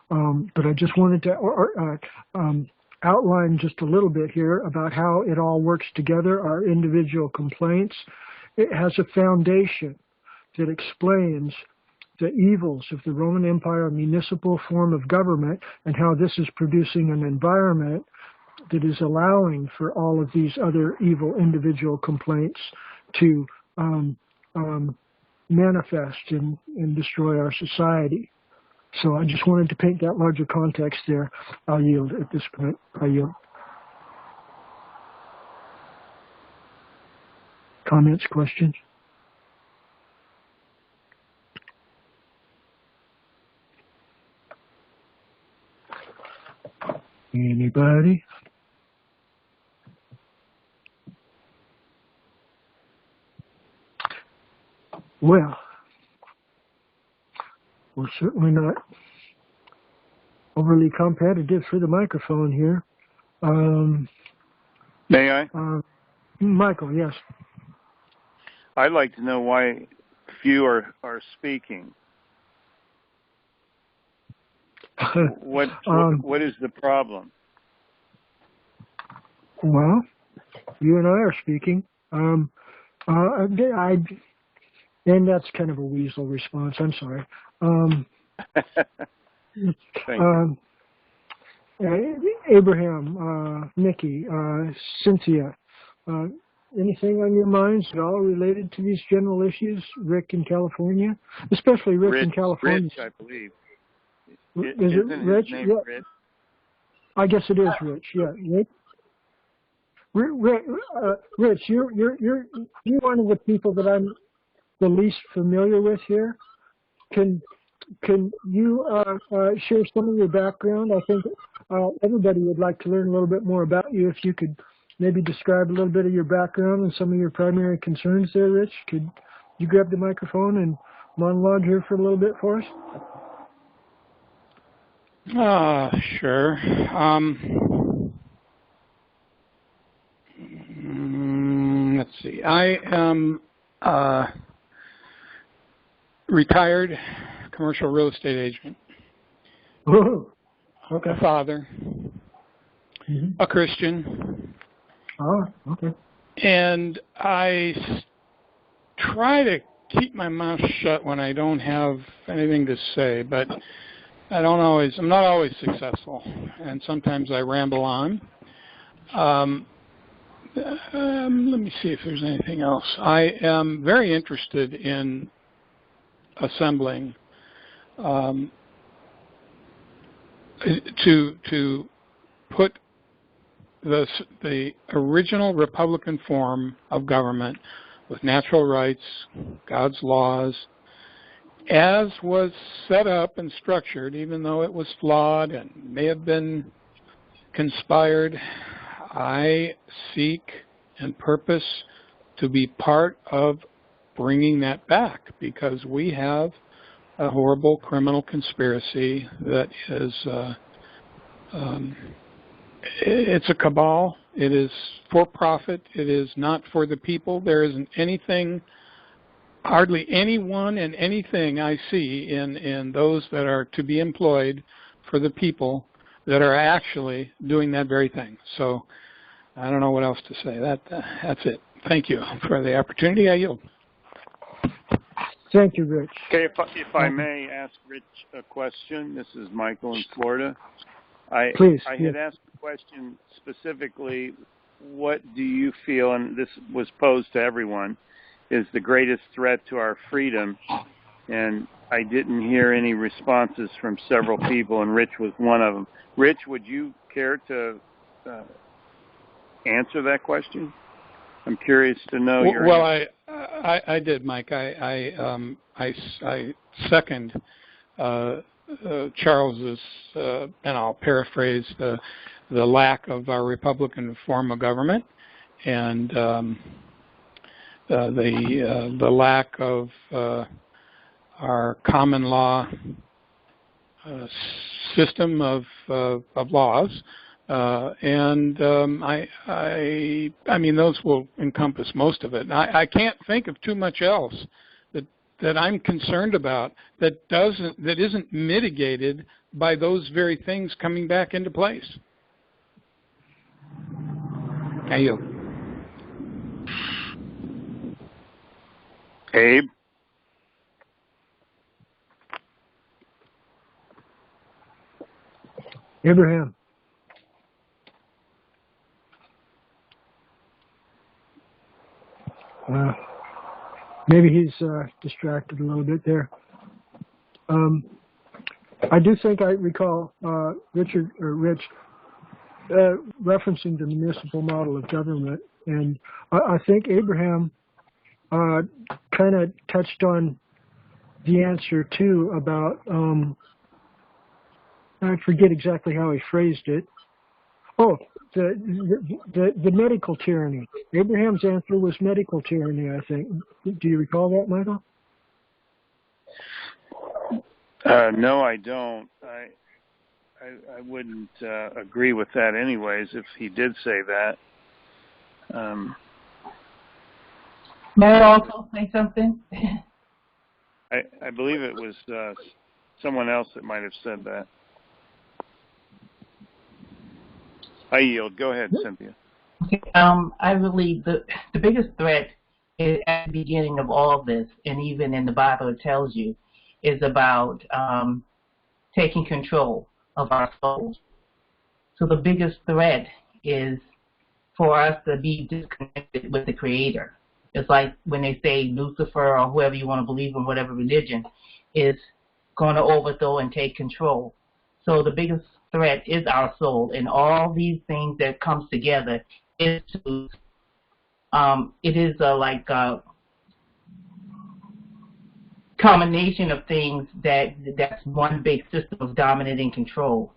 But I just wanted to outline just a little bit here about how it all works together, our individual complaints. It has a foundation that explains the evils of the Roman Empire municipal form of government and how this is producing an environment that is allowing for all of these other evil individual complaints to manifest and destroy our society. So I just wanted to paint that larger context there. I'll yield at this point. I'll yield. Comments, questions? Anybody? Well, we're certainly not overly competitive for the microphone here. May I? Michael, yes. I'd like to know why few are speaking. What is the problem? Well, you and I are speaking. And that's kind of a weasel response. I'm sorry. Abraham, Nikki, Cynthia, anything on your minds at all related to these general issues, Rick in California, especially Rick in California? Rich, I believe. Is it Rich? His name Yeah. Rich? I guess it is Rich. Yeah, Rick. Rich, you're one of the people that I'm the least familiar with here. Can you share some of your background? I think everybody would like to learn a little bit more about you. If you could maybe describe a little bit of your background and some of your primary concerns there, Rich. Could you grab the microphone and monologue here for a little bit for us? Sure. Let's see. I am retired commercial real estate agent. Oh, okay. A father. Mm-hmm. A Christian. Oh, okay. And I try to keep my mouth shut when I don't have anything to say, but I'm not always successful, and sometimes I ramble on. Let me see if there's anything else. I am very interested in assembling to put the original Republican form of government with natural rights, God's laws, as was set up and structured, even though it was flawed and may have been conspired. I seek and purpose to be part of bringing that back, because we have a horrible criminal conspiracy that is it's a cabal. It is for profit. It is not for the people. There isn't anything, hardly anyone and anything I see in those that are to be employed for the people that are actually doing that very thing. So I don't know what else to say. That's it. Thank you for the opportunity. I yield. Thank you, Rich. Okay, if I may ask Rich a question. This is Michael in Florida. Please. I had asked the question specifically, what do you feel, and this was posed to everyone, is the greatest threat to our freedom? And I didn't hear any responses from several people, and Rich was one of them. Rich, would you care to answer that question? I'm curious to know your answer. I did, Mike. I second Charles's, and I'll paraphrase the lack of our Republican form of government, and the lack of our common law system of laws. I mean, those will encompass most of it. I can't think of too much else that I'm concerned about that isn't mitigated by those very things coming back into place. Thank you. Abe? Abraham. Maybe he's distracted a little bit there. I do think I recall Rich referencing the municipal model of government, and I think Abraham kind of touched on the answer too about I forget exactly how he phrased it. Oh, the medical tyranny. Abraham's answer was medical tyranny, I think. Do you recall that, Michael? No, I don't. I wouldn't agree with that anyways if he did say that. May I also say something? I believe it was someone else that might have said that. I yield. Go ahead, Cynthia. Okay, I believe the biggest threat is at the beginning of all this, and even in the Bible it tells you, is about taking control of our souls. So the biggest threat is for us to be disconnected with the Creator. It's like when they say Lucifer or whoever you want to believe in, whatever religion, is going to overthrow and take control. So the biggest threat is our soul, and all these things that comes together is to, it is like a combination of things that's one big system of dominating control,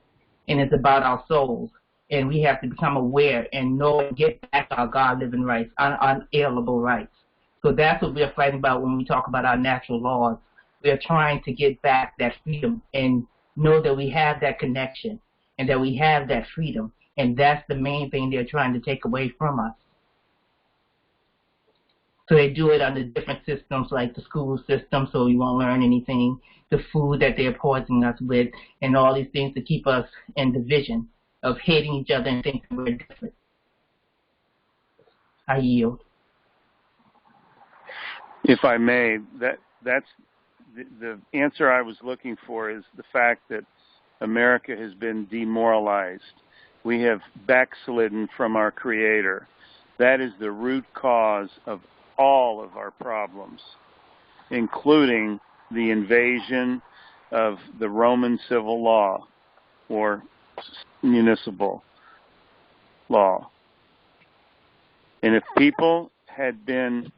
and it's about our souls. And we have to become aware and know and get back our God-given rights, unalienable rights. So that's what we're fighting about when we talk about our natural laws. We are trying to get back that freedom and know that we have that connection and that we have that freedom. And that's the main thing they're trying to take away from us. So they do it under different systems like the school system, so we won't learn anything, the food that they're poisoning us with, and all these things to keep us in division of hating each other and thinking we're different. I yield. If I may, that's the answer I was looking for, is the fact that America has been demoralized. We have backslidden from our Creator. That is the root cause of all of our problems, including the invasion of the Roman civil law or municipal law. And if people had been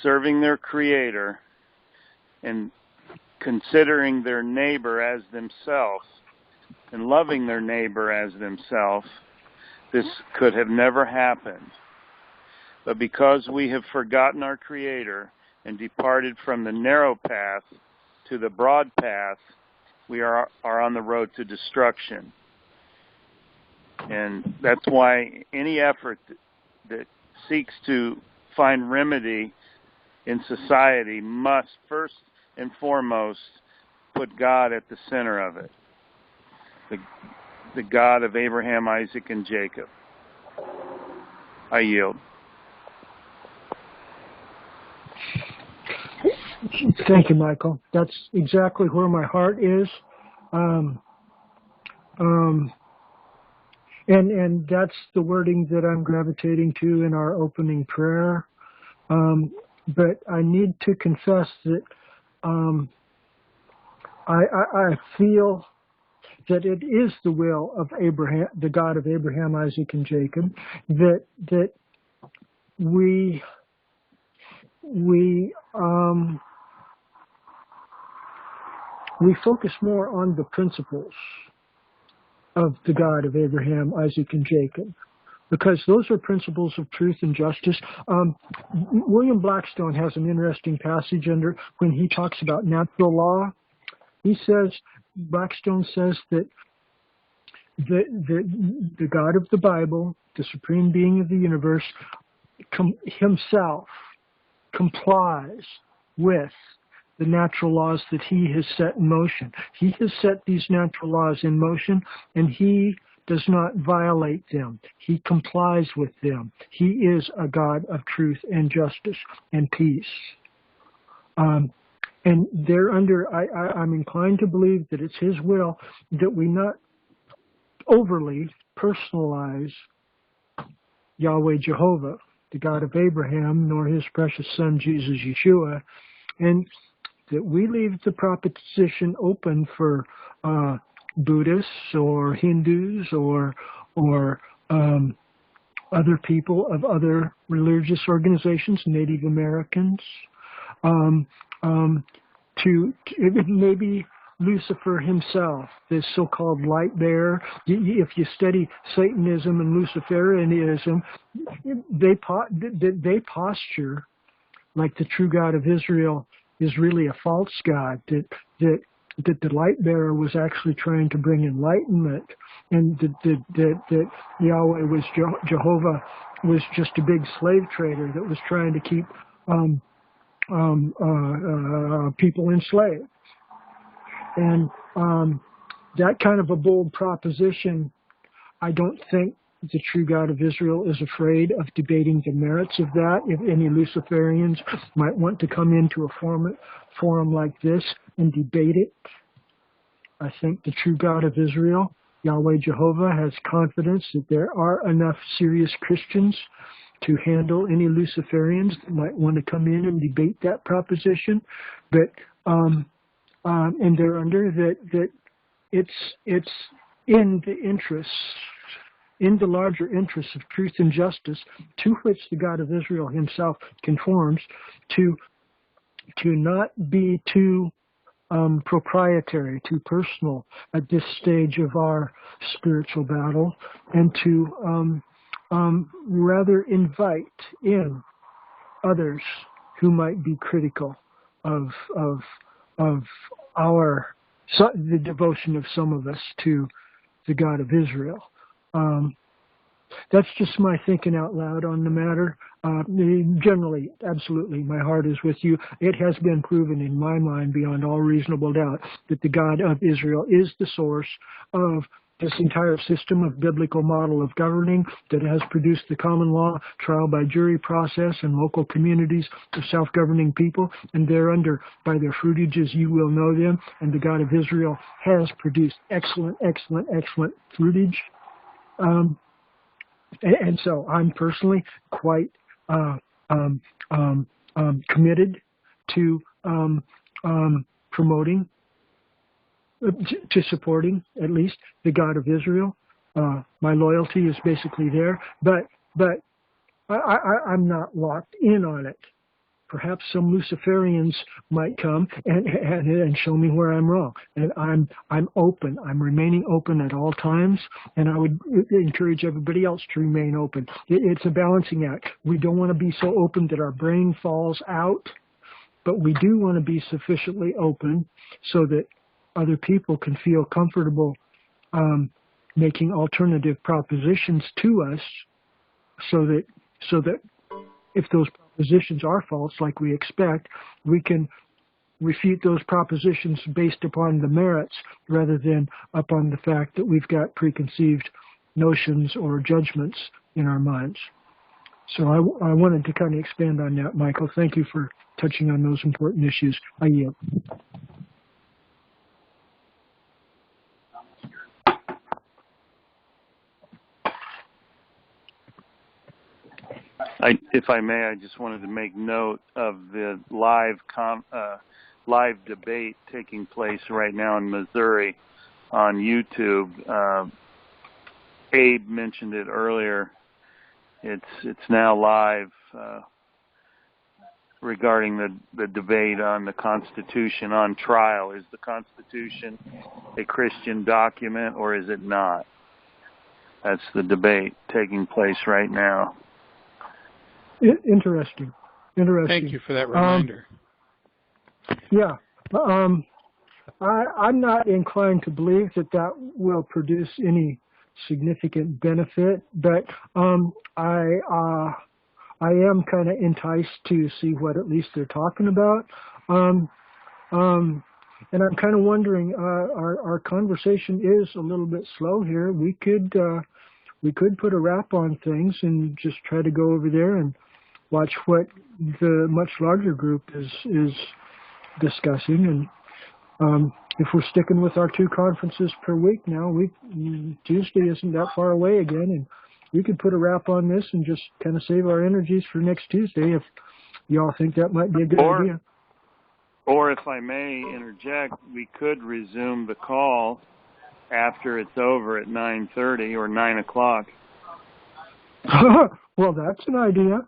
serving their Creator and considering their neighbor as themselves and loving their neighbor as themselves, this could have never happened. But because we have forgotten our Creator and departed from the narrow path to the broad path, we are on the road to destruction. And that's why any effort that seeks to find remedy in society must first and foremost put God at the center of it. The God of Abraham, Isaac, and Jacob. I yield. Thank you, Michael. That's exactly where my heart is. And that's the wording that I'm gravitating to in our opening prayer. But I need to confess that I feel that it is the will of Abraham, the God of Abraham, Isaac, and Jacob, that we focus more on the principles of the God of Abraham, Isaac, and Jacob, because those are principles of truth and justice. William Blackstone has an interesting passage when he talks about natural law. Blackstone says that the God of the Bible, the supreme being of the universe, himself complies with the natural laws that he has set in motion. He has set these natural laws in motion, and he does not violate them. He complies with them. He is a God of truth and justice and peace. And thereunder, I'm inclined to believe that it's his will that we not overly personalize Yahweh Jehovah, the God of Abraham, nor his precious son, Jesus Yeshua, and that we leave the proposition open for Buddhists or Hindus or other people of other religious organizations, Native Americans, to maybe Lucifer himself, the so-called light bearer. If you study Satanism and Luciferianism, they posture like the true God of Israel is really a false God, that the light bearer was actually trying to bring enlightenment, and that Yahweh was Jehovah was just a big slave trader that was trying to keep people enslaved. And that kind of a bold proposition, I don't think the true God of Israel is afraid of debating the merits of that. If any Luciferians might want to come into a forum like this and debate it, I think the true God of Israel Yahweh Jehovah has confidence that there are enough serious Christians to handle any Luciferians that might want to come in and debate that proposition, but and they're under that it's in the interests, in the larger interests of truth and justice, to which the God of Israel himself conforms, to not be too proprietary, too personal at this stage of our spiritual battle, and to rather invite in others who might be critical of the devotion of some of us to the God of Israel. That's just my thinking out loud on the matter. Generally, absolutely, my heart is with you. It has been proven in my mind beyond all reasonable doubt that the God of Israel is the source of this entire system of biblical model of governing that has produced the common law, trial by jury process, and local communities of self-governing people, and thereunder, by their fruitages you will know them, and the God of Israel has produced excellent, excellent, excellent fruitage. And so I'm personally quite committed to promoting, to supporting at least the God of Israel. My loyalty is basically there, but I'm not locked in on it. Perhaps some Luciferians might come and show me where I'm wrong. And I'm open. I'm remaining open at all times, and I would encourage everybody else to remain open. It's a balancing act. We don't want to be so open that our brain falls out, but we do want to be sufficiently open so that other people can feel comfortable making alternative propositions to us, so that if those propositions are false, like we expect, we can refute those propositions based upon the merits rather than upon the fact that we've got preconceived notions or judgments in our minds. So I wanted to kind of expand on that, Michael. Thank you for touching on those important issues. I yield. If I may, I just wanted to make note of the live debate taking place right now in Missouri on YouTube. Abe mentioned it earlier. It's now live regarding the debate on the Constitution on trial. Is the Constitution a Christian document or is it not? That's the debate taking place right now. Interesting. Thank you for that reminder. Yeah. I'm not inclined to believe that will produce any significant benefit, but I am kind of enticed to see what at least they're talking about. And I'm kind of wondering, our conversation is a little bit slow here. We could put a wrap on things and just try to go over there and watch what the much larger group is discussing. And if we're sticking with our 2 conferences per week now, Tuesday isn't that far away again, and we could put a wrap on this and just kind of save our energies for next Tuesday if y'all think that might be a good idea. Or if I may interject, we could resume the call after it's over at 9:30 or 9 o'clock. Well, that's an idea.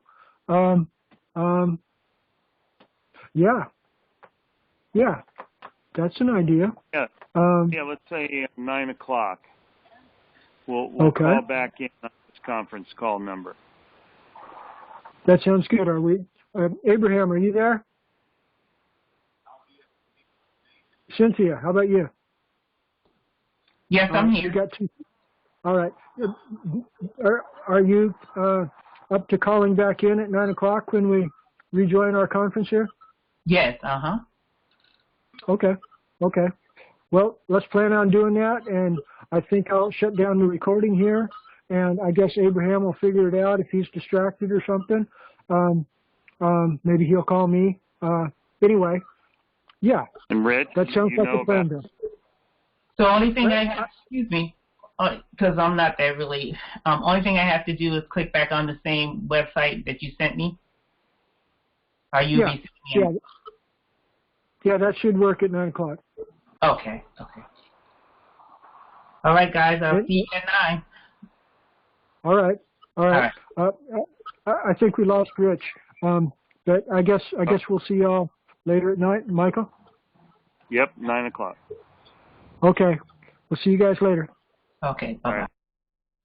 Yeah, that's an idea. Yeah, let's say 9 o'clock. We'll okay. Call back in on this conference call number. That sounds good. Are we? Abraham, are you there? Cynthia, how about you? Yes, I'm here. You got 2. All right. Are you up to calling back in at 9 o'clock when we rejoin our conference here? Yes, Okay. Well, let's plan on doing that, and I think I'll shut down the recording here, and I guess Abraham will figure it out if he's distracted or something. Maybe he'll call me. Anyway, yeah. And Rich, that sounds like a plan. The only thing excuse me. because I'm not that really. Only thing I have to do is click back on the same website that you sent me. Are you? Yeah, that should work at 9 o'clock. Okay. All right, guys. I'll see you at 9. All right. I think we lost Rich, but I guess we'll see y'all later at night. Michael? Yep, 9 o'clock. Okay. We'll see you guys later. Okay. Bye.